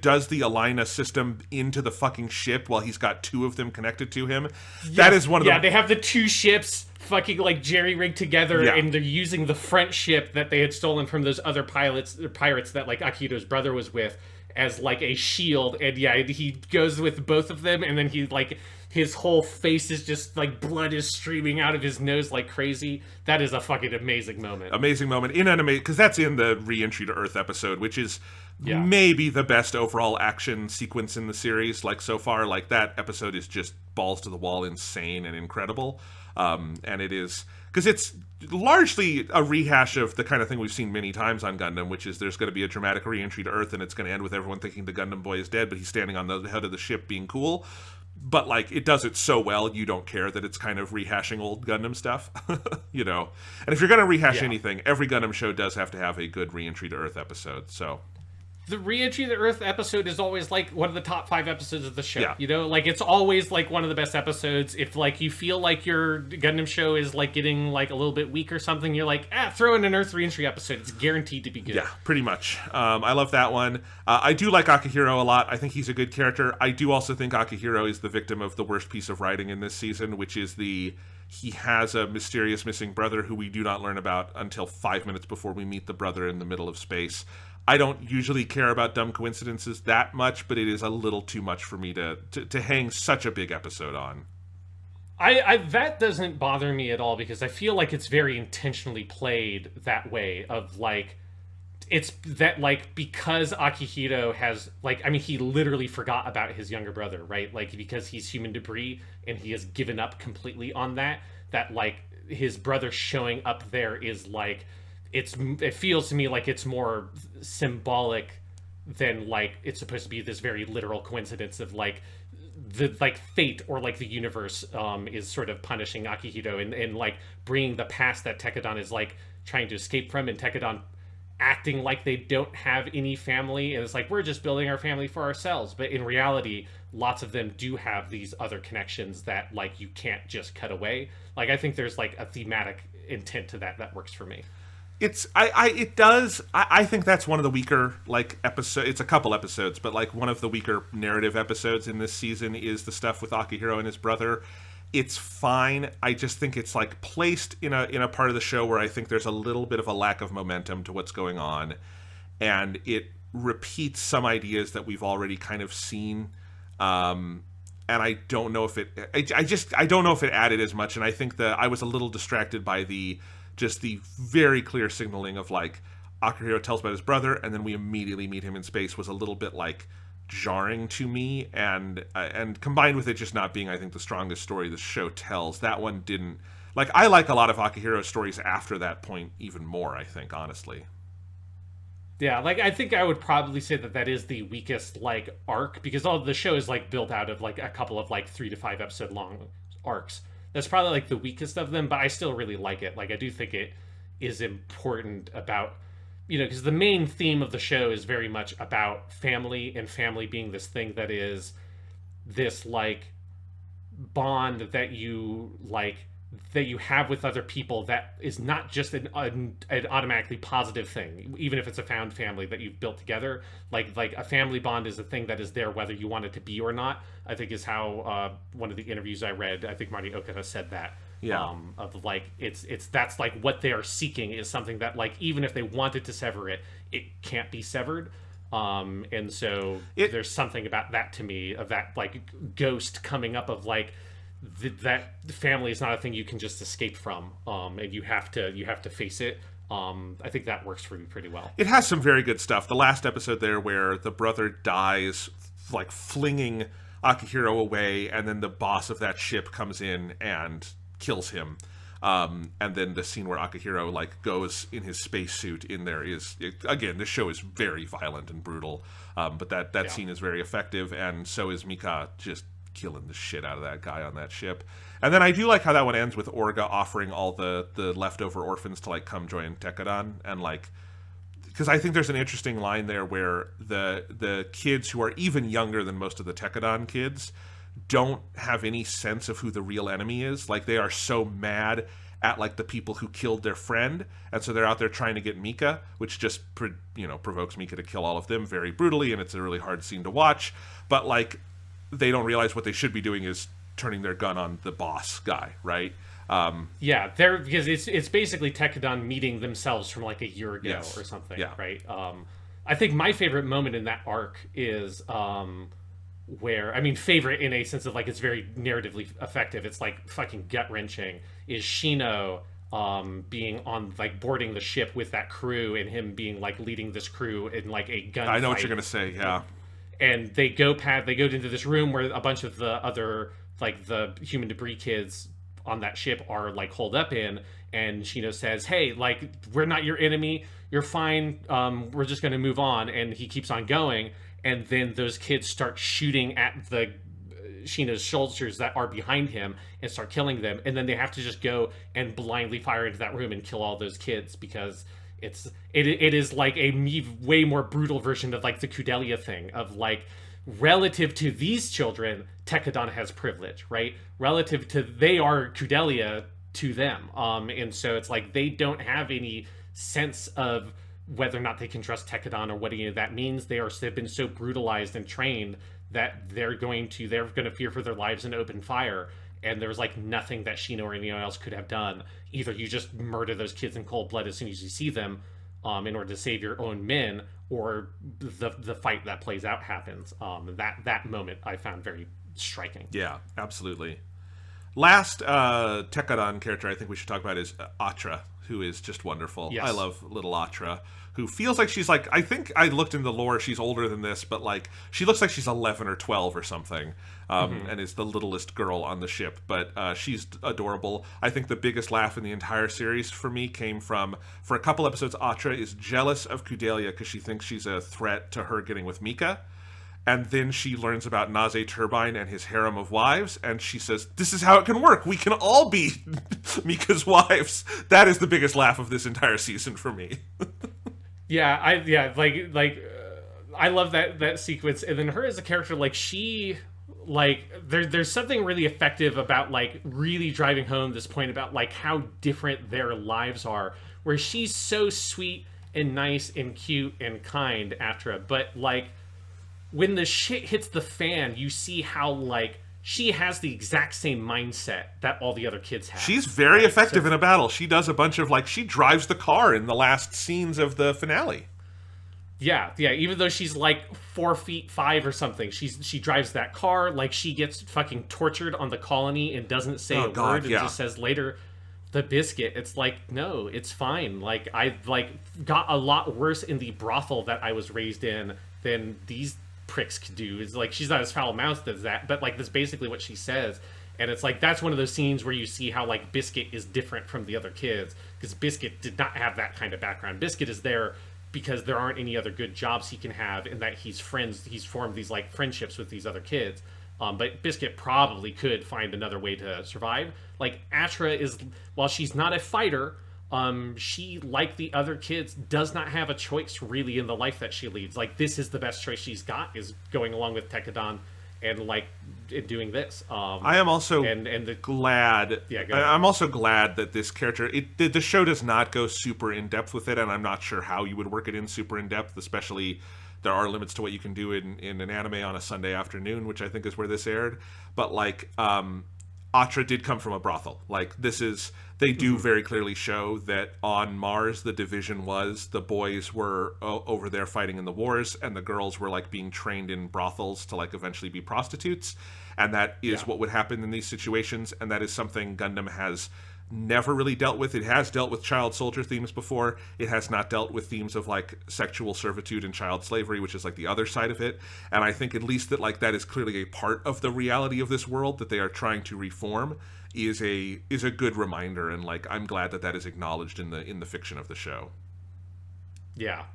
C: does the Aina system into the fucking ship while he's got two of them connected to him. Yes. That is one of the...
B: Yeah, they have the two ships fucking like jerry-rigged together, and they're using the front ship that they had stolen from those other pirates that like Akito's brother was with as like a shield. And yeah, he goes with both of them, and then he like, his whole face is just like, blood is streaming out of his nose like crazy. That is a fucking amazing moment.
C: Amazing moment in anime, because that's in the Re-Entry to Earth episode, which is maybe the best overall action sequence in the series. Like, so far, like, that episode is just balls to the wall, insane and incredible. And it is, because it's largely a rehash of the kind of thing we've seen many times on Gundam, which is there's going to be a dramatic re-entry to Earth, and it's going to end with everyone thinking the Gundam boy is dead, but he's standing on the head of the ship being cool. But, like, it does it so well, you don't care that it's kind of rehashing old Gundam stuff, you know? And if you're going to rehash anything, every Gundam show does have to have a good re-entry to Earth episode, so...
B: The Re-Entry to Earth episode is always like one of the top 5 episodes of the show. You know, like, it's always like one of the best episodes. If like you feel like your Gundam show is like getting like a little bit weak or something, you're like, throw in an Earth Re-Entry episode. It's guaranteed to be good.
C: Yeah, pretty much. I love that one. I do like Akihiro a lot. I think he's a good character. I do also think Akihiro is the victim of the worst piece of writing in this season, which is he has a mysterious missing brother who we do not learn about until 5 minutes before we meet the brother in the middle of space. I don't usually care about dumb coincidences that much, but it is a little too much for me to hang such a big episode on.
B: That doesn't bother me at all, because I feel like it's very intentionally played that way, of like, it's that like, because Akihiro has like, I mean, he literally forgot about his younger brother, right? Like, because he's human debris and he has given up completely on that like his brother showing up there is like, it feels to me like it's more symbolic than like it's supposed to be this very literal coincidence of like the like fate or like the universe is sort of punishing Akihiro and like bringing the past that Tekkadan is like trying to escape from, and Tekkadan acting like they don't have any family, and it's like, we're just building our family for ourselves, but in reality lots of them do have these other connections that like you can't just cut away. Like, I think there's like a thematic intent to that works for me.
C: I think that's one of the weaker, like, episode. It's a couple episodes, but like one of the weaker narrative episodes in this season is the stuff with Akihiro and his brother. It's fine. I just think it's like placed in a part of the show where I think there's a little bit of a lack of momentum to what's going on, and it repeats some ideas that we've already kind of seen. And and I don't know if it. I don't know if it added as much. And I think that I was a little distracted by the very clear signaling of like Akihiro tells about his brother, and then we immediately meet him in space was a little bit like jarring to me, and combined with it just not being, I think, the strongest story the show tells, that one didn't. Like, I like a lot of Akihiro's stories after that point even more, I think, honestly.
B: Yeah, like, I think I would probably say that is the weakest, like, arc, because all of the show is, like, built out of, like, a couple of, like, 3 to 5 episode long arcs. That's probably, like, the weakest of them, but I still really like it. Like, I do think it is important about, you know, because the main theme of the show is very much about family, and family being this thing that is this, like, bond that you, like, that you have with other people that is not just an automatically positive thing, even if it's a found family that you've built together. Like a family bond is a thing that is there whether you want it to be or not, I think is how one of the interviews I read, I think Mari Okada said that.
C: Yeah.
B: Of like, it's that's like what they are seeking is something that, like, even if they wanted to sever it, it can't be severed. And so there's something about that to me, of that, like, ghost coming up of, like, that family is not a thing you can just escape from, and you have to face it. I think that works for me pretty well.
C: It has some very good stuff. The last episode there where the brother dies, like, flinging Akihiro away, and then the boss of that ship comes in and kills him. And then the scene where Akihiro, like, goes in his spacesuit in there again, this show is very violent and brutal, but that scene is very effective, and so is Mika just killing the shit out of that guy on that ship. And then I do like how that one ends with Orga offering all the leftover orphans to, like, come join Tekkadan, and, like, because I think there's an interesting line there where the kids who are even younger than most of the Tekkadan kids don't have any sense of who the real enemy is. Like, they are so mad at, like, the people who killed their friend, and so they're out there trying to get Mika, which just provokes Mika to kill all of them very brutally, and it's a really hard scene to watch. But, like, they don't realize what they should be doing is turning their gun on the boss guy, right?
B: Yeah, because it's basically Tekkadan meeting themselves from, like, a year ago or something,
C: yeah.
B: Right? I think my favorite moment in that arc is where, I mean, favorite in a sense of, like, it's very narratively effective, it's, like, fucking gut-wrenching, is Shino being on, like, boarding the ship with that crew, and him being, like, leading this crew in, like, a gunfight.
C: I know what you're gonna say, yeah.
B: And they go into this room where a bunch of the other, like, the human debris kids on that ship are, like, holed up in, and Shino says, hey, like, we're not your enemy, you're fine, we're just gonna move on, and he keeps on going, and then those kids start shooting at the Shino's soldiers that are behind him and start killing them, and then they have to just go and blindly fire into that room and kill all those kids, because it is like a way more brutal version of, like, the Kudelia thing of, like, relative to these children, Tekkadan has privilege, right? Relative to, they are Kudelia to them, and so it's like they don't have any sense of whether or not they can trust Tekkadan or what any of that means. They've been so brutalized and trained that they're going to fear for their lives and open fire. And there's, like, nothing that Shino or anyone else could have done. Either you just murder those kids in cold blood as soon as you see them, in order to save your own men, or the fight that plays out happens. That moment I found very striking.
C: Yeah, absolutely. Last Tekkadan character I think we should talk about is Atra, who is just wonderful. Yes. I love little Atra, who feels like she's, like, I think I looked in the lore, she's older than this, but, like, she looks like she's 11 or 12 or something, and is the littlest girl on the ship, but she's adorable. I think the biggest laugh in the entire series for me came from, for a couple episodes, Atra is jealous of Kudelia because she thinks she's a threat to her getting with Mika. And then she learns about Naze Turbine and his harem of wives, and she says, this is how it can work. We can all be Mika's wives. That is the biggest laugh of this entire season for me.
B: I love that sequence. And then her as a character, like, she, like, there's something really effective about, like, really driving home this point about, like, how different their lives are, where she's so sweet and nice and cute and kind, Atra, but, like, when the shit hits the fan, you see how, like, she has the exact same mindset that all the other kids have.
C: She's very effective in a battle. She does a bunch of, like, she drives the car in the last scenes of the finale.
B: Yeah, yeah. Even though she's like 4'5" or something, she drives that car. Like she gets fucking tortured on the colony and doesn't say a word, and just says later, "The biscuit." It's like, no, it's fine. Like I like got a lot worse in the brothel that I was raised in than these pricks could do. It's like she's not as foul-mouthed as that, but like that's basically what she says. And it's like that's one of those scenes where you see how like Biscuit is different from the other kids, because Biscuit did not have that kind of background. Biscuit is there because there aren't any other good jobs he can have, and that he's formed these like friendships with these other kids. But Biscuit probably could find another way to survive. Like Atra is, while she's not a fighter, she, like the other kids, does not have a choice really in the life that she leads. Like this is the best choice she's got, is going along with Tekkadan and like doing this.
C: I am also glad.
B: Yeah,
C: I'm also glad that this character. The show does not go super in depth with it, and I'm not sure how you would work it in super in depth. Especially, there are limits to what you can do in an anime on a Sunday afternoon, which I think is where this aired. But like, Atra did come from a brothel. Like they do very clearly show that on Mars the division was the boys were over there fighting in the wars, and the girls were like being trained in brothels to like eventually be prostitutes, and that is what would happen in these situations, and that is something Gundam has never really dealt with. It has dealt with child soldier themes before. It has not dealt with themes of like sexual servitude and child slavery, which is like the other side of it. And I think at least that like that is clearly a part of the reality of this world that they are trying to reform is a good reminder, and like I'm glad that is acknowledged in the fiction of the show.
B: Yeah.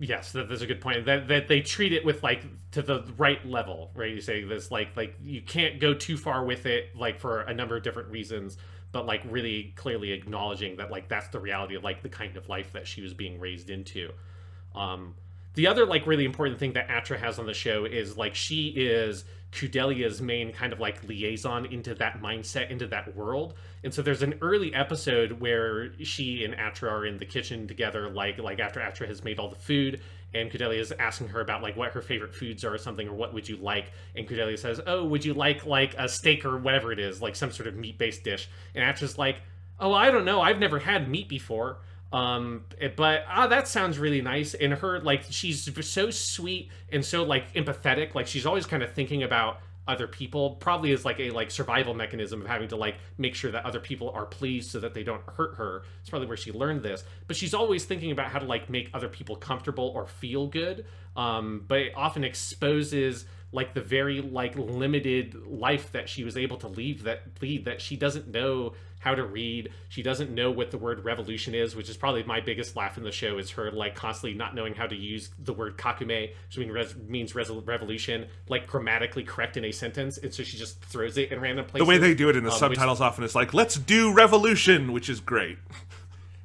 B: Yes, that's a good point. That they treat it with like to the right level, right? You say this like you can't go too far with it, like for a number of different reasons, but like really clearly acknowledging that like that's the reality of like the kind of life that she was being raised into. The other like really important thing that Atra has on the show is like she is Kudelia's main kind of like liaison into that mindset, into that world. And so there's an early episode where she and Atra are in the kitchen together, like after Atra has made all the food, and Kudelia is asking her about like what her favorite foods are or something, or what would you like, and Kudelia says, oh, would you like a steak or whatever it is, like some sort of meat-based dish, and Atra's like, oh, I don't know, I've never had meat before. But that sounds really nice. And her, like, she's so sweet and so like empathetic. Like she's always kind of thinking about other people, probably as like a like survival mechanism of having to like make sure that other people are pleased so that they don't hurt her. It's probably where she learned this. But she's always thinking about how to like make other people comfortable or feel good. But it often exposes like the very like limited life that she was able to lead, that she doesn't know how to read. She doesn't know what the word revolution is, which is probably my biggest laugh in the show, is her like constantly not knowing how to use the word kakume, which means revolution, like grammatically correct in a sentence, and so she just throws it in random places.
C: The way they do it in the subtitles often is like, let's do revolution, which is great.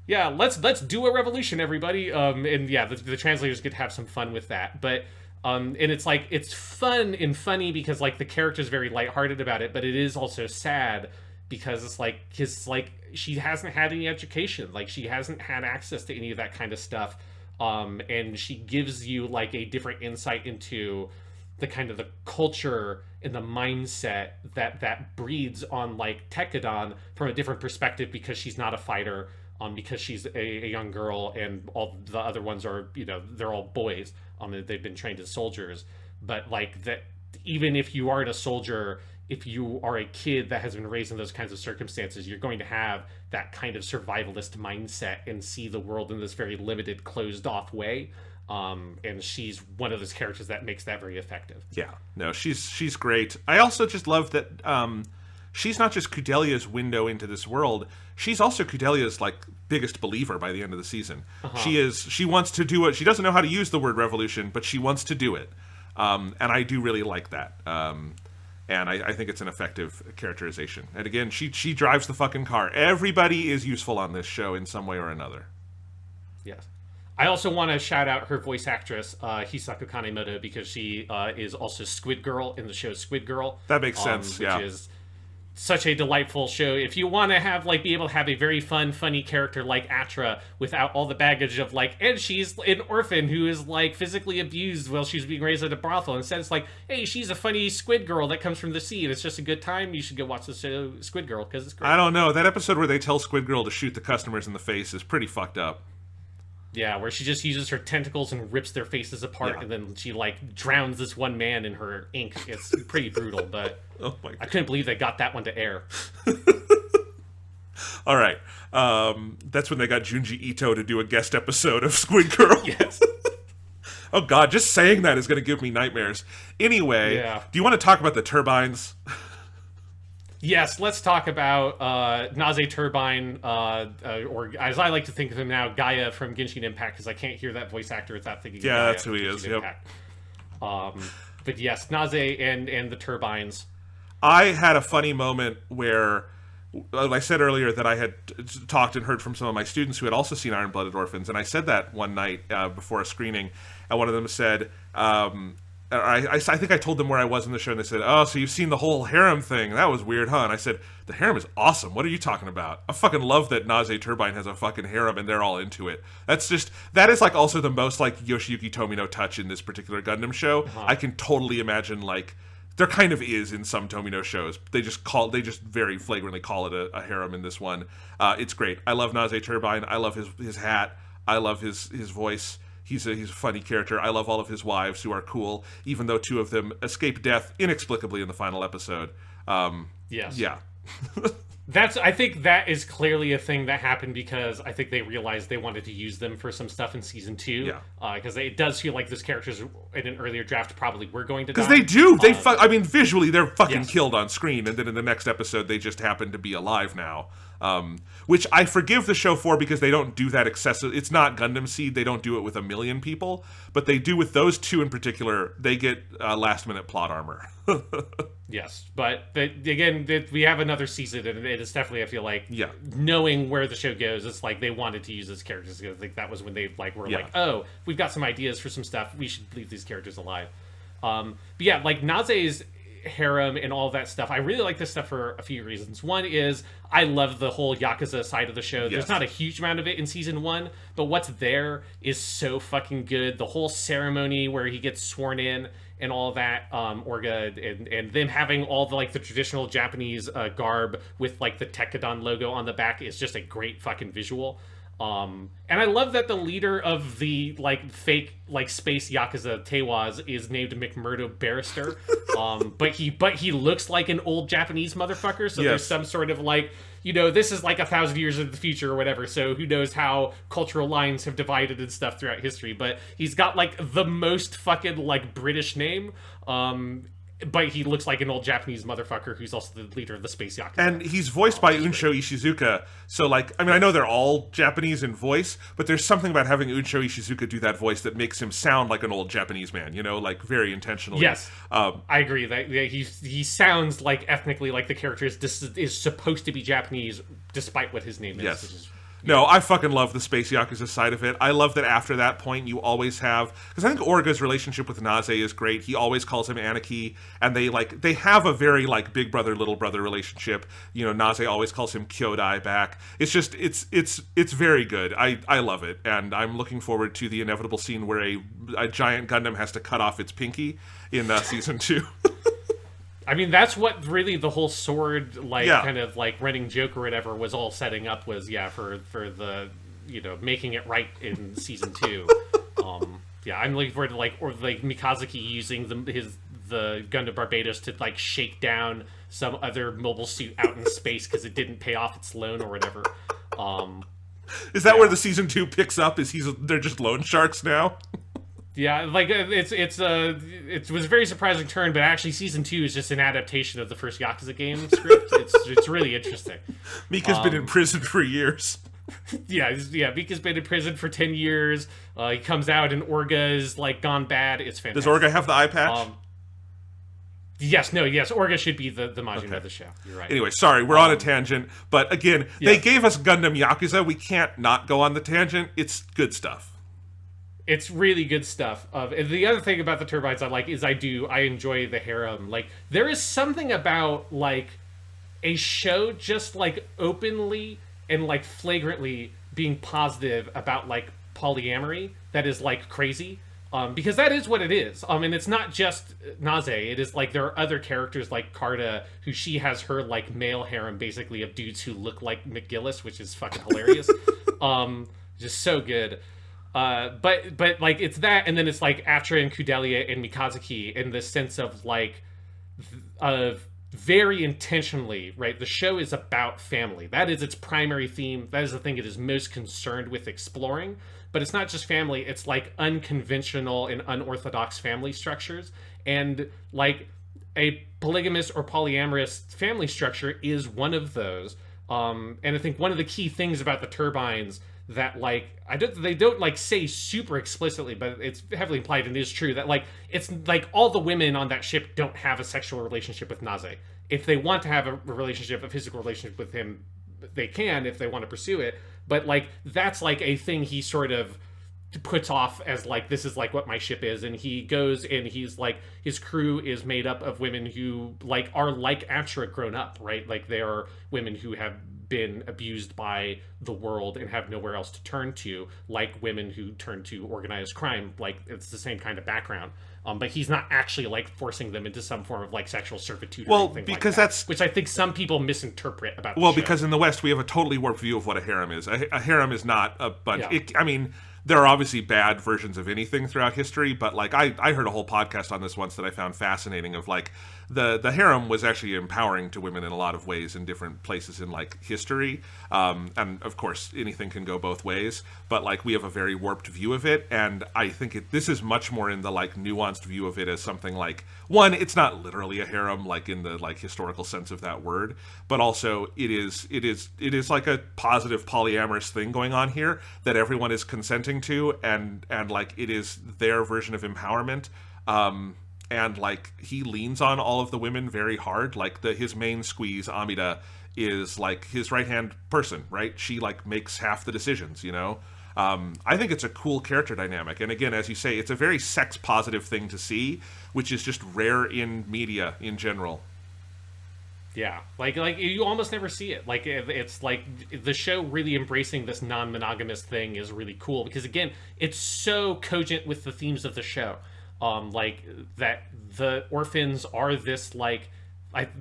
B: Yeah, let's do a revolution, everybody. And yeah, the translators get to have some fun with that. But and it's like, it's fun and funny because like the character's very lighthearted about it, but it is also sad because it's like, she hasn't had any education, like she hasn't had access to any of that kind of stuff, and she gives you like a different insight into the kind of the culture and the mindset that breeds on like Tekkadan from a different perspective, because she's not a fighter, because she's a young girl, and all the other ones are, you know, they're all boys. They've been trained as soldiers, but like that, even if you aren't a soldier, if you are a kid that has been raised in those kinds of circumstances, you're going to have that kind of survivalist mindset and see the world in this very limited, closed off way. And she's one of those characters that makes that very effective.
C: Yeah, no, she's great. I also just love that she's not just Kudelia's window into this world, she's also Kudelia's like biggest believer by the end of the season. She wants to do it. She doesn't know how to use the word revolution, but she wants to do it. And I do really like that. And I think it's an effective characterization. And again, she drives the fucking car. Everybody is useful on this show in some way or another.
B: Yes. I also want to shout out her voice actress, Hisako Kanemoto, because she is also Squid Girl in the show Squid Girl.
C: That makes sense,
B: which is such a delightful show. If you want to have like be able to have a very fun, funny character like Atra without all the baggage of like, and she's an orphan who is like physically abused while she's being raised at a brothel. Instead, it's like, hey, she's a funny squid girl that comes from the sea, and it's just a good time. You should go watch the show Squid Girl because it's great.
C: I don't know, that episode where they tell Squid Girl to shoot the customers in the face is pretty fucked up.
B: Yeah, where she just uses her tentacles and rips their faces apart, and then she like drowns this one man in her ink. It's pretty brutal, but
C: Oh my God.
B: I couldn't believe they got that one to air.
C: All right. That's when they got Junji Ito to do a guest episode of Squid Girl.
B: Yes.
C: Oh God, just saying that is going to give me nightmares. Anyway, do you want to talk about the turbines?
B: Yes, let's talk about Naze Turbine, or as I like to think of him now, Gaia from Genshin Impact, because I can't hear that voice actor without thinking of Gaia
C: that's who he is,
B: Impact. But yes, Naze and the turbines.
C: I had a funny moment where, I said earlier that I had talked and heard from some of my students who had also seen Iron-Blooded Orphans, and I said that one night before a screening, and one of them said, I think I told them where I was in the show, and they said, oh, so you've seen the whole harem thing. That was weird, huh? And I said, the harem is awesome. What are you talking about? I fucking love that Naze Turbine has a fucking harem, and they're all into it. That is like also the most like Yoshiyuki Tomino touch in this particular Gundam show. I can totally imagine like, there kind of is in some Tomino shows. They just very flagrantly call it a harem in this one. It's great. I love Naze Turbine. I love his hat. I love his voice. He's a funny character. I love all of his wives who are cool, even though 2 of them escape death inexplicably in the final episode.
B: Yes.
C: Yeah.
B: I think that is clearly a thing that happened because I think they realized they wanted to use them for some stuff in season 2.
C: Yeah.
B: Because it does feel like those characters in an earlier draft probably were going to die.
C: Because they do. I mean, visually, they're fucking
B: Yes.
C: killed on screen, and then in the next episode, they just happen to be alive now. Which I forgive the show for because they don't do that excessive. It's not Gundam Seed. They don't do it with 1 million people, but they do with those 2 in particular. They get last-minute plot armor.
B: Yes, but again, we have another season, and it is definitely, I feel like, knowing where the show goes, it's like they wanted to use those characters. I think that was when they were like, oh, we've got some ideas for some stuff. We should leave these characters alive. But yeah, like Naze's harem and all that stuff. I really like this stuff for a few reasons. One is I love the whole Yakuza side of the show. There's not a huge amount of it in season 1, but what's there is so fucking good. The whole ceremony where he gets sworn in and all that, Orga, and them having all the like the traditional Japanese garb with like the Tekkadan logo on the back is just a great fucking visual. And I love that the leader of the like fake like space Yakuza Teiwaz is named McMurdo Barrister. But he looks like an old Japanese motherfucker, so there's some sort of like, this is like 1,000 years in the future or whatever, so who knows how cultural lines have divided and stuff throughout history, but he's got like the most fucking like British name. But he looks like an old Japanese motherfucker who's also the leader of the space Yakuza.
C: And he's voiced by Unsho Ishizuka. So, like, I mean, I know they're all Japanese in voice, but there's something about having Unsho Ishizuka do that voice that makes him sound like an old Japanese man, like, very intentionally.
B: Yes, I agree. That he sounds like ethnically like the character is supposed to be Japanese, despite what his name is.
C: Yes.
B: Which is,
C: No, I fucking love the Space Yakuza side of it. I love that after that point you always have... Because I think Orga's relationship with Naze is great. He always calls him Aniki, and they have a very, like, big brother, little brother relationship. Naze always calls him Kyodai back. It's just, it's very good. I love it, and I'm looking forward to the inevitable scene where a giant Gundam has to cut off its pinky in Season 2.
B: I mean, that's what really the whole sword, kind of, running joke or whatever was all setting up was, for the, making it right in Season 2. I'm looking forward to, Mikazuki using the Gundam Barbados to, shake down some other mobile suit out in space because it didn't pay off its loan or whatever.
C: Is that where the Season 2 picks up? They're just loan sharks now?
B: Yeah, it was a very surprising turn, but actually Season 2 is just an adaptation of the first Yakuza game script. It's really interesting.
C: Mika's been in prison for years.
B: Yeah, Mika's been in prison for 10 years. He comes out and Orga's gone bad. It's fantastic.
C: Does Orga have the eye patch?
B: Yes, Orga should be the Majin of the show. You're right.
C: Anyway, sorry, we're on a tangent, but again, they gave us Gundam Yakuza. We can't not go on the tangent. It's good stuff.
B: It's really good stuff. And the other thing about the turbines I like is I enjoy the harem. There is something about a show just openly and flagrantly being positive about polyamory that is crazy. Because that is what it is. And it's not just Naze. It is there are other characters like Carta, who she has her male harem basically of dudes who look like McGillis, which is fucking hilarious. Just so good. But like it's that, and then it's like Atra and Kudelia and Mikazuki in the sense of like of very intentionally, right? The show is about family. That is its primary theme. That is the thing it is most concerned with exploring. But it's not just family. It's like unconventional and unorthodox family structures, and like a polygamous or polyamorous family structure is one of those. And I think one of the key things about the turbines that like they don't like say super explicitly, but it's heavily implied and it is true that like it's like all the women on that ship don't have a sexual relationship with Naze. If they want to have a relationship, a physical relationship with him, they can if they want to pursue it. But like that's like a thing he sort of puts off as like, this is like what my ship is, and he goes and he's like, his crew is made up of women who like are like Atra grown up, right? Like they are women who have been abused by the world and have nowhere else to turn to, like women who turn to organized crime. Like it's the same kind of background. But he's not actually like forcing them into some form of like sexual servitude or anything
C: because
B: like that,
C: that's
B: which I think some people misinterpret about the show.
C: Because in the West we have a totally warped view of what a harem is. A harem is not a bunch.
B: Yeah.
C: I mean, there are obviously bad versions of anything throughout history, but like I heard a whole podcast on this once that I found fascinating of like the harem was actually empowering to women in a lot of ways in different places in like history. And of course anything can go both ways, but like we have a very warped view of it, and I think this is much more in the like nuanced view of it as something like, one, it's not literally a harem like in the like historical sense of that word, but also it is like a positive polyamorous thing going on here that everyone is consenting to, and like it is their version of empowerment. And like he leans on all of the women very hard. Like his main squeeze, Amida, is like his right hand person, right? She like makes half the decisions, you know. I think it's a cool character dynamic, and again, as you say, it's a very sex positive thing to see, which is just rare in media in general.
B: Yeah, like you almost never see it. Like it's like the show really embracing this non-monogamous thing is really cool because again, it's so cogent with the themes of the show. Like that the orphans are this like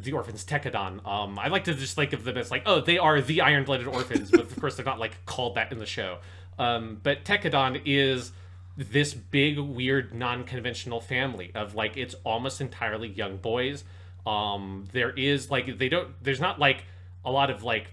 B: the orphans Tekkadan. I like to just think of them as like, oh, they are the Iron-Blooded Orphans, but of course they're not like called that in the show. But Tekkadan is this big, weird, non-conventional family of like it's almost entirely young boys. There is like there's not like a lot of like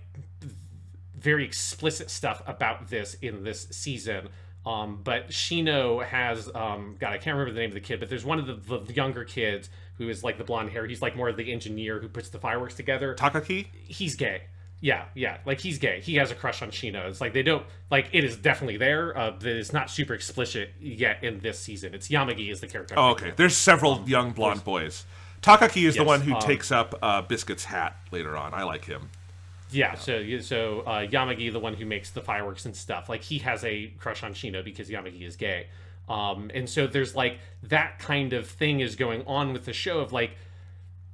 B: very explicit stuff about this in this season. But Shino has God, I can't remember the name of the kid, but there's one of the younger kids who is like the blonde hair. He's like more of the engineer who puts the fireworks together.
C: Takaki?
B: He's gay. Yeah, like he's gay. He has a crush on Shino. It's like they don't like it is definitely there. But it's not super explicit yet in this season. It's Yamagi is the character.
C: Oh, okay. There's several young blonde boys. Takaki is the one who takes up Biscuit's hat later on. I like him.
B: Yeah, so Yamagi, the one who makes the fireworks and stuff, like he has a crush on Shino because Yamagi is gay. And so there's like that kind of thing is going on with the show of like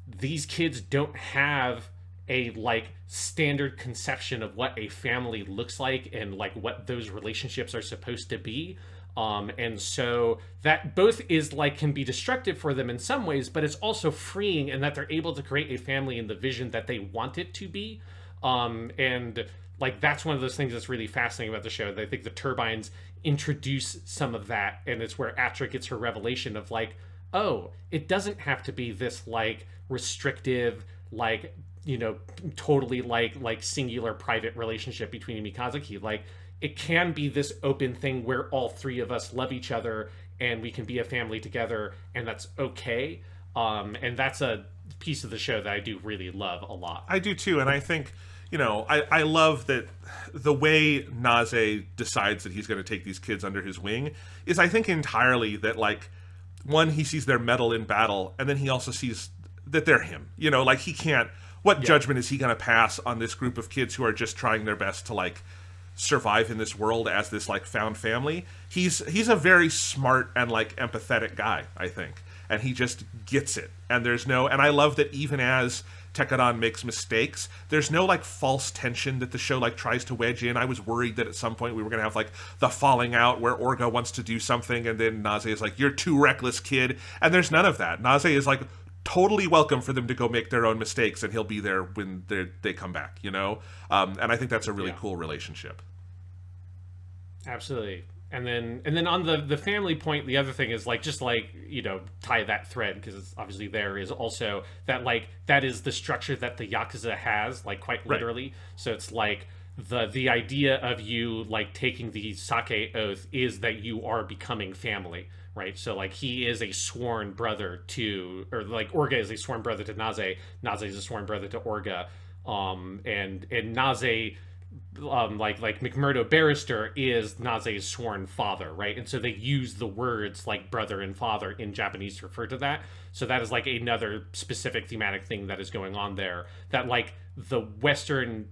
B: these kids don't have a like standard conception of what a family looks like and like what those relationships are supposed to be. And so that both is like can be destructive for them in some ways, but it's also freeing in that they're able to create a family in the vision that they want it to be. And like that's one of those things that's really fascinating about the show. I think the turbines introduce some of that, and it's where Atra gets her revelation of like, oh, it doesn't have to be this like restrictive, like, you know, totally like singular private relationship between Mikazuki. Like it can be this open thing where all three of us love each other and we can be a family together, and that's okay. And that's a piece of the show that I do really love a lot.
C: I do too, and I think, you know, I love that the way Naze decides that he's going to take these kids under his wing is, I think, entirely that, like, one, he sees their mettle in battle, and then he also sees that they're him. You know, like, he can't... What judgment is he going to pass on this group of kids who are just trying their best to, like, survive in this world as this, like, found family? He's a very smart and, like, empathetic guy, I think. And he just gets it. And there's no... And I love that even as Tekkadan makes mistakes, there's no like false tension that the show like tries to wedge in. I was worried that at some point we were gonna have like the falling out where Orga wants to do something and then Naze is like, you're too reckless, kid. And there's none of that. Naze is like totally welcome for them to go make their own mistakes, and he'll be there when they come back, you know? And I think that's a really cool relationship.
B: Absolutely. And then on the family point, the other thing is like just like, you know, tie that thread, because it's obviously there is also that like that is the structure that the Yakuza has, like quite literally. Right. So it's like the idea of you like taking the sake oath is that you are becoming family, right? So like he is a sworn brother to, or like Orga is a sworn brother to Naze. Naze is a sworn brother to Orga. And Naze, like McMurdo Barrister is Naze's sworn father, right? And so they use the words like brother and father in Japanese to refer to that. So that is like another specific thematic thing that is going on there, that like the Western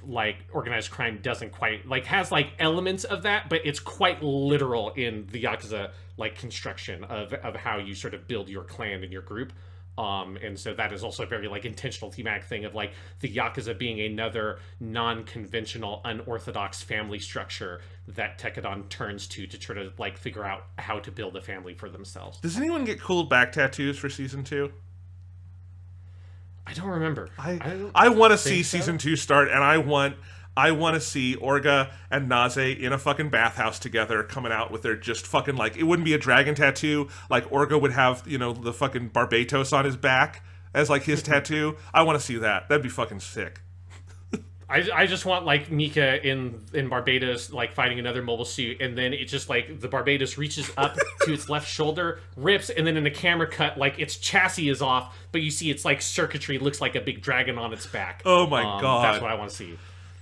B: like organized crime doesn't quite like, has like elements of that, but it's quite literal in the Yakuza like construction of how you sort of build your clan and your group. And so that is also a very like intentional thematic thing of like the Yakuza being another non-conventional, unorthodox family structure that Tekkadan turns to try to like figure out how to build a family for themselves.
C: Does anyone get cool back tattoos for season 2?
B: I don't remember.
C: I want to see season 2 start, and I want to see Orga and Naze in a fucking bathhouse together, coming out with their just fucking, like, it wouldn't be a dragon tattoo. Like, Orga would have, you know, the fucking Barbatos on his back as, like, his tattoo. I want to see that. That'd be fucking sick.
B: I just want, like, Mika in Barbados, like, fighting another mobile suit, and then it just, like, the Barbados reaches up to its left shoulder, rips, and then in a camera cut, like, its chassis is off, but you see its, like, circuitry looks like a big dragon on its back.
C: Oh, my God.
B: That's what I want to see.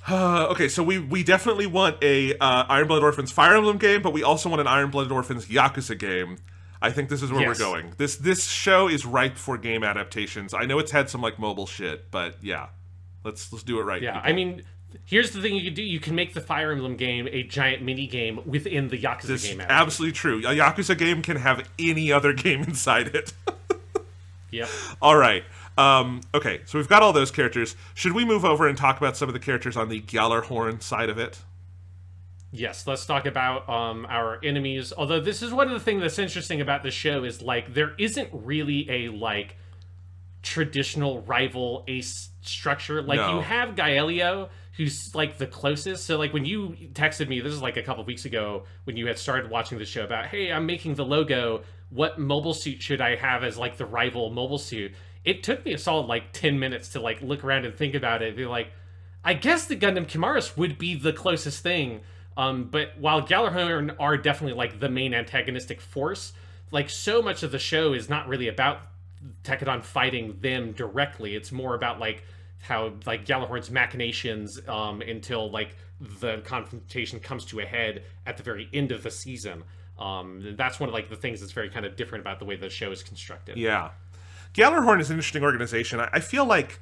C: Okay, so we definitely want a Iron-Blooded Orphans Fire Emblem game, but we also want an Iron-Blooded Orphans Yakuza game. I think this is where we're going. This show is ripe for game adaptations. I know it's had some, like, mobile shit, but yeah. Let's do it right.
B: Yeah,
C: people.
B: I mean, here's the thing you can do. You can make the Fire Emblem game a giant mini game within the Yakuza game.
C: Absolutely true. A Yakuza game can have any other game inside it.
B: Yep.
C: All right. Okay, so we've got all those characters. Should we move over and talk about some of the characters on the Gjallarhorn side of it?
B: Yes, let's talk about our enemies. Although this is one of the things that's interesting about the show is, like, there isn't really a, like, traditional rival ace structure. Like, you have Gaelio, who's, like, the closest. So, like, when you texted me, this is, like, a couple weeks ago, when you had started watching the show about, hey, I'm making the logo, what mobile suit should I have as, like, the rival mobile suit? It took me a solid, like, 10 minutes to, like, look around and think about it and be like, I guess the Gundam Chimaris would be the closest thing. But while Gjallarhorn are definitely, like, the main antagonistic force, like, so much of the show is not really about Tekkadan fighting them directly. It's more about, like, how, like, Gjallarhorn's machinations until, like, the confrontation comes to a head at the very end of the season. That's one of, like, the things that's very kind of different about the way the show is constructed.
C: Yeah. Gjallarhorn is an interesting organization. I feel like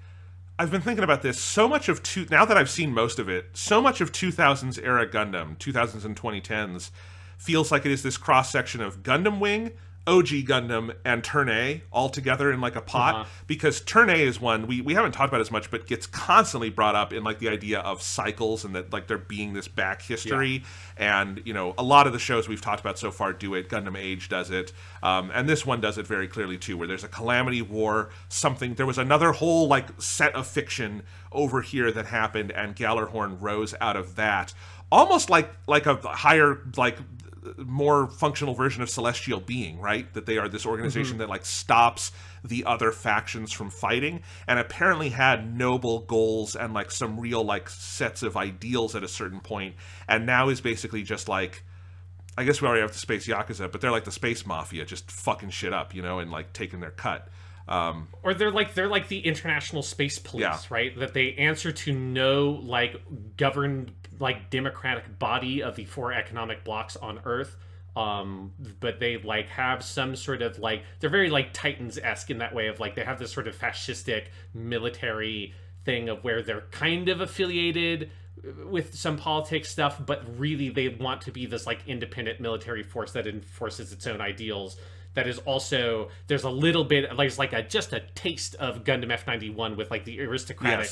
C: I've been thinking about this. So much of now that I've seen most of it, so much of 2000s era Gundam, 2000s and 2010s, feels like it is this cross section of Gundam Wing, OG Gundam, and Turn A all together in, like, a pot. Because Turn A is one we haven't talked about as much, but gets constantly brought up in, like, the idea of cycles and that, like, there being this back history. Yeah. And, you know, a lot of the shows we've talked about so far do it. Gundam Age does it. And this one does it very clearly, too, where there's a calamity war, there was another whole, like, set of fiction over here that happened, and Gjallarhorn rose out of that. Almost like a higher, like, more functional version of Celestial Being, right? That they are this organization that, like, stops the other factions from fighting, and apparently had noble goals and, like, some real, like, sets of ideals at a certain point, and now is basically just, like, I guess we already have the Space Yakuza, but they're like the Space Mafia, just fucking shit up, you know, and, like, taking their cut.
B: Or they're like the International Space Police, right? That they answer to no, like, governed, like, democratic body of the 4 economic blocks on Earth. But they, like, have some sort of, like, they're very, like, Titans-esque in that way of, like, they have this sort of fascistic military thing of where they're kind of affiliated with some politics stuff, but really they want to be this, like, independent military force that enforces its own ideals. That is also, there's a little bit, like, just a taste of Gundam F91 with, like, the aristocratic,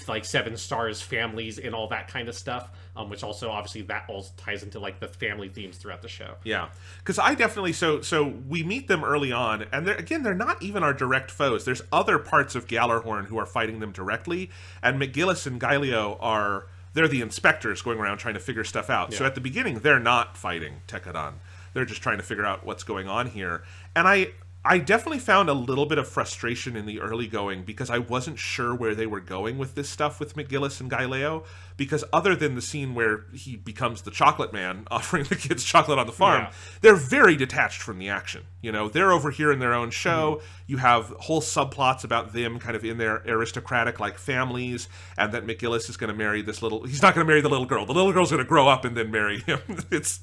B: like, 7 stars families and all that kind of stuff, which also, obviously, that all ties into, like, the family themes throughout the show.
C: Yeah, because I definitely, so we meet them early on, and they're not even our direct foes. There's other parts of Gjallarhorn who are fighting them directly, and McGillis and Gaelio are they're the inspectors going around trying to figure stuff out. So at the beginning, they're not fighting Tekkadan. They're just trying to figure out what's going on here. And I definitely found a little bit of frustration in the early going because I wasn't sure where they were going with this stuff with McGillis and Galileo, because other than the scene where he becomes the chocolate man offering the kids chocolate on the farm, they're very detached from the action. You know, they're over here in their own show. You have whole subplots about them kind of in their aristocratic like families, and that McGillis is going to marry this little, he's not going to marry the little girl. The little girl's going to grow up and then marry him. It's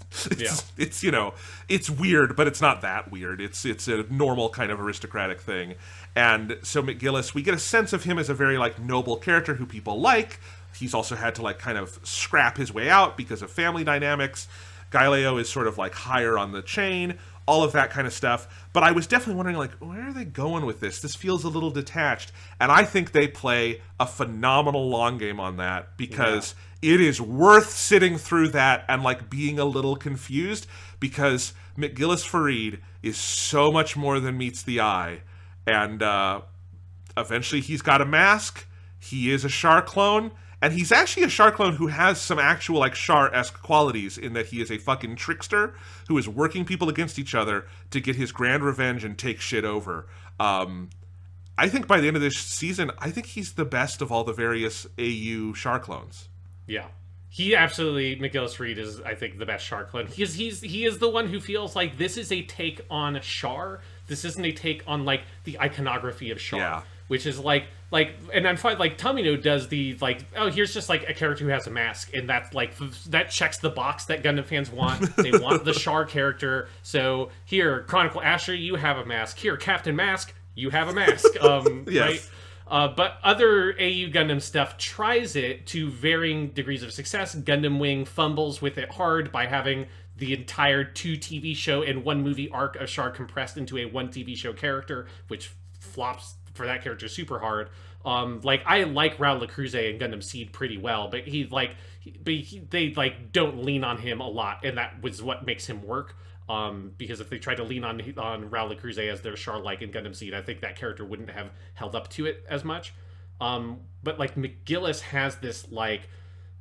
C: you know, it's weird, but it's not that weird. It's a normal kind of aristocratic thing. And so McGillis, we get a sense of him as a very like noble character who people like. He's also had to like kind of scrap his way out because of family dynamics. Galileo is sort of like higher on the chain, all of that kind of stuff. But I was definitely wondering, like, where are they going with this? This feels a little detached. And I think they play a phenomenal long game on that, because it is worth sitting through that and like being a little confused, because McGillis Farid is so much more than meets the eye. And eventually he's got a mask. He is a Char clone. And he's actually a Char clone who has some actual, like, Char-esque qualities in that he is a fucking trickster who is working people against each other to get his grand revenge and take shit over. I think by the end of this season, I think he's the best of all the various AU Char clones.
B: Yeah. He absolutely, McGillis Farid is, I think, the best Char clone. He is the one who feels like this is a take on Char. This isn't a take on, like, the iconography of Char. Yeah. Which is like, and I'm fine, like, Tomino does the, like, oh, here's just, like, a character who has a mask, and that's, like, that checks the box that Gundam fans want. They want the Char character, so here, Chronicle Asher, you have a mask. Here, Captain Mask, you have a mask. Yes. Right? But other AU Gundam stuff tries it to varying degrees of success. Gundam Wing fumbles with it hard by having the entire 2 TV show and 1 movie arc of Char compressed into a 1 TV show character, which flops for that character super hard. Like, I like Raul LaCruz and Gundam Seed pretty well, but they like don't lean on him a lot, and that was what makes him work. Because if they tried to lean on Raul LaCruz as their Char-like in Gundam Seed, I think that character wouldn't have held up to it as much. But like, McGillis has this, like,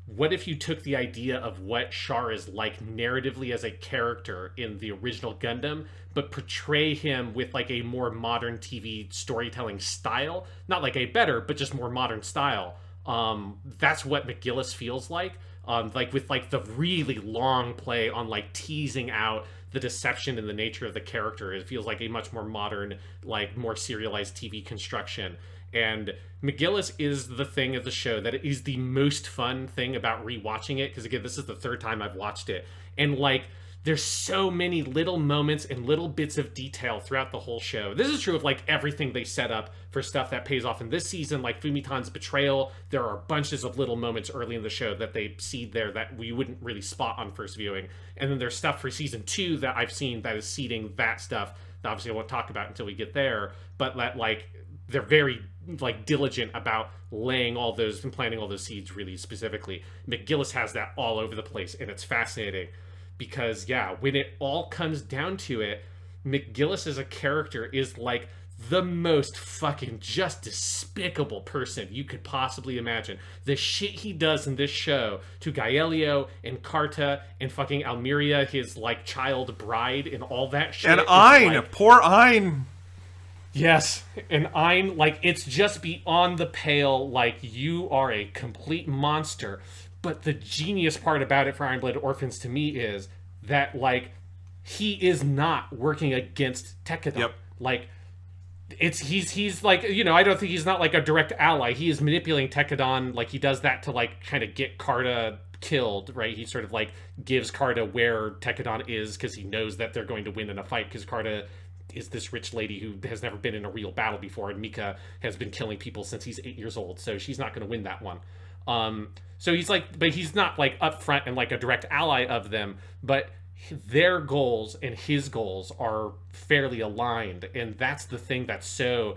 B: what if you took the idea of what Char is like narratively as a character in the original Gundam, but portray him with like a more modern TV storytelling style? Not like a better, but just more modern style. That's what McGillis feels like. Like with like the really long play on like teasing out the deception and the nature of the character. It feels like a much more modern, like more serialized TV construction. And McGillis is the thing of the show that is the most fun thing about rewatching it, because again, this is the 3rd time I've watched it, and like, there's so many little moments and little bits of detail throughout the whole show. This is true of like everything they set up for stuff that pays off in this season, like Fumitan's betrayal. There are bunches of little moments early in the show that they seed there that we wouldn't really spot on first viewing. And then there's stuff for season 2 that I've seen that is seeding that stuff that obviously I won't talk about until we get there, but that, like, they're very like diligent about laying all those and planting all those seeds really specifically. McGillis has that all over the place, and it's fascinating because, yeah, when it all comes down to it, McGillis as a character is like the most fucking just despicable person you could possibly imagine. The shit he does in this show to Gaelio and Carta and fucking Almeria, his like child bride, and all that shit.
C: And Ein, like, poor Ein.
B: Yes, and I'm like, it's just beyond the pale, like, you are a complete monster. But the genius part about it for Iron-Blooded Orphans to me is that, like, he is not working against Tekkadan. Yep. Like, he's like, you know, I don't think he's not like a direct ally. He is manipulating Tekkadan, like, he does that to like kind of get Carta killed, right? He sort of like gives Carta where Tekkadan is because he knows that they're going to win in a fight, because Carta is this rich lady who has never been in a real battle before, and Mika has been killing people since he's 8 years old, so she's not going to win that one. So he's like, but he's not like upfront and like a direct ally of them, but their goals and his goals are fairly aligned, and that's the thing that's so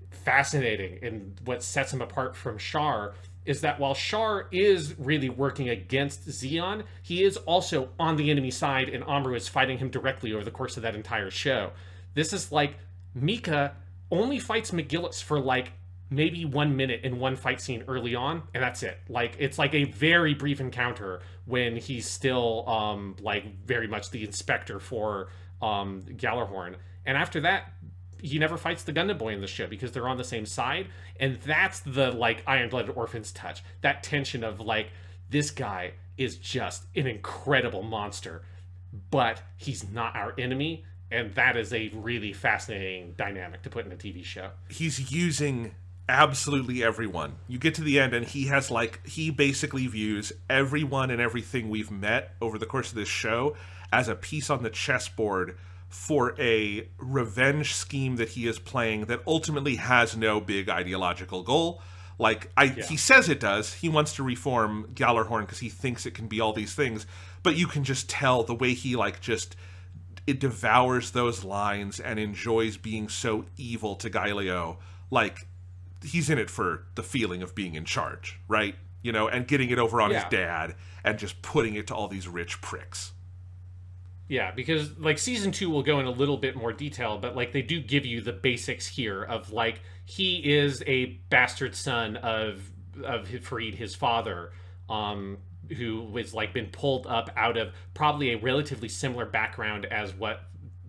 B: fascinating, and what sets him apart from Char is that while Char is really working against Zeon, he is also on the enemy side, and Amuro is fighting him directly over the course of that entire show. This is like, Mika only fights McGillis for like maybe 1 minute in one fight scene early on, and that's it. Like, it's like a very brief encounter when he's still like very much the inspector for Gallarhorn, and after that he never fights the Gundam boy in the show because they're on the same side. And that's the like Iron-Blooded Orphans touch, that tension of like, this guy is just an incredible monster, but he's not our enemy. And that is a really fascinating dynamic to put in a TV show.
C: He's using absolutely everyone. You get to the end and he basically views everyone and everything we've met over the course of this show as a piece on the chessboard for a revenge scheme that he is playing that ultimately has no big ideological goal. He says it does. He wants to reform Gallarhorn because he thinks it can be all these things, but you can just tell the way he it devours those lines and enjoys being so evil to Gaelio. Like, he's in it for the feeling of being in charge, right? You know, and getting it over on his dad and just putting it to all these rich pricks.
B: Yeah, because like season 2 will go in a little bit more detail, but like they do give you the basics here of like, he is a bastard son of Farid, his father, who was like been pulled up out of probably a relatively similar background as what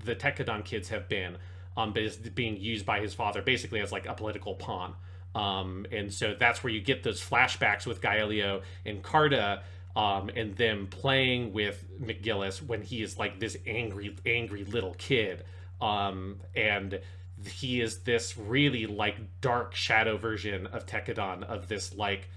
B: the Tekkadan kids have been, but is being used by his father basically as like a political pawn. And so that's where you get those flashbacks with Gaelio and Carta, and them playing with McGillis when he is like this angry little kid. And he is this really like dark shadow version of Tekkadan, of this like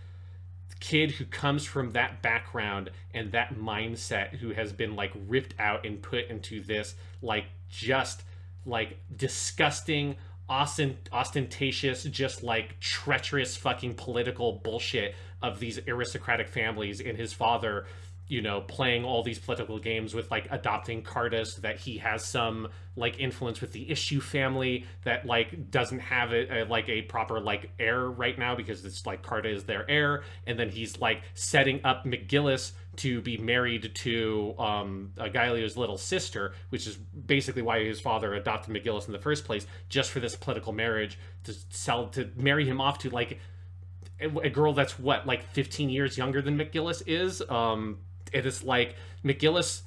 B: kid who comes from that background and that mindset, who has been like ripped out and put into this like just like disgusting, ostentatious, just like treacherous fucking political bullshit of these aristocratic families, and his father, you know, playing all these political games with like adopting Carta so that he has some like influence with the Issue family that like doesn't have a proper like heir right now because it's like Carta is their heir. And then he's like setting up McGillis to be married to Gaelio's little sister, which is basically why his father adopted McGillis in the first place, just for this political marriage to marry him off to like a girl that's what, like 15 years younger than McGillis is. It is like McGillis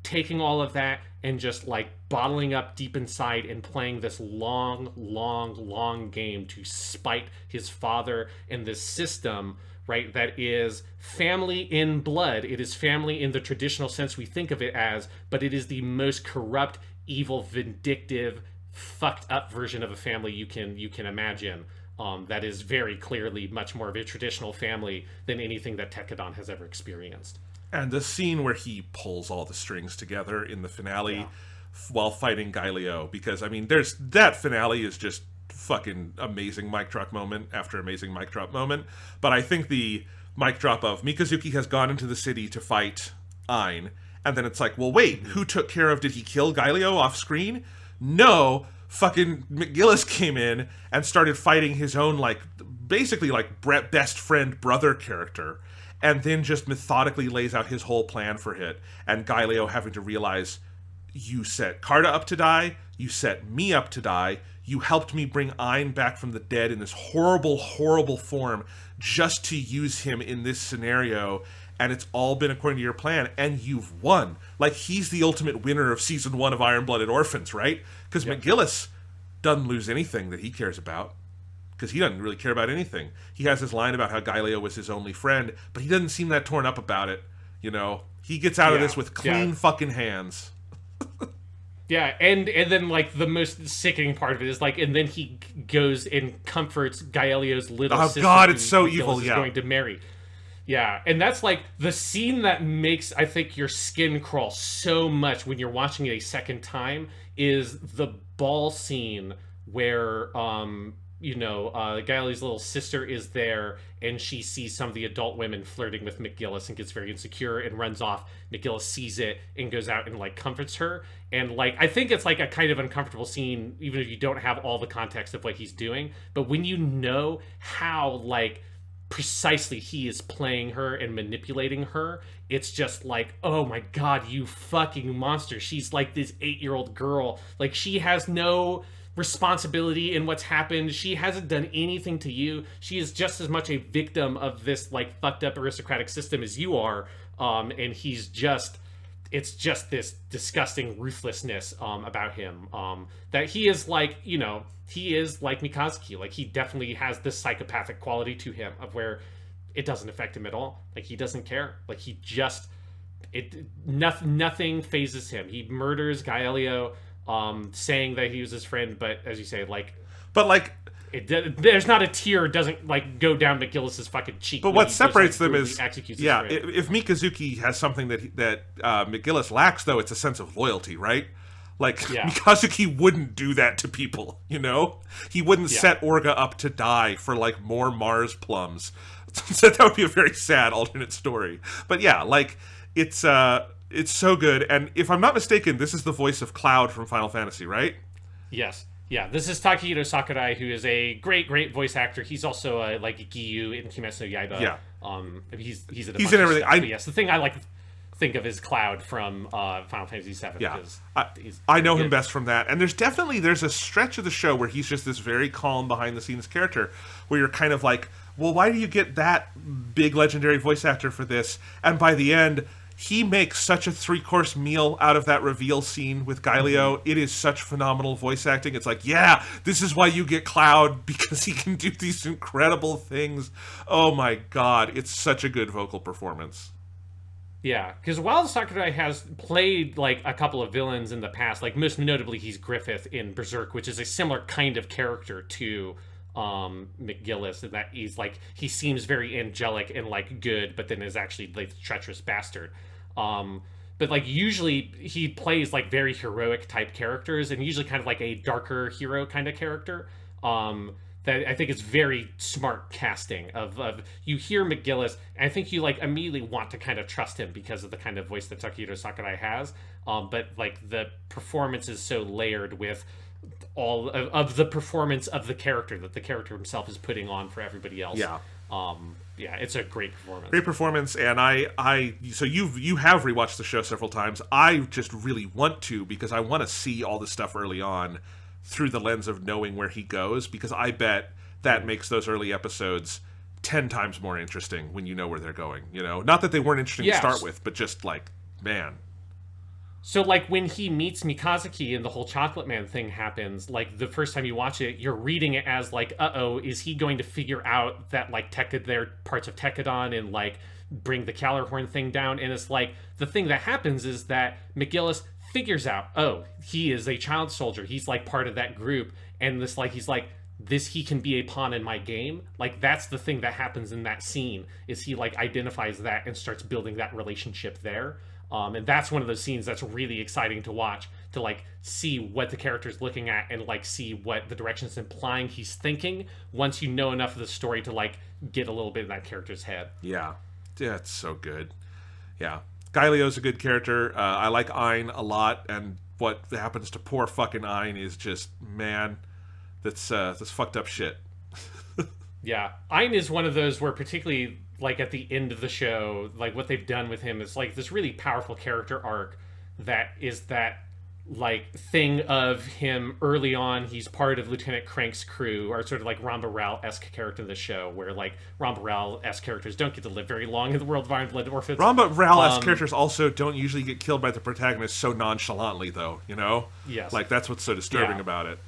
B: taking all of that and just like bottling up deep inside and playing this long game to spite his father and this system, right? That is family in blood. It is family in the traditional sense we think of it as, but it is the most corrupt, evil, vindictive, fucked up version of a family you can imagine. That is very clearly much more of a traditional family than anything that Tekkadan has ever experienced.
C: And the scene where he pulls all the strings together in the finale while fighting Gaelio, because, I mean, that finale is just fucking amazing mic drop moment after amazing mic drop moment. But I think the mic drop of Mikazuki has gone into the city to fight Ein, and then it's like, well, wait, who took care of, did he kill Gaelio off screen? No, fucking McGillis came in and started fighting his own, like, basically, like, best friend brother character, and then just methodically lays out his whole plan for it, and Gaelio having to realize, you set Carta up to die, you set me up to die, you helped me bring Ein back from the dead in this horrible, horrible form just to use him in this scenario, and it's all been according to your plan, and you've won. Like, he's the ultimate winner of Season 1 of Iron-Blooded Orphans, right? Because McGillis doesn't lose anything that he cares about, because he doesn't really care about anything. He has his line about how Gaelio was his only friend, but he doesn't seem that torn up about it, you know? He gets out of this with clean fucking hands.
B: Yeah, and then, like, the most sickening part of it is, like, and then he goes and comforts Gaelio's little sister. Oh,
C: God, it's so evil,
B: is going to marry. Yeah, and that's, like, the scene that makes, I think, your skin crawl so much when you're watching it a second time is the ball scene where, Gaelio's little sister is there, and she sees some of the adult women flirting with McGillis and gets very insecure and runs off. McGillis sees it and goes out and, like, comforts her. And, like, I think it's, like, a kind of uncomfortable scene, even if you don't have all the context of what he's doing. But when you know how, like, precisely he is playing her and manipulating her, it's just like, oh my God, you fucking monster. She's, like, this 8-year-old girl. Like, she has no... responsibility in what's happened. She hasn't done anything to you. She is just as much a victim of this like fucked up aristocratic system as you are. And he's just, it's just this disgusting ruthlessness about him, that he is like, you know, he is like Mikazuki. Like, he definitely has this psychopathic quality to him of where it doesn't affect him at all. Like, he doesn't care. Like, he just, nothing phases him. He murders Gaelio, saying that he was his friend, but as you say, like, there's not a tear doesn't like go down McGillis's fucking cheek.
C: But what separates them is,
B: yeah,
C: if Mikazuki has something that McGillis lacks, though, it's a sense of loyalty, right? Like, Mikazuki wouldn't do that to people, you know? He wouldn't set Orga up to die for, like, more Mars plums. So that would be a very sad alternate story. But yeah, like, it's so good. And if I'm not mistaken, this is the voice of Cloud from Final Fantasy, right?
B: Yes. Yeah, this is Takahiro Sakurai, who is a great voice actor. He's also like Giyu in Kimetsu no Yaiba.
C: Yeah.
B: He's
C: in everything.
B: But yes, the thing I like think of is Cloud from Final Fantasy VII.
C: Yeah, I know him best from that. And there's a stretch of the show where he's just this very calm behind the scenes character, where you're kind of like, well, why do you get that big legendary voice actor for this? And by the end, he makes such a 3-course meal out of that reveal scene with Gaelio. Mm-hmm. It is such phenomenal voice acting. It's like, yeah, this is why you get Cloud, because he can do these incredible things. Oh my god, it's such a good vocal performance.
B: Yeah, because while Sakurai has played like a couple of villains in the past, like most notably he's Griffith in Berserk, which is a similar kind of character to McGillis, in that he's like, he seems very angelic and like good, but then is actually like the treacherous bastard. But like usually he plays like very heroic type characters, and usually kind of like a darker hero kind of character. That I think is very smart casting of you hear McGillis, and I think you like immediately want to kind of trust him because of the kind of voice that Takahiro Sakurai has. But like the performance is so layered with all of the performance of the character that the character himself is putting on for everybody else. Yeah. Yeah, it's a great performance.
C: Great performance, and so you have rewatched the show several times. I just really want to, because I want to see all this stuff early on through the lens of knowing where he goes, because I bet that makes those early episodes 10 times more interesting when you know where they're going, you know? Not that they weren't interesting to start with, but just like, man.
B: So, like, when he meets Mikazuki and the whole Chocolate Man thing happens, like, the first time you watch it, you're reading it as, like, uh-oh, is he going to figure out that, like, they're parts of Tekkadan and, like, bring the Calorhorn thing down? And it's like, the thing that happens is that McGillis figures out, oh, he is a child soldier. He's, like, part of that group. And this, like, he's like, he can be a pawn in my game. Like, that's the thing that happens in that scene, is he, like, identifies that and starts building that relationship there. And that's one of those scenes that's really exciting to watch, to like see what the character's looking at and like see what the direction is implying he's thinking once you know enough of the story to like get a little bit in that character's head.
C: Yeah, it's so good. Yeah, Gaelio's a good character. I like Ein a lot, and what happens to poor fucking Ein is just, man, that's fucked up shit.
B: Yeah, Ein is one of those where particularly like at the end of the show, like what they've done with him is like this really powerful character arc that is that like thing of him early on. He's part of Lieutenant Crank's crew, or sort of like Ramba Rao-esque character in the show, where like Ramba Rao-esque characters don't get to live very long in the world of Iron-Blooded Orphans.
C: Ramba Rao-esque characters also don't usually get killed by the protagonist so nonchalantly, though, you know?
B: Yes.
C: Like, that's what's so disturbing about it.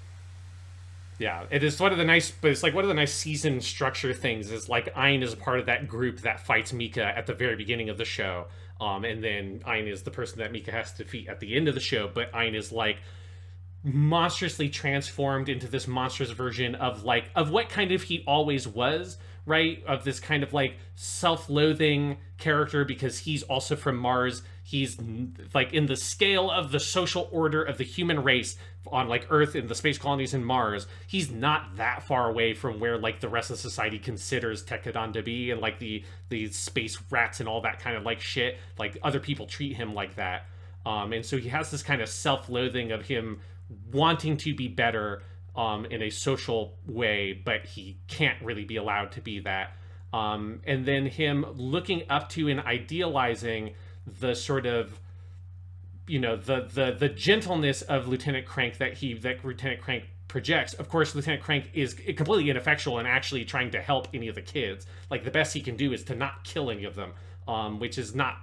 B: Yeah, it is one of the nice, but it's like one of the nice season structure things is like Ein is a part of that group that fights Mika at the very beginning of the show. And then Ein is the person that Mika has to defeat at the end of the show, but Ein is like monstrously transformed into this monstrous version of like, of what kind of he always was, right? Of this kind of like self-loathing character, because he's also from Mars. He's like in the scale of the social order of the human race on like Earth and the space colonies in Mars. He's not that far away from where like the rest of society considers Tekkadan to be, and like the space rats and all that kind of like shit. Like other people treat him like that. And so he has this kind of self-loathing of him wanting to be better in a social way, but he can't really be allowed to be that. And then him looking up to and idealizing the sort of, you know, the gentleness of Lieutenant Crank that Lieutenant Crank projects. Of course, Lieutenant Crank is completely ineffectual in actually trying to help any of the kids. Like, the best he can do is to not kill any of them, which is not,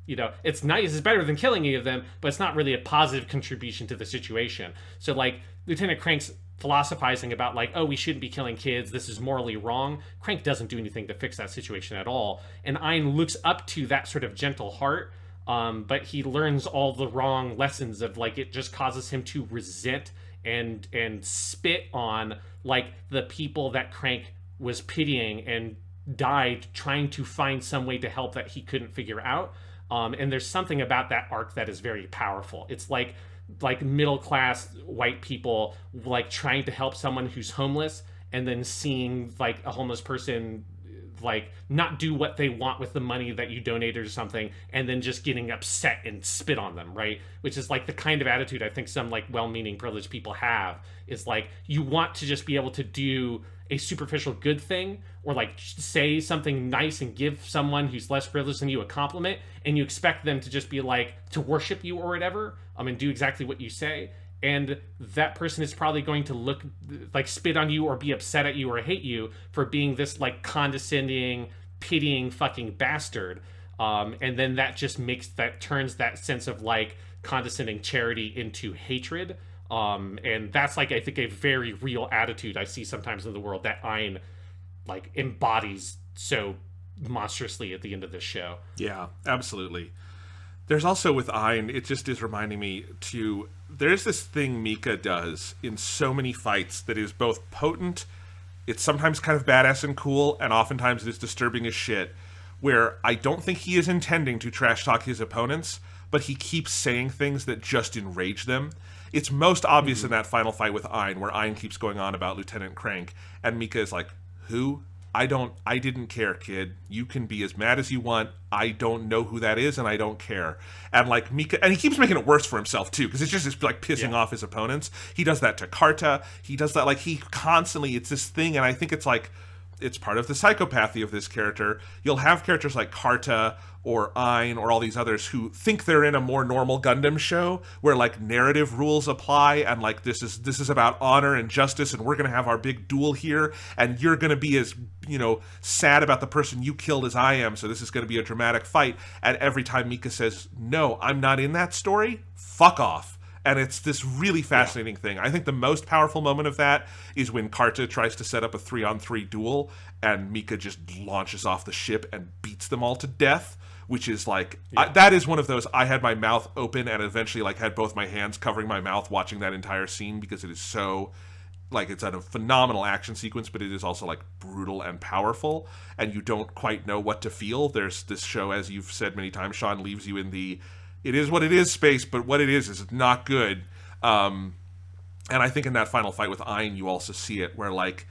B: it's nice, it's better than killing any of them, but it's not really a positive contribution to the situation. So, like, Lieutenant Crank's philosophizing about, like, oh, we shouldn't be killing kids, this is morally wrong. Crank doesn't do anything to fix that situation at all. And Ein looks up to that sort of gentle heart, but he learns all the wrong lessons of, like, it just causes him to resent and spit on, like, the people that Crank was pitying and died trying to find some way to help that he couldn't figure out. And there's something about that arc that is very powerful. It's like middle-class white people, like, trying to help someone who's homeless, and then seeing, like, a homeless person, like, not do what they want with the money that you donated or something, and then just getting upset and spit on them, right? Which is, like, the kind of attitude I think some, like, well-meaning privileged people have, is, like, you want to just be able to do a superficial good thing, or, like, say something nice and give someone who's less privileged than you a compliment, and you expect them to just be, like, to worship you or whatever, and do exactly what you say. And that person is probably going to look, like, spit on you or be upset at you or hate you for being this, like, condescending, pitying fucking bastard. And then that just turns that sense of, like, condescending charity into hatred. And that's, like, I think a very real attitude I see sometimes in the world that Ein, like, embodies so monstrously at the end of this show.
C: Yeah, absolutely. There's also with Ein, it just is reminding me there's this thing Mika does in so many fights that is both potent, it's sometimes kind of badass and cool, and oftentimes it is disturbing as shit, where I don't think he is intending to trash talk his opponents, but he keeps saying things that just enrage them. It's most obvious in that final fight with Ein, where Ein keeps going on about Lieutenant Crank, and Mika is like, who? I didn't care, kid. You can be as mad as you want. I don't know who that is, and I don't care. And, like, Mika, and he keeps making it worse for himself, too, because it's just, like, pissing off his opponents. He does that to Karta. He does that, like, he constantly, it's this thing, and I think it's, like, it's part of the psychopathy of this character. You'll have characters like Karta or Ein or all these others who think they're in a more normal Gundam show where, like, narrative rules apply and, like, this is about honor and justice and we're going to have our big duel here and you're going to be as, sad about the person you killed as I am, so this is going to be a dramatic fight. And every time Mika says, no, I'm not in that story, fuck off. And it's this really fascinating thing. I think the most powerful moment of that is when Karta tries to set up a 3-on-3 duel and Mika just launches off the ship and beats them all to death, which is like, that is one of those, I had my mouth open and eventually, like, had both my hands covering my mouth watching that entire scene because it is so, like, it's a phenomenal action sequence, but it is also, like, brutal and powerful, and you don't quite know what to feel. There's this show, as you've said many times, Sean, leaves you in the it is what it is space, but what it is not good. And I think in that final fight with Ein, you also see it where, like,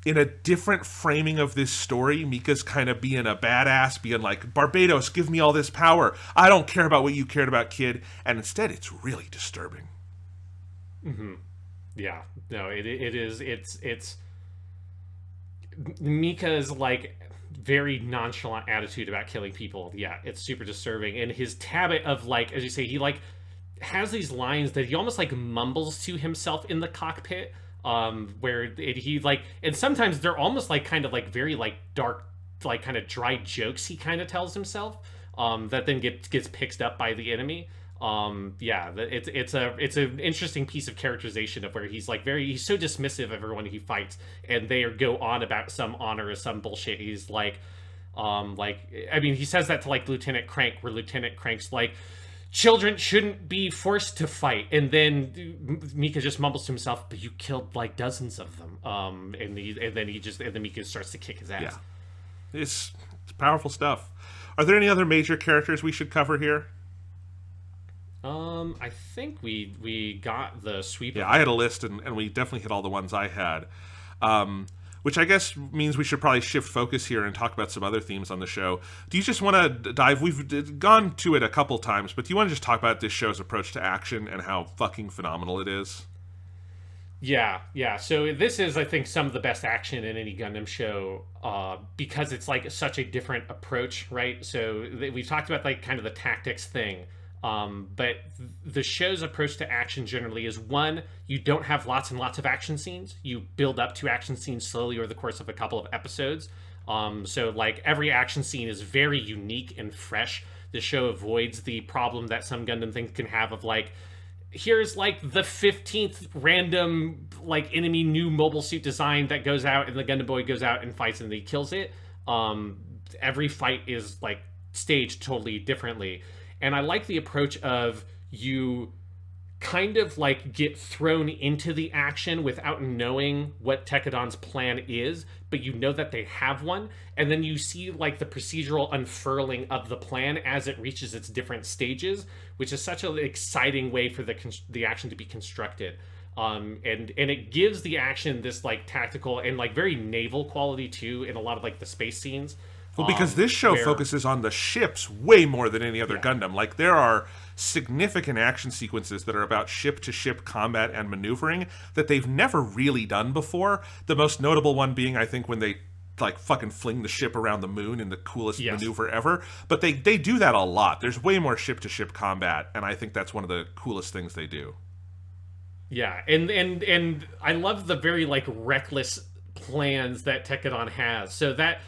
C: in a different framing of this story, Mika's kind of being a badass, being like, Barbados, give me all this power. I don't care about what you cared about, kid. And instead, it's really disturbing.
B: Mm-hmm. Yeah. No, it is. It's Mika's, like, very nonchalant attitude about killing people. Yeah, it's super disturbing. And his habit of, like, as you say, he, like, has these lines that he almost, like, mumbles to himself in the cockpit, where he, like, and sometimes they're almost, like, kind of, like, very, like, dark, like, kind of dry jokes he kind of tells himself, that then gets picked up by the enemy. It's an interesting piece of characterization of where he's, like, he's so dismissive of everyone he fights, and they go on about some honor or some bullshit. He's like, I mean, he says that to, like, Lieutenant Crank, where Lieutenant Crank's like, children shouldn't be forced to fight, and then Mika just mumbles to himself, but you killed, like, dozens of them, and then Mika starts to kick his ass.
C: Yeah, it's powerful stuff. Are there any other major characters we should cover here?
B: I think we got the sweep.
C: Yeah, I had a list, and we definitely hit all the ones I had. Which I guess means we should probably shift focus here and talk about some other themes on the show. Do you just want to dive? We've gone to it a couple times, but do you want to just talk about this show's approach to action and how fucking phenomenal it is?
B: Yeah. So this is, I think, some of the best action in any Gundam show, because it's, like, such a different approach, right? So we've talked about, like, kind of the tactics thing. But the show's approach to action generally is, one, you don't have lots and lots of action scenes. You build up to action scenes slowly over the course of a couple of episodes. So like every action scene is very unique and fresh. The show avoids the problem that some Gundam things can have of like, here's like the 15th random like enemy new mobile suit design that goes out, and the Gundam boy goes out and fights and he kills it. Every fight is like staged totally differently. And I like the approach of you kind of like get thrown into the action without knowing what Tekkadan's plan is, but you know that they have one, and then you see like the procedural unfurling of the plan as it reaches its different stages, which is such an exciting way for the action to be constructed. And it gives the action this like tactical and like very naval quality too in a lot of like the space scenes.
C: Well, because this show focuses on the ships way more than any other Gundam. Like, there are significant action sequences that are about ship-to-ship combat and maneuvering that they've never really done before. The most notable one being, I think, when they, like, fucking fling the ship around the moon in the coolest maneuver ever. But they do that a lot. There's way more ship-to-ship combat, and I think that's one of the coolest things they do.
B: Yeah, and I love the very, like, reckless plans that Tekkadan has. So that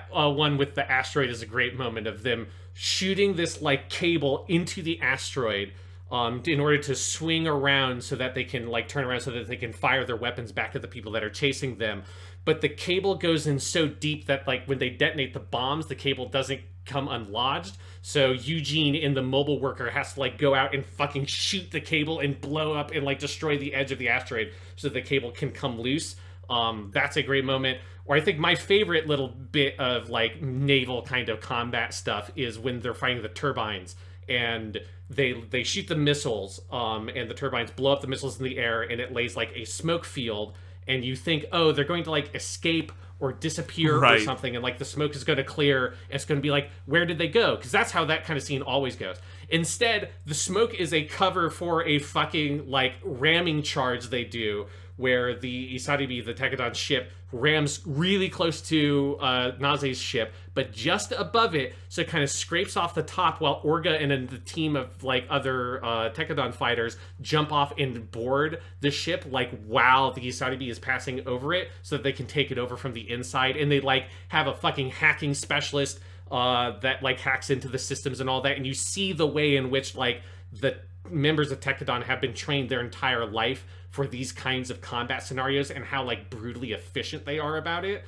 B: one with the asteroid is a great moment of them shooting this like cable into the asteroid in order to swing around so that they can like turn around so that they can fire their weapons back at the people that are chasing them. But the cable goes in so deep that like when they detonate the bombs, the cable doesn't come unlodged. So Eugene in the mobile worker has to like go out and fucking shoot the cable and blow up and like destroy the edge of the asteroid so the cable can come loose. That's a great moment. Or I think my favorite little bit of like naval kind of combat stuff is when they're fighting the turbines and they shoot the missiles, and the turbines blow up the missiles in the air, and it lays like a smoke field, and you think, oh, they're going to like escape or disappear or something, and like the smoke is going to clear, and it's going to be like, where did they go? Because that's how that kind of scene always goes. Instead, the smoke is a cover for a fucking like ramming charge they do, where the Isaribi, the Tekkadan ship, rams really close to Naze's ship, but just above it, so it kind of scrapes off the top while Orga and then the team of like other Tekkadan fighters jump off and board the ship like while the Isaribi is passing over it so that they can take it over from the inside. And they like have a fucking hacking specialist that like hacks into the systems and all that, and you see the way in which like the members of Tekkadan have been trained their entire life for these kinds of combat scenarios and how like brutally efficient they are about it.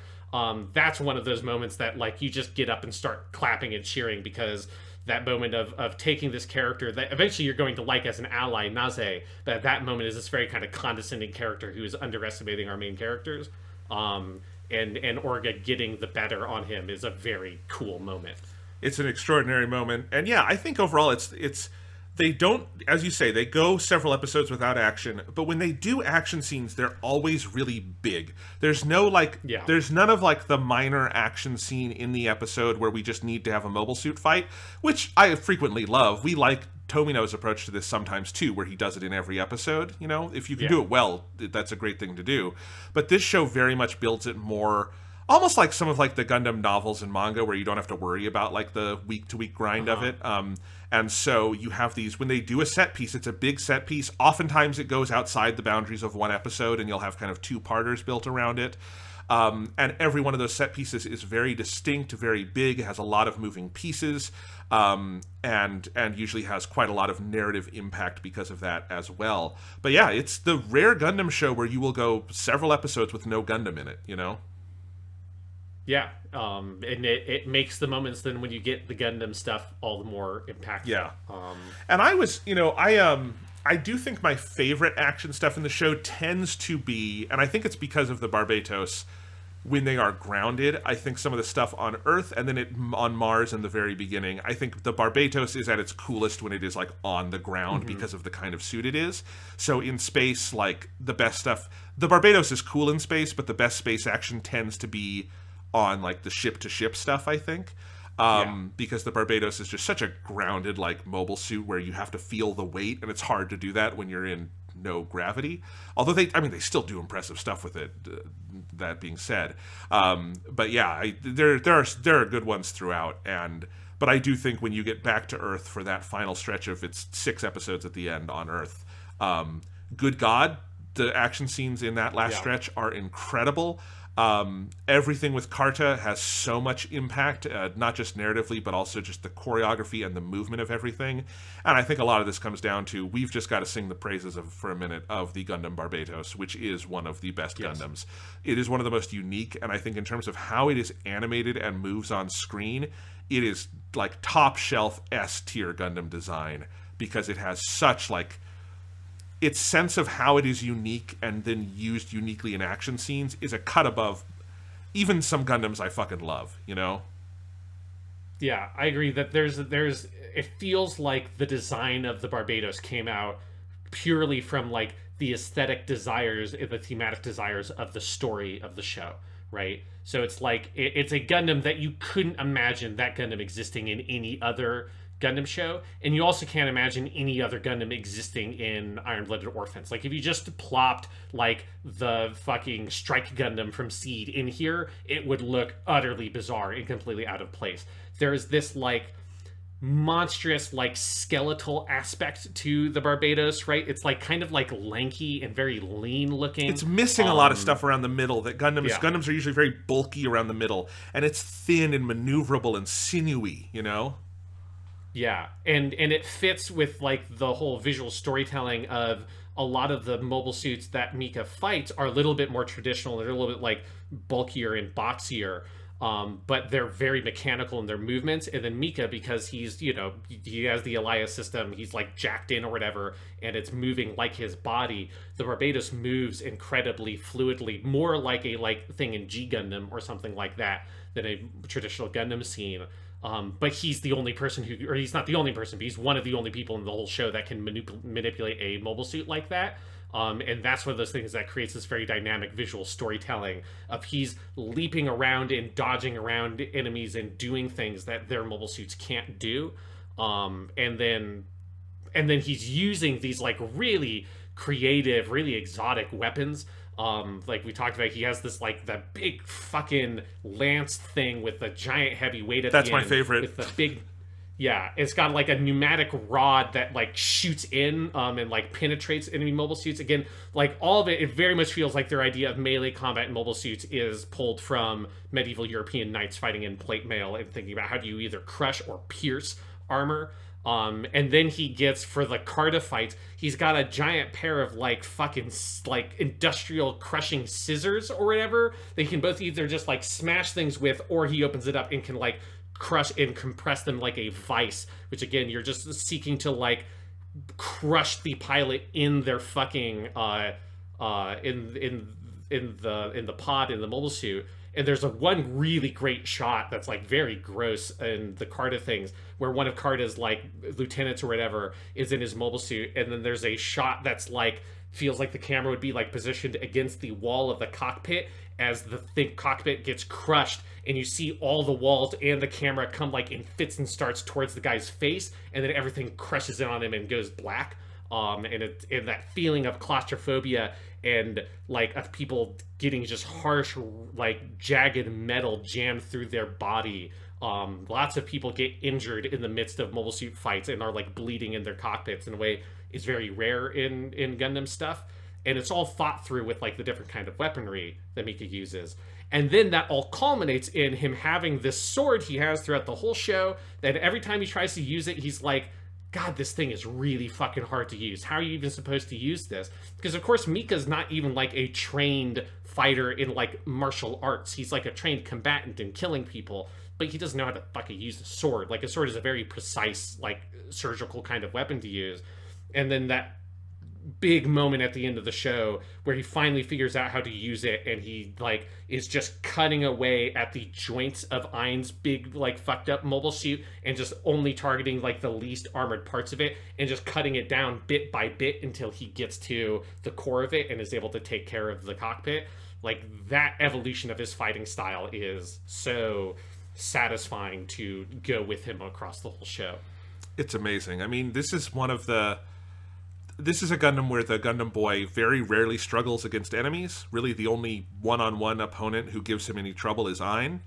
B: That's one of those moments that like you just get up and start clapping and cheering, because that moment of taking this character that eventually you're going to like as an ally, Naze, that moment is this very kind of condescending character who is underestimating our main characters. And Orga getting the better on him is a very cool moment.
C: It's an extraordinary moment. And yeah, I think overall it's they don't, as you say, they go several episodes without action, but when they do action scenes, they're always really big. There's no like, there's none of like the minor action scene in the episode where we just need to have a mobile suit fight, which I frequently love. We like Tomino's approach to this sometimes too, where he does it in every episode. You know, if you can do it well, that's a great thing to do. But this show very much builds it more, almost like some of like the Gundam novels and manga, where you don't have to worry about like the week-to-week grind of it. And so you have these, when they do a set piece, it's a big set piece. Oftentimes it goes outside the boundaries of one episode, and you'll have kind of two-parters built around it. And every one of those set pieces is very distinct, very big, has a lot of moving pieces, and usually has quite a lot of narrative impact because of that as well. But yeah, it's the rare Gundam show where you will go several episodes with no Gundam in it, you know?
B: Yeah, and it makes the moments then when you get the Gundam stuff all the more impactful.
C: Yeah, and I was, you know, I do think my favorite action stuff in the show tends to be, and I think it's because of the Barbatos, when they are grounded. I think some of the stuff on Earth and then on Mars in the very beginning, I think the Barbatos is at its coolest when it is like on the ground because of the kind of suit it is. So in space, like the best stuff, the Barbatos is cool in space, but the best space action tends to be on like the ship-to-ship stuff, I think. Because the Barbatos is just such a grounded like mobile suit where you have to feel the weight, and it's hard to do that when you're in no gravity. Although they still do impressive stuff with it, that being said. But yeah, there are good ones throughout, But I do think when you get back to Earth for that final stretch of its 6 episodes at the end on Earth, good God, the action scenes in that last stretch are incredible. Everything with Carta has so much impact, not just narratively, but also just the choreography and the movement of everything. And I think a lot of this comes down to, we've just got to sing the praises of, for a minute, of the Gundam Barbatos, which is one of the best Gundams. It is one of the most unique, and I think in terms of how it is animated and moves on screen, it is like top shelf S tier Gundam design, because it has such like its sense of how it is unique and then used uniquely in action scenes is a cut above even some Gundams I fucking love, you know?
B: Yeah, I agree that there's it feels like the design of the Barbatos came out purely from like the aesthetic desires, the thematic desires of the story of the show, right? So it's like it's a Gundam that you couldn't imagine that Gundam existing in any other Gundam show, and you also can't imagine any other Gundam existing in Iron-Blooded Orphans. Like, if you just plopped like the fucking Strike Gundam from Seed in here, it would look utterly bizarre and completely out of place. There's this like monstrous like skeletal aspect to the Barbatos, right? It's like kind of like lanky and very lean looking.
C: It's missing a lot of stuff around the middle that Gundams are usually very bulky around the middle, and it's thin and maneuverable and sinewy, you know?
B: Yeah, and it fits with like the whole visual storytelling of a lot of the mobile suits that Mika fights are a little bit more traditional. They're a little bit like bulkier and boxier, but they're very mechanical in their movements. And then Mika, because he's, you know, he has the Elias system, he's like jacked in or whatever, and it's moving like his body. The Barbatos moves incredibly fluidly, more like a thing in G Gundam or something like that than a traditional Gundam scene. But he's the only person who, or he's not the only person, but he's one of the only people in the whole show that can manipulate a mobile suit like that. And that's one of those things that creates this very dynamic visual storytelling of he's leaping around and dodging around enemies and doing things that their mobile suits can't do. And then he's using these like really creative, really exotic weapons. Like we talked about, he has this like the big fucking lance thing with the giant heavy weight at the end.
C: That's my favorite.
B: With the big, yeah, it's got like a pneumatic rod that like shoots in and like penetrates enemy mobile suits. Again, like all of it very much feels like their idea of melee combat in mobile suits is pulled from medieval European knights fighting in plate mail and thinking about how do you either crush or pierce armor. And then he gets, for the Carta fight, he's got a giant pair of like fucking like industrial crushing scissors or whatever. They can both either just like smash things with, or he opens it up and can like crush and compress them like a vice, which again, you're just seeking to like crush the pilot in their fucking in the pod in the mobile suit. And there's one really great shot that's like very gross in the Carta things, where one of Carta's like lieutenants or whatever is in his mobile suit, and then there's a shot that's like feels like the camera would be like positioned against the wall of the cockpit as the cockpit gets crushed, and you see all the walls and the camera come like in fits and starts towards the guy's face, and then everything crushes in on him and goes black. And that feeling of claustrophobia and like of people getting just harsh, like jagged metal jammed through their body. Lots of people get injured in the midst of mobile suit fights and are like bleeding in their cockpits in a way is very rare in Gundam stuff. And it's all thought through with like the different kind of weaponry that Mika uses. And then that all culminates in him having this sword he has throughout the whole show, that every time he tries to use it, he's like, God, this thing is really fucking hard to use. How are you even supposed to use this? Because, of course, Mika's not even, like, a trained fighter in, like, martial arts. He's, like, a trained combatant in killing people, but he doesn't know how to fucking use a sword. Like, a sword is a very precise, like, surgical kind of weapon to use. And then that big moment at the end of the show where he finally figures out how to use it, and he like is just cutting away at the joints of Ein's big like fucked up mobile suit and just only targeting like the least armored parts of it and just cutting it down bit by bit until he gets to the core of it and is able to take care of the cockpit. Like, that evolution of his fighting style is so satisfying to go with him across the whole show.
C: It's amazing. I mean, this is a Gundam where the Gundam boy very rarely struggles against enemies. Really, the only one-on-one opponent who gives him any trouble is Ein.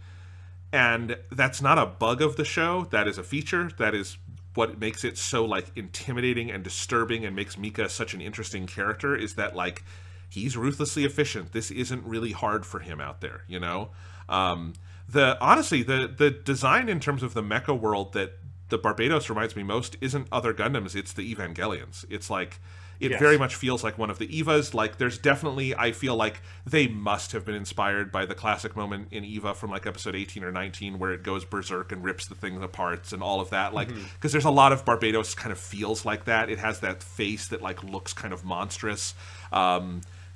C: And that's not a bug of the show. That is a feature. That is what makes it so like intimidating and disturbing and makes Mika such an interesting character, is that like he's ruthlessly efficient. This isn't really hard for him out there, you know? The design in terms of the mecha world that the Barbados reminds me most isn't other Gundams, it's the Evangelions. It's like, it very much feels like one of the Evas. Like, there's definitely, I feel like they must have been inspired by the classic moment in Eva from like episode 18 or 19 where it goes berserk and rips the thing apart and all of that. Like, because there's a lot of Barbados kind of feels like that. It has that face that like looks kind of monstrous.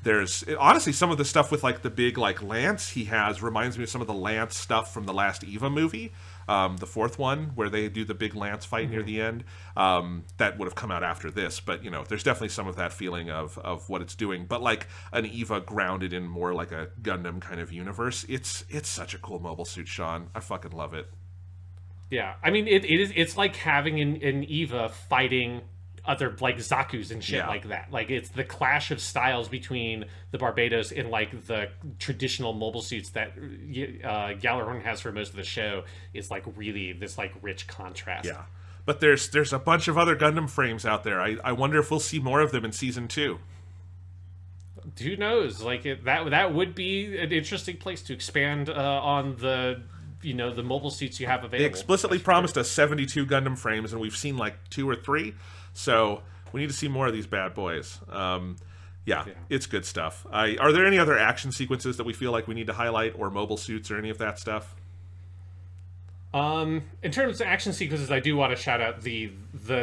C: There's honestly some of the stuff with like the big like lance he has reminds me of some of the lance stuff from the last Eva movie, the fourth one where they do the big lance fight near the end. That would have come out after this, but you know, there's definitely some of that feeling of what it's doing. But like an Eva grounded in more like a Gundam kind of universe. It's such a cool mobile suit, Sean. I fucking love it.
B: Yeah, I mean it's like having an Eva fighting other like Zaku's and shit like that. Like, it's the clash of styles between the Barbados and like the traditional mobile suits that Gjallarhorn has for most of the show is like really this like rich contrast.
C: Yeah, but there's a bunch of other Gundam frames out there. I wonder if we'll see more of them in season 2.
B: Who knows? Like, that would be an interesting place to expand on the, you know, the mobile suits you have available.
C: They explicitly promised us 72 Gundam frames, and we've seen like 2 or 3. So we need to see more of these bad boys. It's good stuff. Are there any other action sequences that we feel like we need to highlight, or mobile suits, or any of that stuff?
B: In terms of action sequences, I do want to shout out the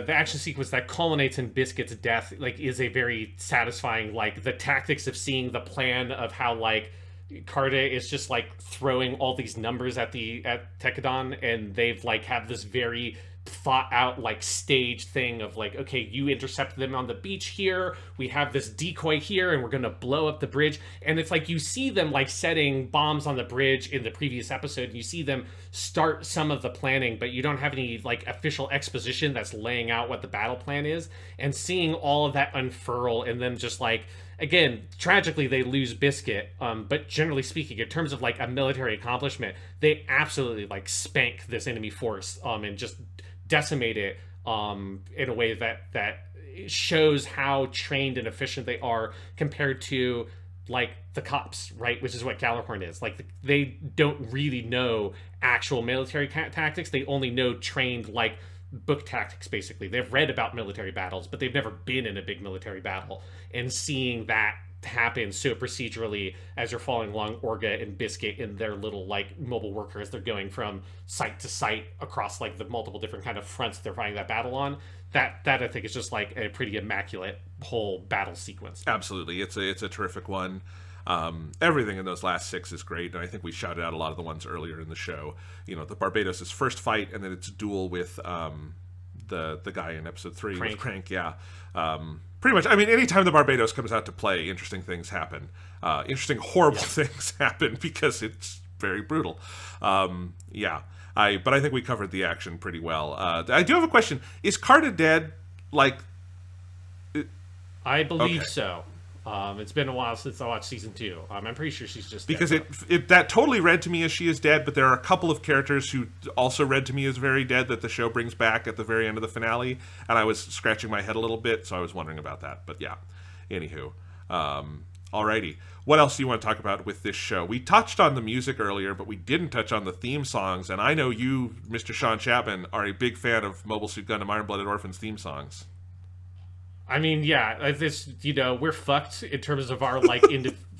B: action sequence that culminates in Biscuit's death. Like, is a very satisfying, like, the tactics of seeing the plan of how like Carta is just like throwing all these numbers at Tekkadan, and they've like have this very thought out like stage thing of like, okay, you intercept them on the beach here, we have this decoy here, and we're gonna blow up the bridge. And it's like you see them like setting bombs on the bridge in the previous episode, and you see them start some of the planning, but you don't have any like official exposition that's laying out what the battle plan is. And seeing all of that unfurl, and then just like, again, tragically they lose Biscuit, but generally speaking, in terms of like a military accomplishment, they absolutely like spank this enemy force and just decimate it in a way that shows how trained and efficient they are compared to like the cops, right? Which is what Gjallarhorn is. Like, they don't really know actual military tactics. They only know trained like book tactics, basically. They've read about military battles, but they've never been in a big military battle. And seeing that happen so procedurally as you're following along Orga and Biscuit in their little like mobile workers, they're going from site to site across like the multiple different kind of fronts they're fighting that battle on, that I think is just like a pretty immaculate whole battle sequence.
C: Absolutely, it's a terrific one. Everything in those last 6 is great, and I think we shouted out a lot of the ones earlier in the show. You know, the Barbados' first fight, and then its duel with the guy in episode 3 with Crank. Pretty much, I mean, anytime the Barbados comes out to play, interesting things happen. Interesting, horrible things happen, because it's very brutal. But I think we covered the action pretty well. I do have a question. Is Carta dead? Like,
B: I believe so. It's been a while since I watched season 2. I'm pretty sure she's just
C: because
B: dead,
C: that totally read to me as she is dead, but there are a couple of characters who also read to me as very dead that the show brings back at the very end of the finale, and I was scratching my head a little bit, so I was wondering about that. But yeah, anywho, alrighty. What else do you want to talk about with this show? We touched on the music earlier, but we didn't touch on the theme songs, and I know you, Mr. Sean Chapman, are a big fan of Mobile Suit Gundam Iron-Blooded Orphans theme songs.
B: I mean, yeah, this, you know, we're fucked in terms of our like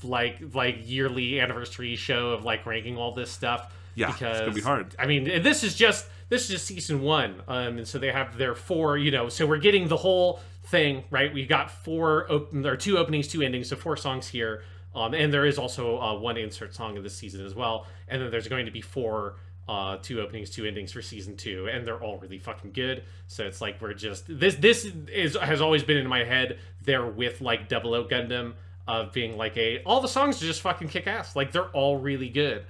B: like yearly anniversary show of like ranking all this stuff.
C: Yeah,
B: because
C: it's gonna be hard.
B: I mean, and this is just season 1, and so they have their 4. You know, so we're getting the whole thing, right? We got 2 openings, 2 endings, so 4 songs here, and there is also 1 insert song in this season as well, and then there's going to be 4. 2 openings, 2 endings for season 2, and they're all really fucking good. So it's like we're just has always been in my head there with like 00 Gundam of being like all the songs are just fucking kick ass. Like, they're all really good.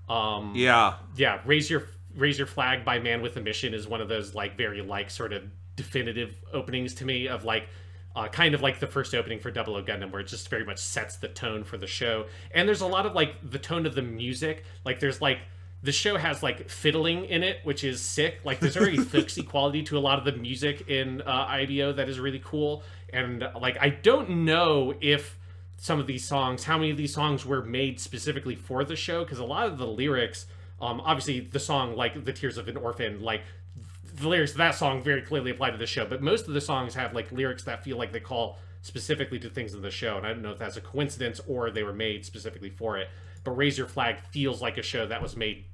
B: Raise Your Flag by Man with a Mission is one of those like very like sort of definitive openings to me of like kind of like the first opening for 00 Gundam, where it just very much sets the tone for the show. And there's a lot of like the tone of the music, like there's like the show has like fiddling in it, which is sick. Like there's a very folksy quality to a lot of the music in IBO that is really cool. And like I don't know if some of these songs, how many of these songs were made specifically for the show, because a lot of the lyrics, obviously the song like "The Tears of an Orphan," like the lyrics of that song very clearly apply to the show, but most of the songs have like lyrics that feel like they call specifically to things in the show, and I don't know if that's a coincidence or they were made specifically for it. But Raise Your Flag feels like a show that was made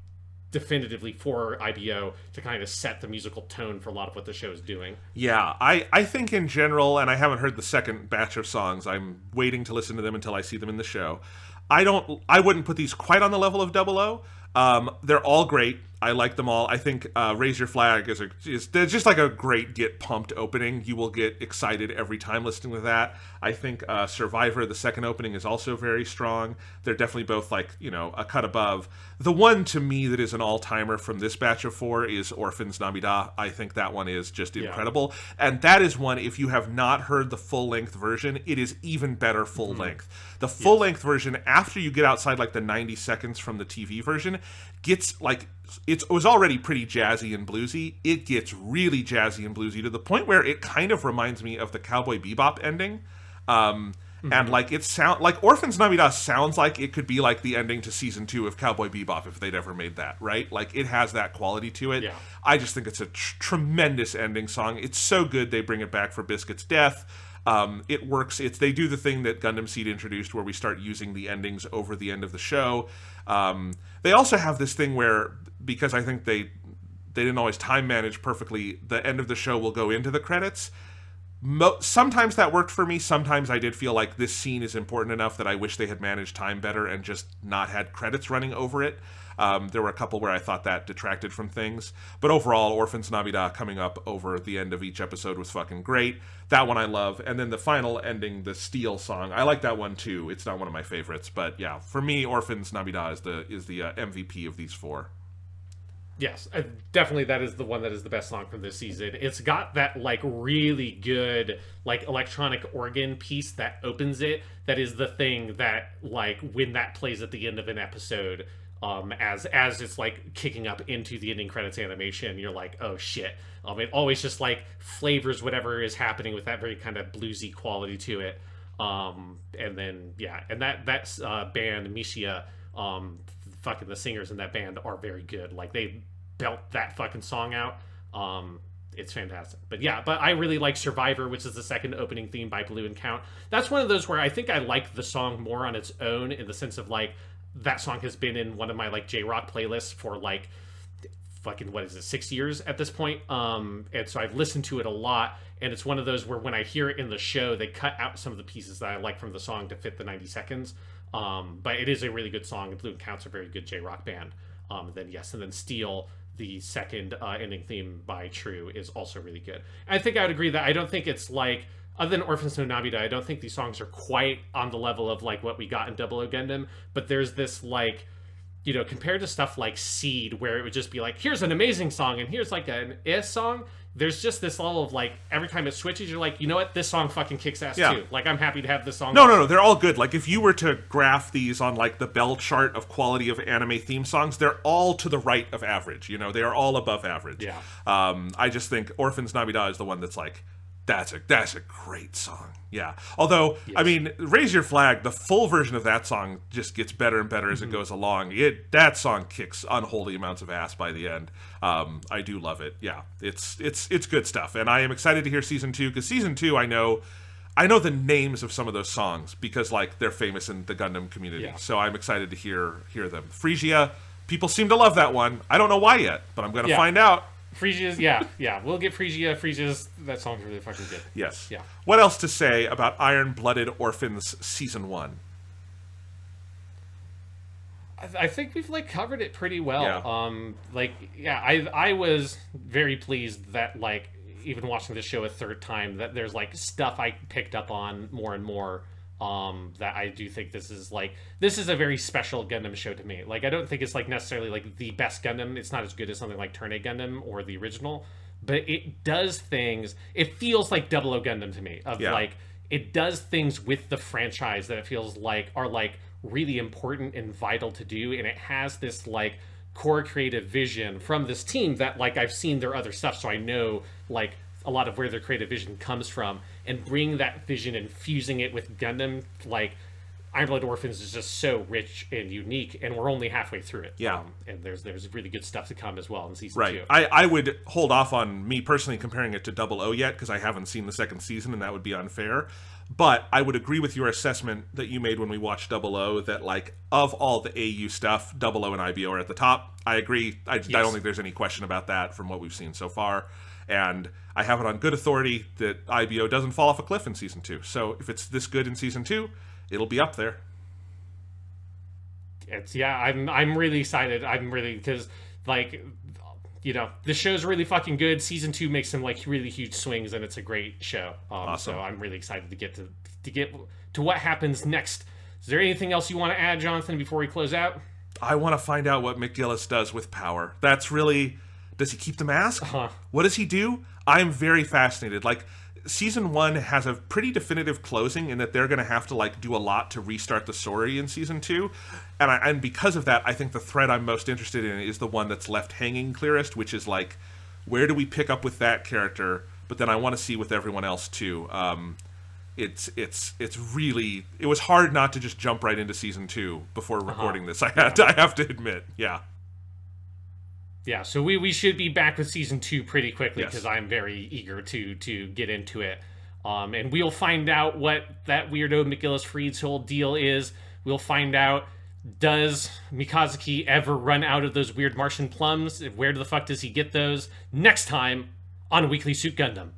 B: definitively for IBO to kind of set the musical tone for a lot of what the show is doing.
C: Yeah, I think in general, and I haven't heard the second batch of songs, I'm waiting to listen to them until I see them in the show. I wouldn't put these quite on the level of Double O. They're all great. I like them all. I think Raise Your Flag is just like a great get pumped opening. You will get excited every time listening to that. I think Survivor, the second opening, is also very strong. They're definitely both like, a cut above. The one to me that is an all-timer from this batch of 4 is Orphans Namida. I think that one is just incredible. And that is one, if you have not heard the full-length version, it is even better full-length. The full-length version, after you get outside like the 90 seconds from the TV version, gets like... It was already pretty jazzy and bluesy. It gets really jazzy and bluesy to the point where it kind of reminds me of the Cowboy Bebop ending. And like like Orphans Namida sounds like it could be like the ending to season 2 of Cowboy Bebop if they'd ever made that, right? Like it has that quality to it.
B: Yeah.
C: I just think it's a tremendous ending song. It's so good they bring it back for Biscuit's death. It works. They do the thing that Gundam Seed introduced where we start using the endings over the end of the show. They also have this thing where, because I think they didn't always time manage perfectly, the end of the show will go into the credits. Sometimes that worked for me. Sometimes I did feel like this scene is important enough that I wish they had managed time better and just not had credits running over it. There were a couple where I thought that detracted from things. But overall, Orphans Namida coming up over the end of each episode was fucking great. That one I love. And then the final ending, the Steel song, I like that one too. It's not one of my favorites. But yeah, for me, Orphans Namida is the MVP of these 4.
B: Yes, definitely that is the one that is the best song from this season. It's got that like really good like electronic organ piece that opens it. That is the thing that like when that plays at the end of an episode, as it's like kicking up into the ending credits animation, you're like, oh shit. It always just like flavors whatever is happening with that very kind of bluesy quality to it. And then yeah, and that band Mishia, fucking the singers in that band are very good. Like they belt that fucking song out. It's fantastic. But yeah, but I really like Survivor, which is the second opening theme by Blue and Count. That's one of those where I think I like the song more on its own, in the sense of like that song has been in one of my like J-rock playlists for like fucking 6 years at this point. And so I've listened to it a lot, and it's one of those where when I hear it in the show, they cut out some of the pieces that I like from the song to fit the 90 seconds. But it is a really good song, and Blue and Count's a very good J-rock band. And then Steel, the second ending theme by True, is also really good. And I think I would agree that I don't think it's like, other than Orphans no Nabida, I don't think these songs are quite on the level of like what we got in Double O Gundam, but there's this like, compared to stuff like Seed, where it would just be like, here's an amazing song and here's like an song, there's just this level of like, every time it switches, you're like, you know what, this song fucking kicks ass too. Like, I'm happy to have this song.
C: No, they're all good. Like, if you were to graph these on like the bell chart of quality of anime theme songs, they're all to the right of average. They are all above average.
B: Yeah.
C: I just think Orphans Namida is the one that's like, that's a great song. Yeah. Although, yes. I mean, Raise Your Flag, the full version of that song just gets better and better as it goes along. That song kicks unholy amounts of ass by the end. I do love it. Yeah. It's good stuff. And I am excited to hear season 2, because season 2, I know the names of some of those songs because like they're famous in the Gundam community. Yeah. So I'm excited to hear them. Phrygia, people seem to love that one. I don't know why yet, but I'm going to find out.
B: Phrygia's, yeah. We'll get Phrygia. Phrygia's, that song's really fucking good.
C: Yes.
B: Yeah.
C: What else to say about Iron-Blooded Orphans Season 1?
B: I think we've like covered it pretty well. Yeah. I was very pleased that like even watching the show a third time that there's like stuff I picked up on more and more. That I do think this is a very special Gundam show to me. Like, I don't think it's like necessarily like the best Gundam. It's not as good as something like Turn A Gundam or the original, but it does things. It feels like Double O Gundam to me. Like, it does things with the franchise that it feels like are like really important and vital to do, and it has this like core creative vision from this team that, like, I've seen their other stuff, so I know, like, a lot of where their creative vision comes from, and bring that vision and fusing it with Gundam, like, Iron-Blooded Orphans is just so rich and unique, and we're only halfway through it.
C: Yeah.
B: And there's really good stuff to come as well in season
C: Right.
B: 2.
C: I would hold off on me personally comparing it to Double O yet, because I haven't seen the second season, and that would be unfair. But I would agree with your assessment that you made when we watched Double O, that, like, of all the AU stuff, Double O and IBO are at the top. I agree. I don't think there's any question about that from what we've seen so far. And I have it on good authority that IBO doesn't fall off a cliff in season 2. So if it's this good in season 2, it'll be up there.
B: I'm really excited. I'm really, because, like, you know, the show's really fucking good. Season 2 makes some, like, really huge swings, and it's a great show.
C: Awesome.
B: So I'm really excited to get to what happens next. Is there anything else you want to add, Jonathan, before we close out?
C: I want to find out what McGillis does with power. That's really... Does he keep the mask?
B: Uh-huh.
C: What does he do? I'm very fascinated. Like, season 1 has a pretty definitive closing in that they're going to have to, like, do a lot to restart the story in season 2. And because of that, I think the thread I'm most interested in is the one that's left hanging clearest, which is, like, where do we pick up with that character? But then I want to see with everyone else too. It's really, it was hard not to just jump right into season 2 before recording this. I have to admit.
B: Yeah, so we should be back with season 2 pretty quickly, because
C: Yes.
B: I'm very eager to get into it. And we'll find out what that weirdo McGillis Freed's whole deal is. We'll find out, does Mikazuki ever run out of those weird Martian plums? Where the fuck does he get those? Next time on Weekly Suit Gundam.